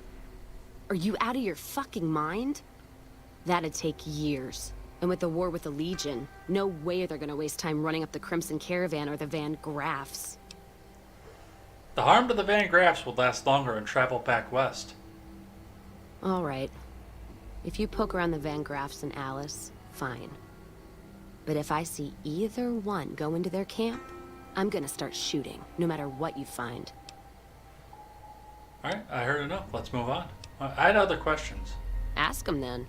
Are you out of your fucking mind? That'd take years. And with the war with the Legion, no way they're gonna waste time running up the Crimson Caravan or the Van Graffs. The harm to the Van Graffs will last longer and travel back west. All right. If you poke around the Van Graffs and Alice, fine. But if I see either one go into their camp, I'm gonna start shooting, no matter what you find. Alright, I heard enough. Let's move on. I had other questions. Ask them then.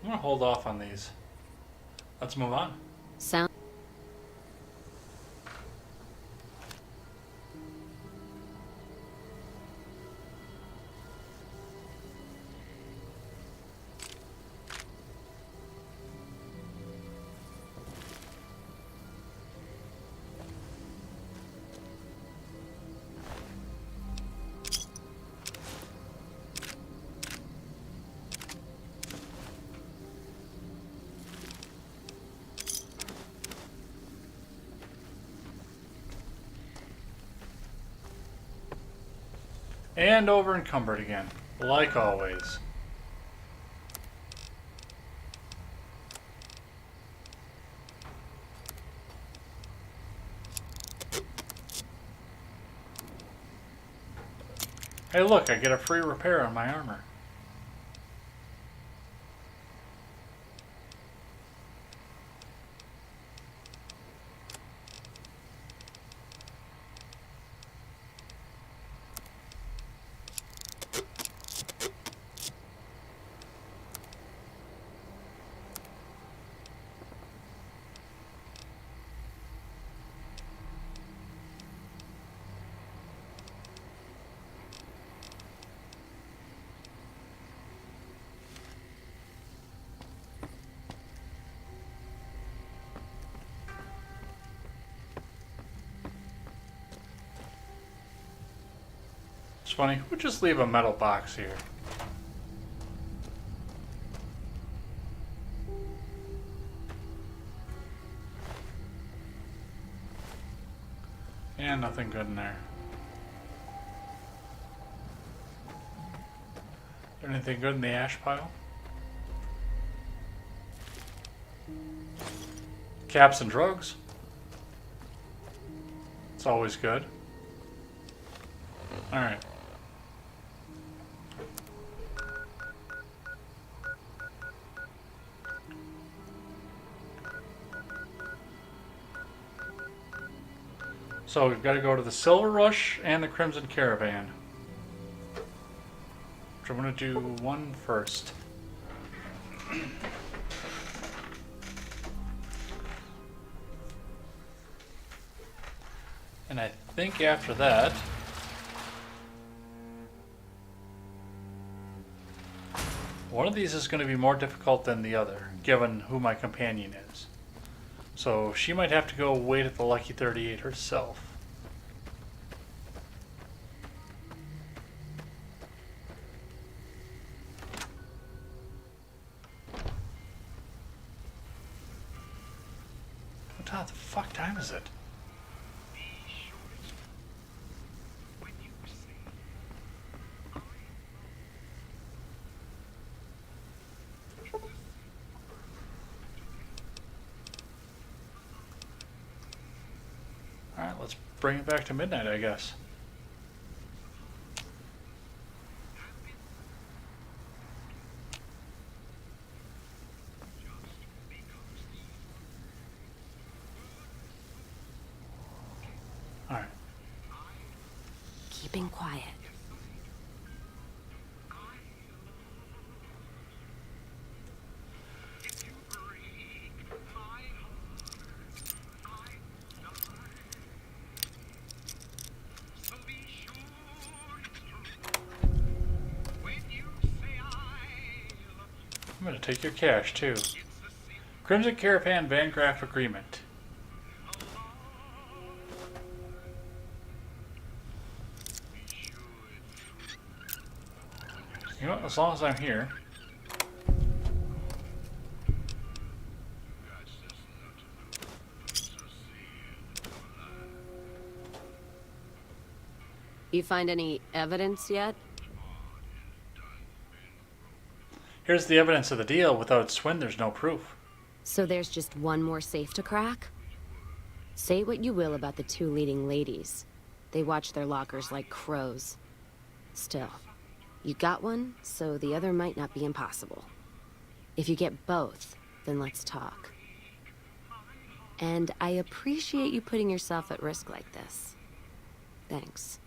I'm gonna hold off on these. Let's move on. Sound. And over encumbered again, like always. Hey look, I get a free repair on my armor. It's funny, we'll just leave a metal box here. And nothing good in there. Anything good in the ash pile? Caps and drugs. It's always good. Alright. So we've got to go to the Silver Rush and the Crimson Caravan. Which I'm going to do one first. And I think after that, one of these is going to be more difficult than the other, given who my companion is. So she might have to go wait at the Lucky 38 herself. What the fuck time is it? Alright, let's bring it back to midnight, I guess. Alright. Keeping quiet. I'm going to take your cash, too. Crimson Caravan Van Graff Agreement. You know what? As long as I'm here. You find any evidence yet? Here's the evidence of the deal. Without Swin, there's no proof. So there's just one more safe to crack? Say what you will about the two leading ladies. They watch their lockers like crows. Still, you got one, so the other might not be impossible. If you get both, then let's talk. And I appreciate you putting yourself at risk like this. Thanks.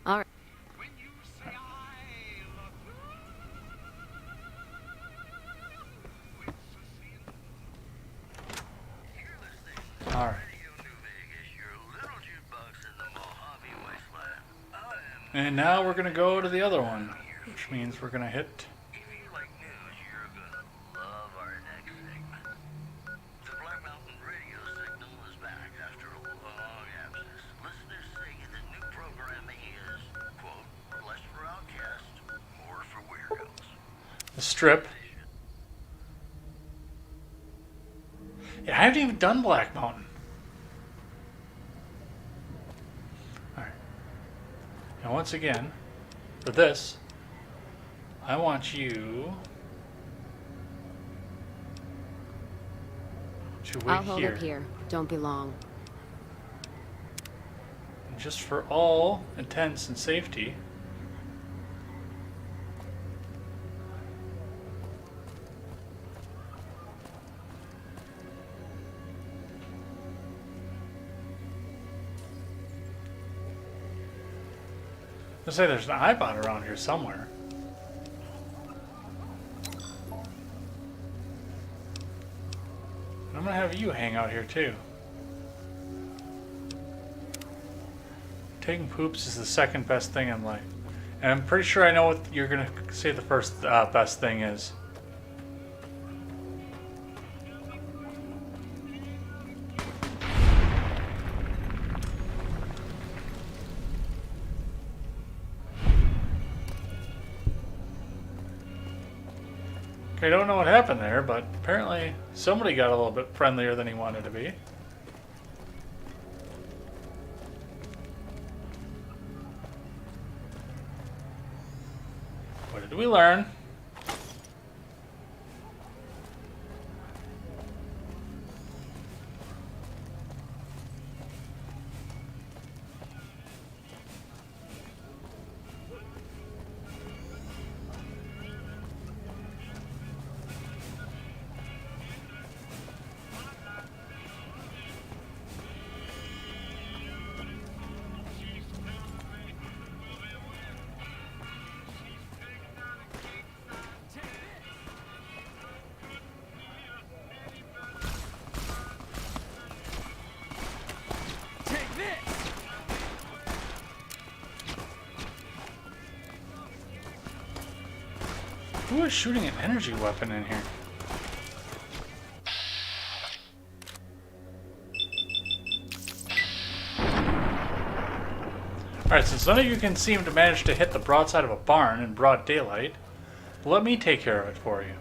All right. Alright. And now we're going to go to the other one, which means we're going to hit... the Strip. Yeah, I haven't even done Black Mountain. Alright. Now, once again, for this, I want you to wait I'll hold here. up here. Don't be long. And just for all intents and safety, let's say there's an iBot around here somewhere. And I'm gonna have you hang out here too. Taking poops is the second best thing in life. And I'm pretty sure I know what you're gonna say the first best thing is. I don't know what happened there, but apparently somebody got a little bit friendlier than he wanted to be. What did we learn? Who is shooting an energy weapon in here? Alright, since none of you can seem to manage to hit the broadside of a barn in broad daylight, let me take care of it for you.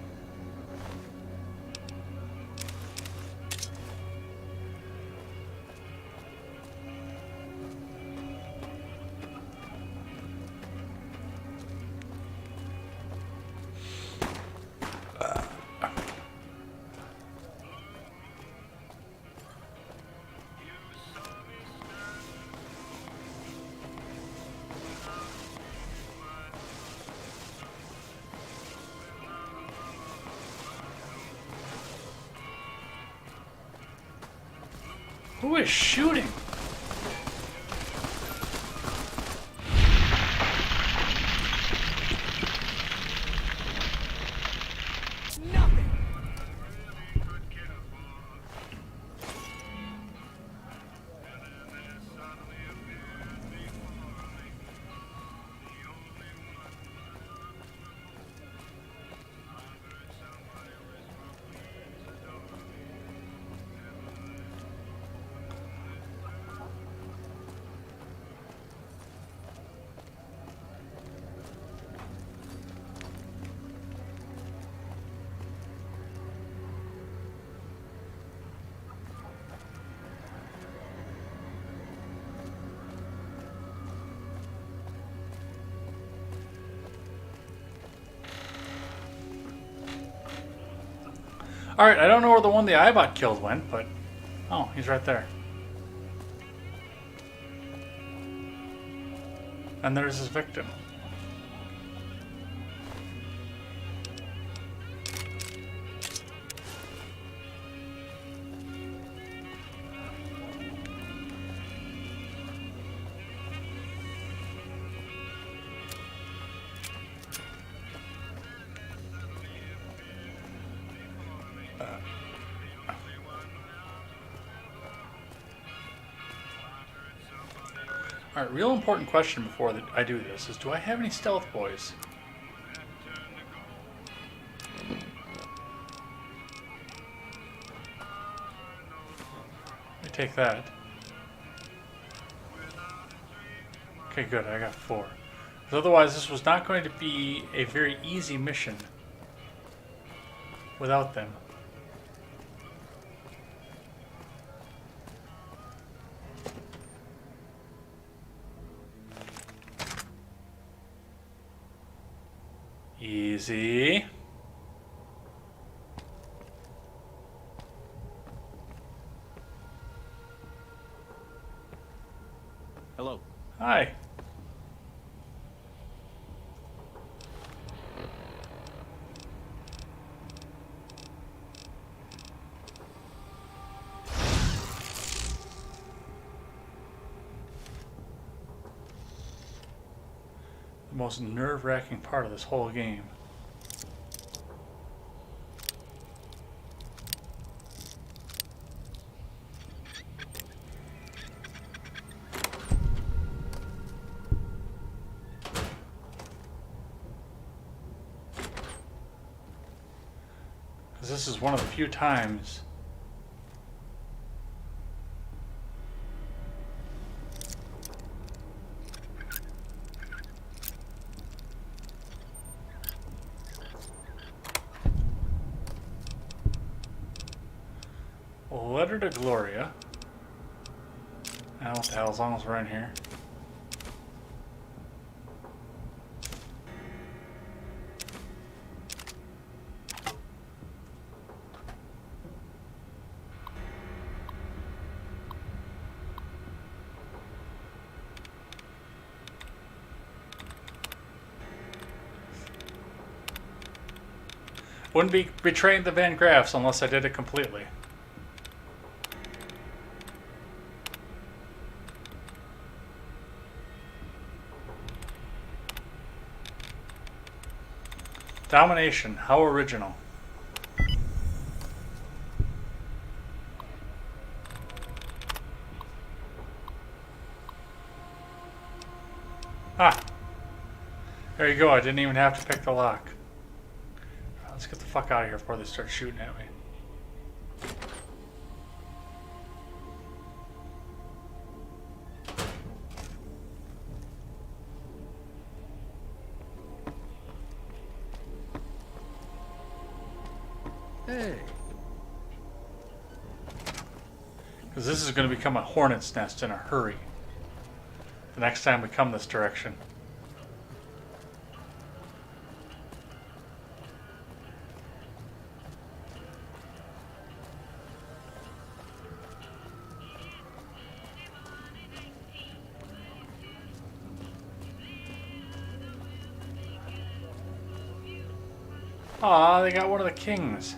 Who is shooting? Alright, I don't know where the one the iBot killed went, but... Oh, he's right there. And there's his victim. Alright, real important question before I do this is, do I have any stealth boys? Let me take that. Okay, good, I got 4. Because otherwise this was not going to be a very easy mission without them. Easy. Hello. Hi. The most nerve-wracking part of this whole game. Because this is one of the few times Letter to Gloria. What the hell, as long as we're in here. Wouldn't be betraying the Van Graffs unless I did it completely. Domination, how original. Ah! There you go, I didn't even have to pick the lock. Let's get the fuck out of here before they start shooting at me. Hey. Because this is going to become a hornet's nest in a hurry. The next time we come this direction. Aw, they got one of the kings.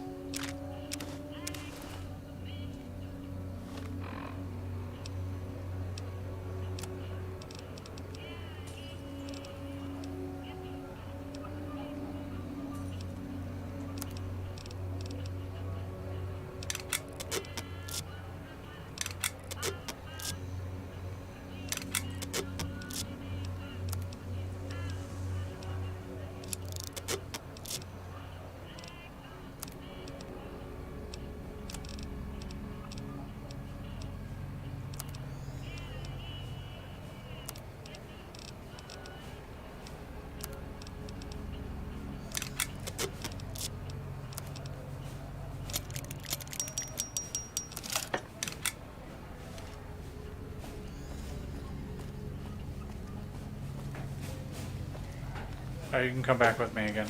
Alright, you can come back with me again.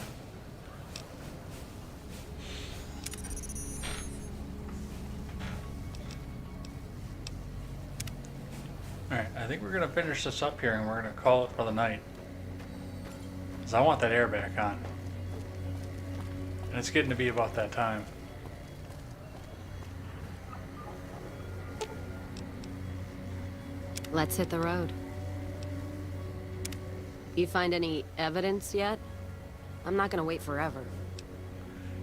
Alright, I think we're going to finish this up here and we're going to call it for the night. Because I want that air back on. And it's getting to be about that time. Let's hit the road. You find any evidence yet? I'm not gonna wait forever.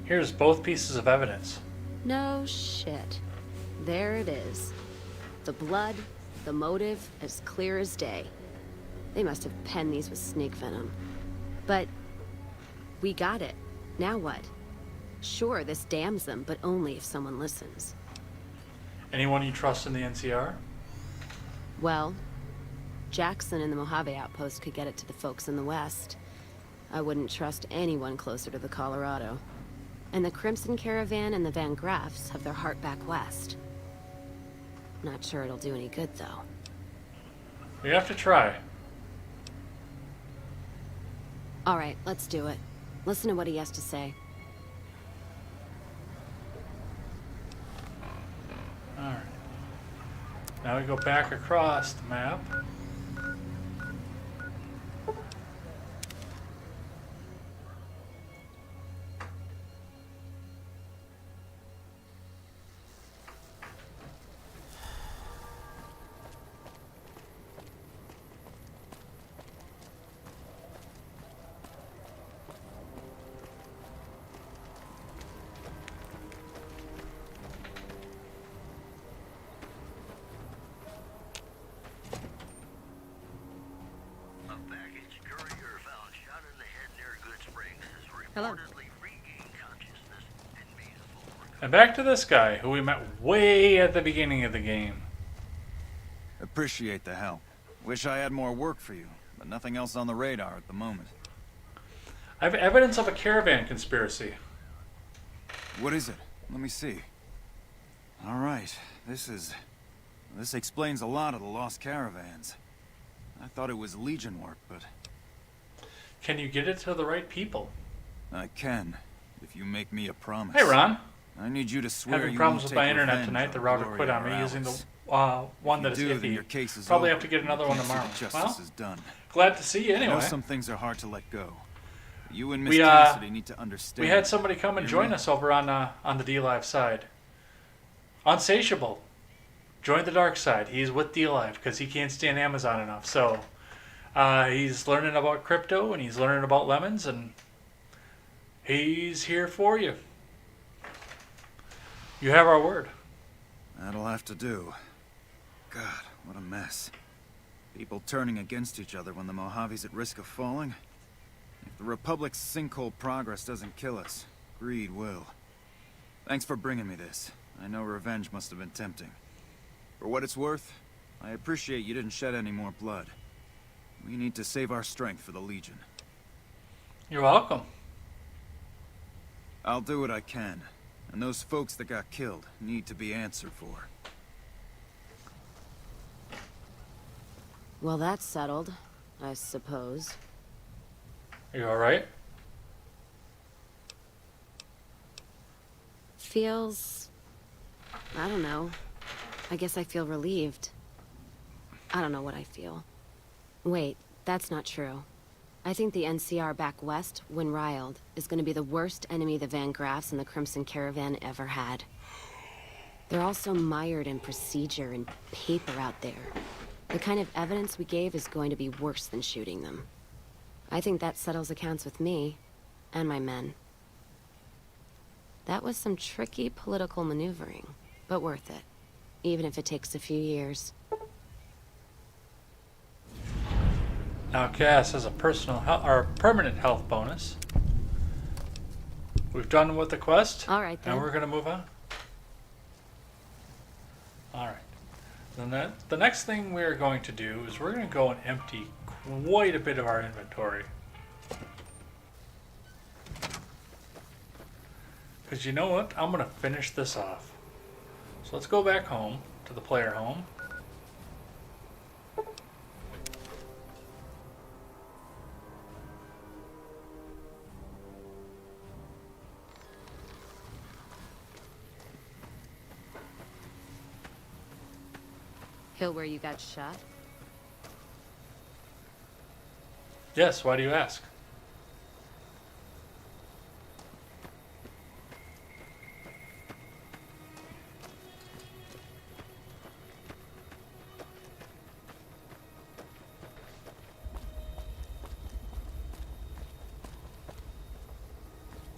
Here's both pieces of evidence. No shit. There it is. The blood, the motive, as clear as day. They must have penned these with snake venom. But we got it. Now what? Sure, this damns them, but only if someone listens. Anyone you trust in the NCR? Well, Jackson and the Mojave outpost could get it to the folks in the west. I wouldn't trust anyone closer to the Colorado. And the Crimson Caravan and the Van Graffs have their heart back west. Not sure it'll do any good, though. We have to try. All right, let's do it. Listen to what he has to say. Alright. Now we go back across the map. Hello. And back to this guy, who we met way at the beginning of the game. Appreciate the help. Wish I had more work for you, but nothing else on the radar at the moment. I have evidence of a caravan conspiracy. What is it? Let me see. All right, this explains a lot of the lost caravans. I thought it was Legion work, but... Can you get it to the right people? I can, if you make me a promise. Hey, Ron. I need you to swear Having you problems won't with my take internet revenge tonight. The on router Gloria quit on me or using Alice. the one that If is you do, then your iffy. case is Probably over. have to get another one You can't tomorrow. see that Well, justice is done. glad to see you I know anyway. some things are hard to let go. You and Miss We Cassidy need to understand. we had somebody come and You join mean- us over on the D-Live side. Unsatiable. Joined the dark side. He's with D-Live because he can't stand Amazon enough. So he's learning about crypto and he's learning about lemons and he's here for you. You have our word. That'll have to do. God, what a mess. People turning against each other when the Mojave's at risk of falling. If the Republic's sinkhole progress doesn't kill us, greed will. Thanks for bringing me this. I know revenge must have been tempting. For what it's worth, I appreciate you didn't shed any more blood. We need to save our strength for the Legion. You're welcome. I'll do what I can. And those folks that got killed need to be answered for. Well, that's settled, I suppose. You alright? Feels... I don't know. I guess I feel relieved. I don't know what I feel. Wait, that's not true. I think the NCR back west, when riled, is going to be the worst enemy the Van Graffs and the Crimson Caravan ever had. They're also mired in procedure and paper out there. The kind of evidence we gave is going to be worse than shooting them. I think that settles accounts with me, and my men. That was some tricky political maneuvering, but worth it. Even if it takes a few years. Now Cass has a permanent health bonus. We've done with the quest. All right, then. And we're going to move on. All right. Then the next thing we're going to do is we're going to go and empty quite a bit of our inventory. Because you know what? I'm going to finish this off. So let's go back home to the player home. Hill where you got shot? Yes, why do you ask?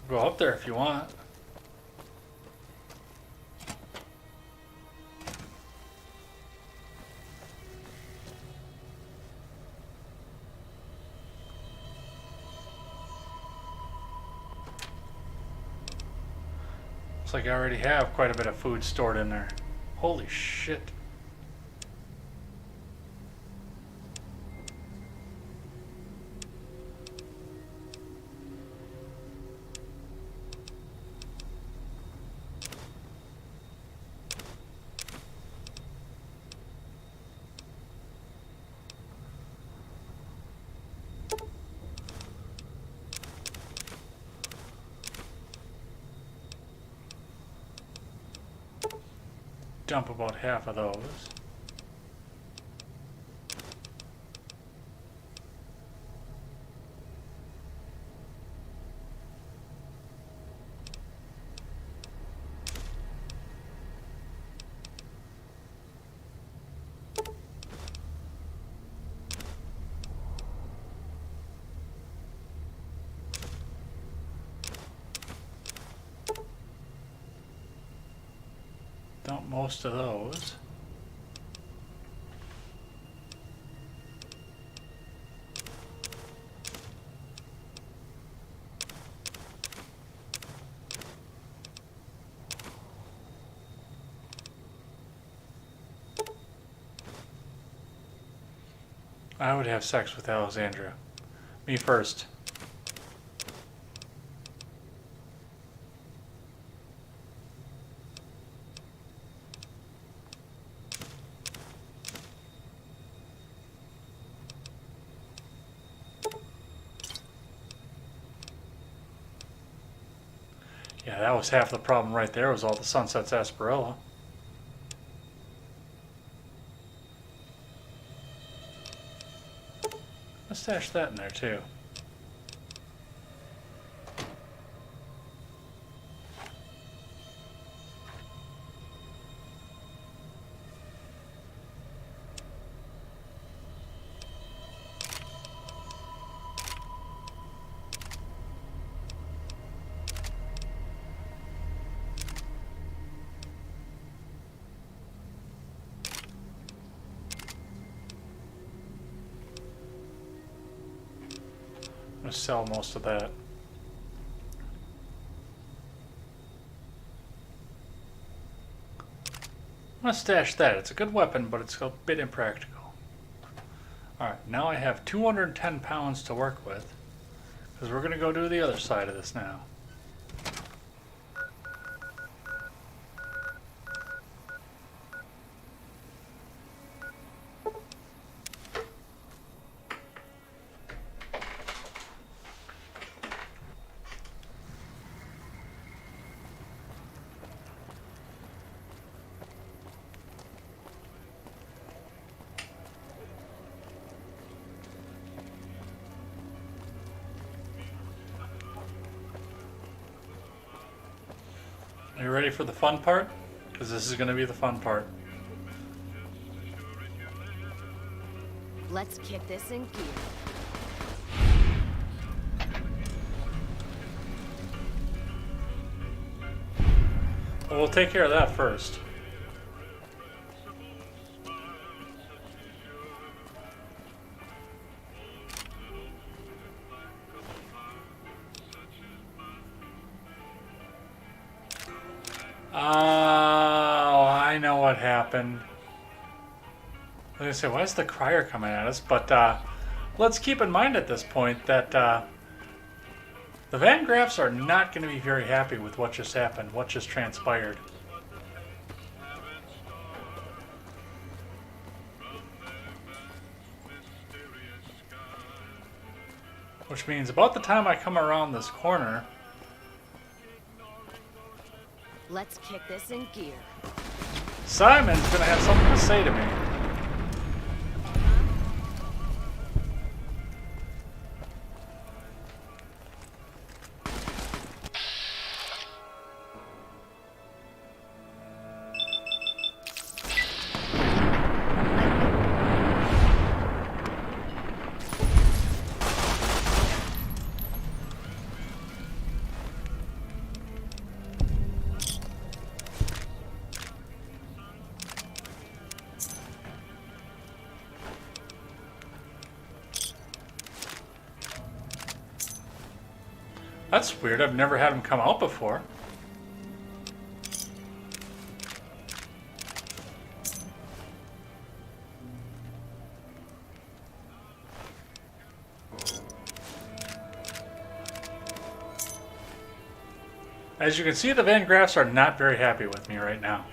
Go up there if you want. Looks like I already have quite a bit of food stored in there. Holy shit. dump about half of those. Dump most of those. I would have sex with Alexandria. Me first. Yeah, that was half the problem right there, was all the Sunset Sarsaparilla. Let's stash that in there too. I'm gonna sell most of that. I'm gonna stash that. It's a good weapon, but it's a bit impractical. Alright, now I have 210 pounds to work with, because we're gonna go do the other side of this now. Are you ready for the fun part? Because this is going to be the fun part. Let's kick this in gear. Well, we'll take care of that first. Oh, I know what happened. I was going to say, why is the crier coming at us? But let's keep in mind at this point that the Van Graffs are not going to be very happy with what just happened, what just transpired. Which means about the time I come around this corner, Let's kick this in gear. Simon's going to have something to say to me. That's weird. I've never had him come out before. As you can see, the Van Graffs are not very happy with me right now.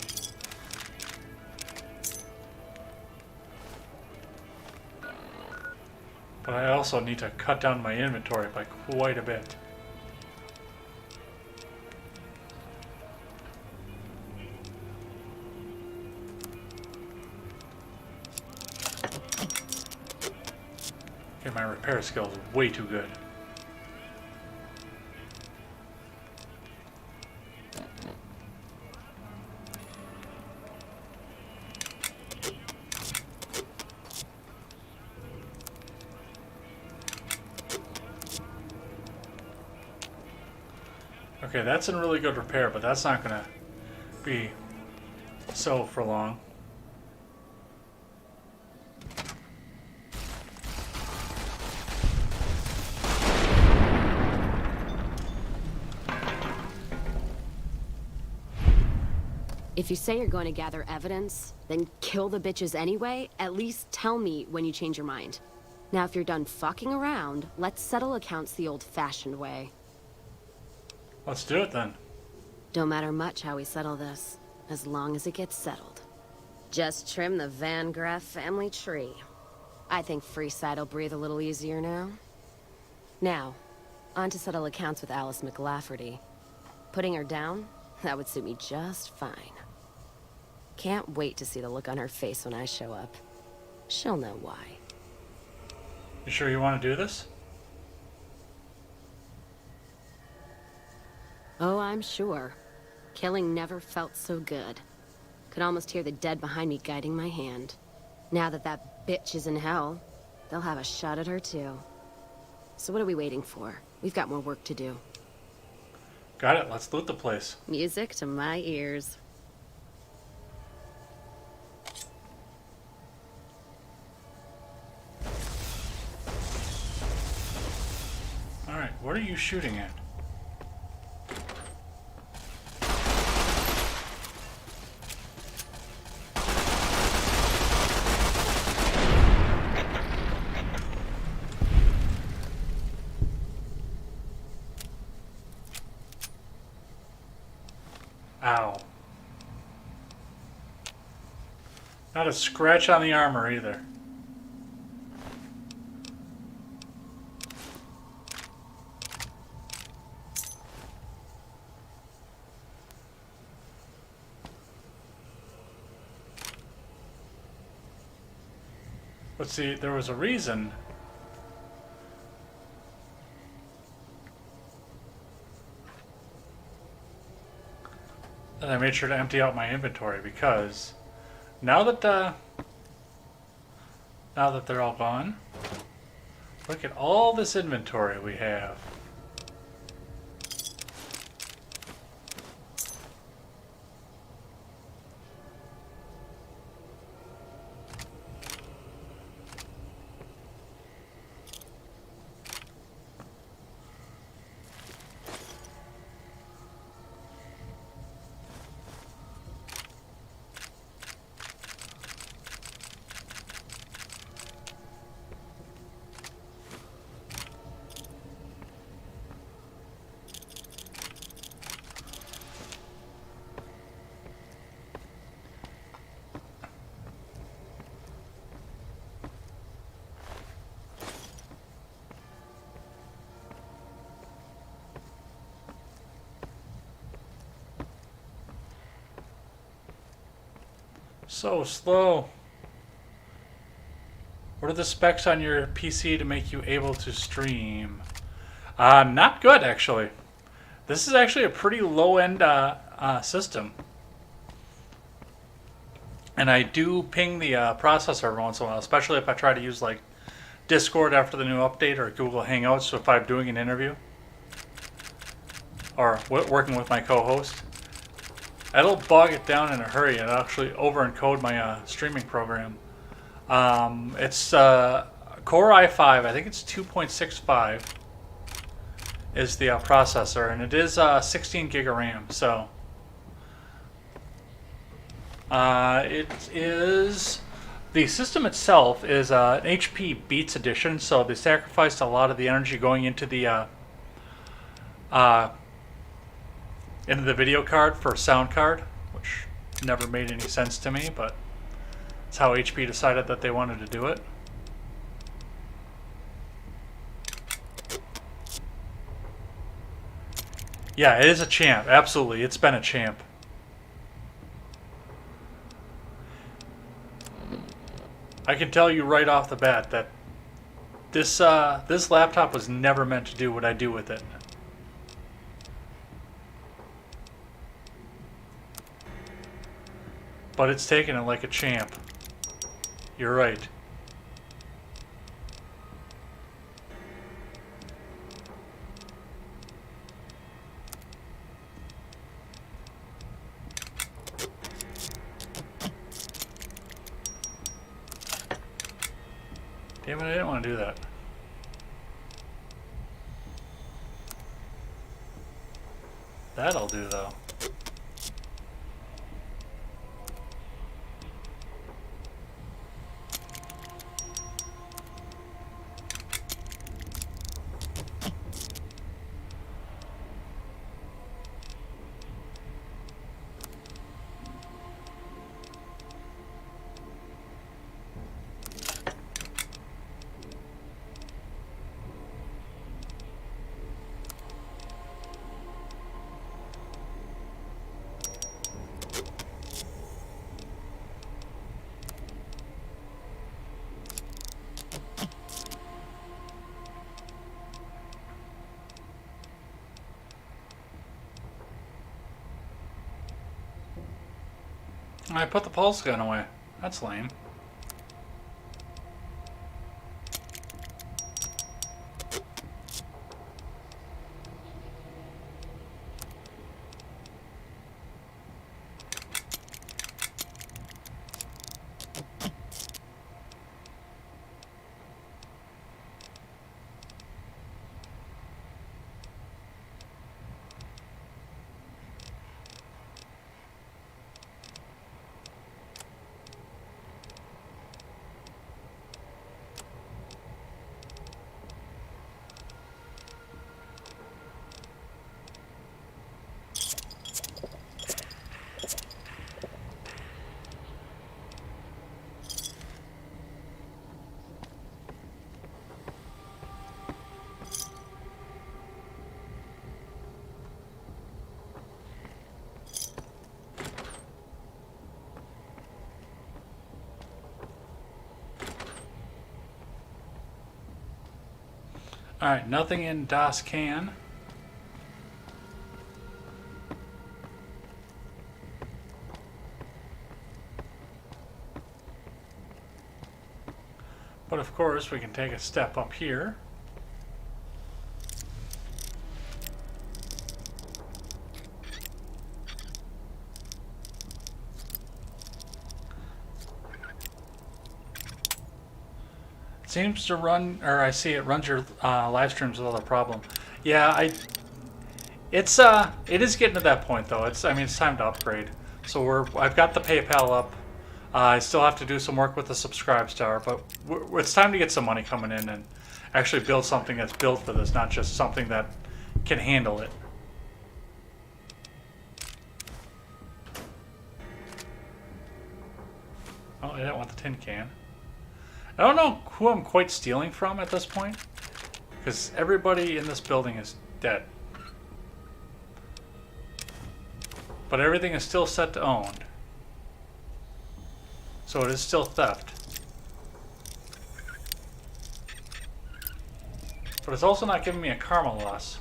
But I also need to cut down my inventory by quite a bit. Okay, my repair skill is way too good. Okay, that's in really good repair, but that's not gonna be so for long. If you say you're going to gather evidence, then kill the bitches anyway, at least tell me when you change your mind. Now if you're done fucking around, let's settle accounts the old-fashioned way. Let's do it then. Don't matter much how we settle this, as long as it gets settled. Just trim the Van Graff family tree. I think Freeside will breathe a little easier now. Now, on to settle accounts with Alice McLafferty. Putting her down? That would suit me just fine. Can't wait to see the look on her face when I show up. She'll know why. You sure you want to do this? Oh, I'm sure. Killing never felt so good. Could almost hear the dead behind me guiding my hand. Now that that bitch is in hell, they'll have a shot at her too. So what are we waiting for? We've got more work to do. Got it. Let's loot the place. Music to my ears. Alright, what are you shooting at? Ow. Not a scratch on the armor either. Let's see, there was a reason. And I made sure to empty out my inventory because now that they're all gone, look at all this inventory we have. So slow. What are the specs on your PC to make you able to stream? Not good, actually. This is actually a pretty low-end system. And I do ping the processor every once in a while, especially if I try to use like Discord after the new update or Google Hangouts, so if I'm doing an interview or working with my co-host. It'll bog it down in a hurry and actually over-encode my streaming program. It's Core i5, I think it's 2.65 is the processor, and it is 16 gig of RAM, so it is, the system itself is an HP Beats edition, so they sacrificed a lot of the energy going into the video card for sound card, which never made any sense to me, but it's how HP decided that they wanted to do it. Yeah, it is a champ. Absolutely, it's been a champ. I can tell you right off the bat that This laptop was never meant to do what I do with it. But it's taking it like a champ. You're right. Damn it, I didn't want to do that. That'll do, though. I put the pulse gun away. That's lame. Alright, nothing in Das Can. But of course, we can take a step up here. Seems to run, or I see it runs your live streams without a problem. Yeah, it is getting to that point though. It's time to upgrade. So I've got the PayPal up. I still have to do some work with the Subscribestar, but it's time to get some money coming in and actually build something that's built for this, not just something that can handle it. Oh, I didn't want the tin can. I don't know who I'm quite stealing from at this point, because everybody in this building is dead. But everything is still set to owned. So it is still theft. But it's also not giving me a karma loss.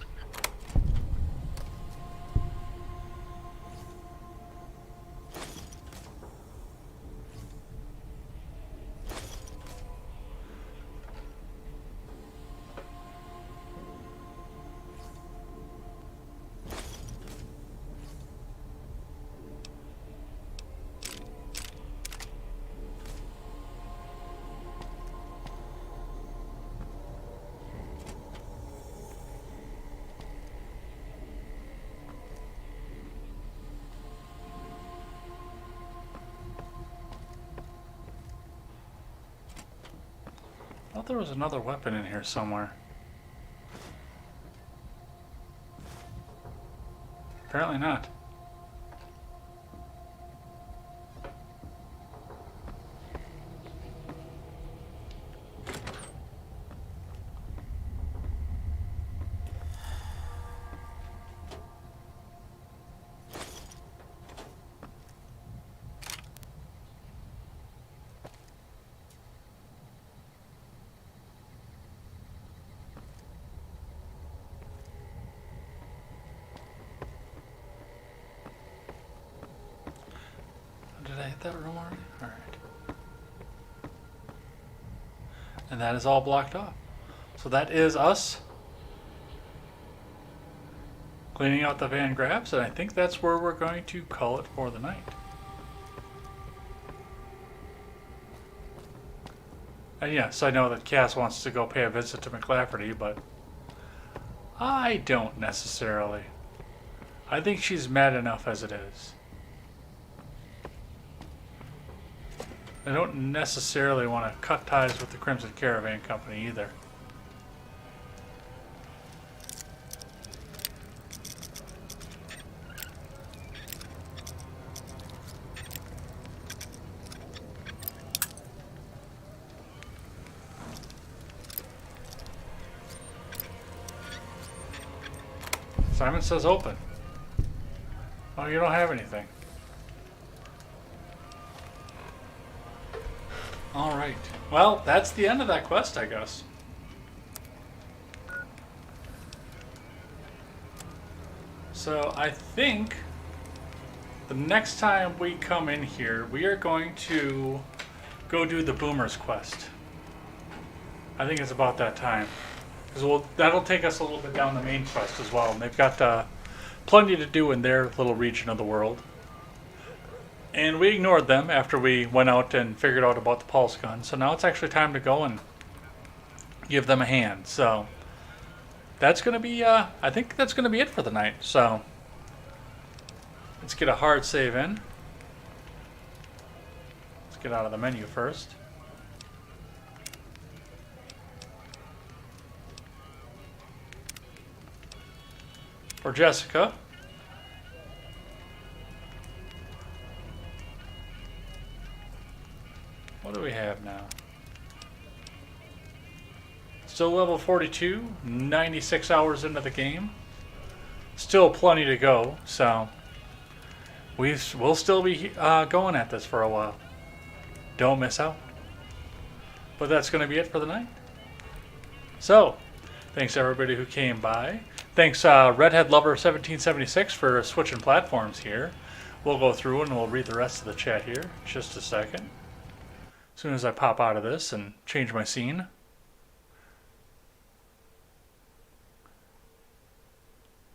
I thought there was another weapon in here somewhere. Apparently not. get that room already? Alright. And that is all blocked off. So that is us cleaning out the Van Graaffs, and I think that's where we're going to call it for the night. And yes, I know that Cass wants to go pay a visit to McLafferty, but I don't necessarily. I think she's mad enough as it is. I don't necessarily want to cut ties with the Crimson Caravan Company either. Simon says open. Oh, you don't have anything. Alright. Well, that's the end of that quest, I guess. So, I think the next time we come in here, we are going to go do the Boomer's quest. I think it's about that time. Because that'll take us a little bit down the main quest as well. And they've got plenty to do in their little region of the world. And we ignored them after we went out and figured out about the pulse gun. So now it's actually time to go and give them a hand. So that's going to be, I think that's going to be it for the night. So let's get a hard save in. Let's get out of the menu first. For Jessica. What do we have now? Still level 42, 96 hours into the game. Still plenty to go, so we'll still be going at this for a while. Don't miss out. But that's going to be it for the night. So, thanks everybody who came by. Thanks Redhead Lover 1776 for switching platforms here. We'll go through and we'll read the rest of the chat here in just a second. As soon as I pop out of this and change my scene.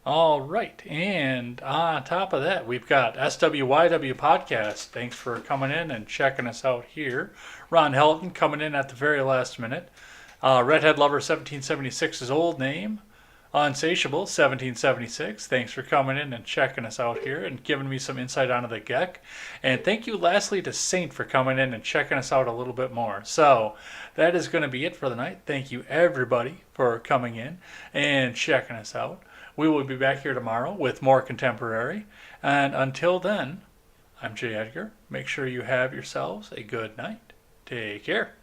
Alright, and on top of that, we've got SWYW Podcast. Thanks for coming in and checking us out here. Ron Helton coming in at the very last minute. Redhead Lover 1776's old name. Unsatiable 1776, thanks for coming in and checking us out here and giving me some insight onto the Gek. And thank you lastly to Saint for coming in and checking us out a little bit more. So that is going to be it for the night. Thank you everybody for coming in and checking us out. We will be back here tomorrow with more Contemporary. And until then, I'm J. Edgar. Make sure you have yourselves a good night. Take care.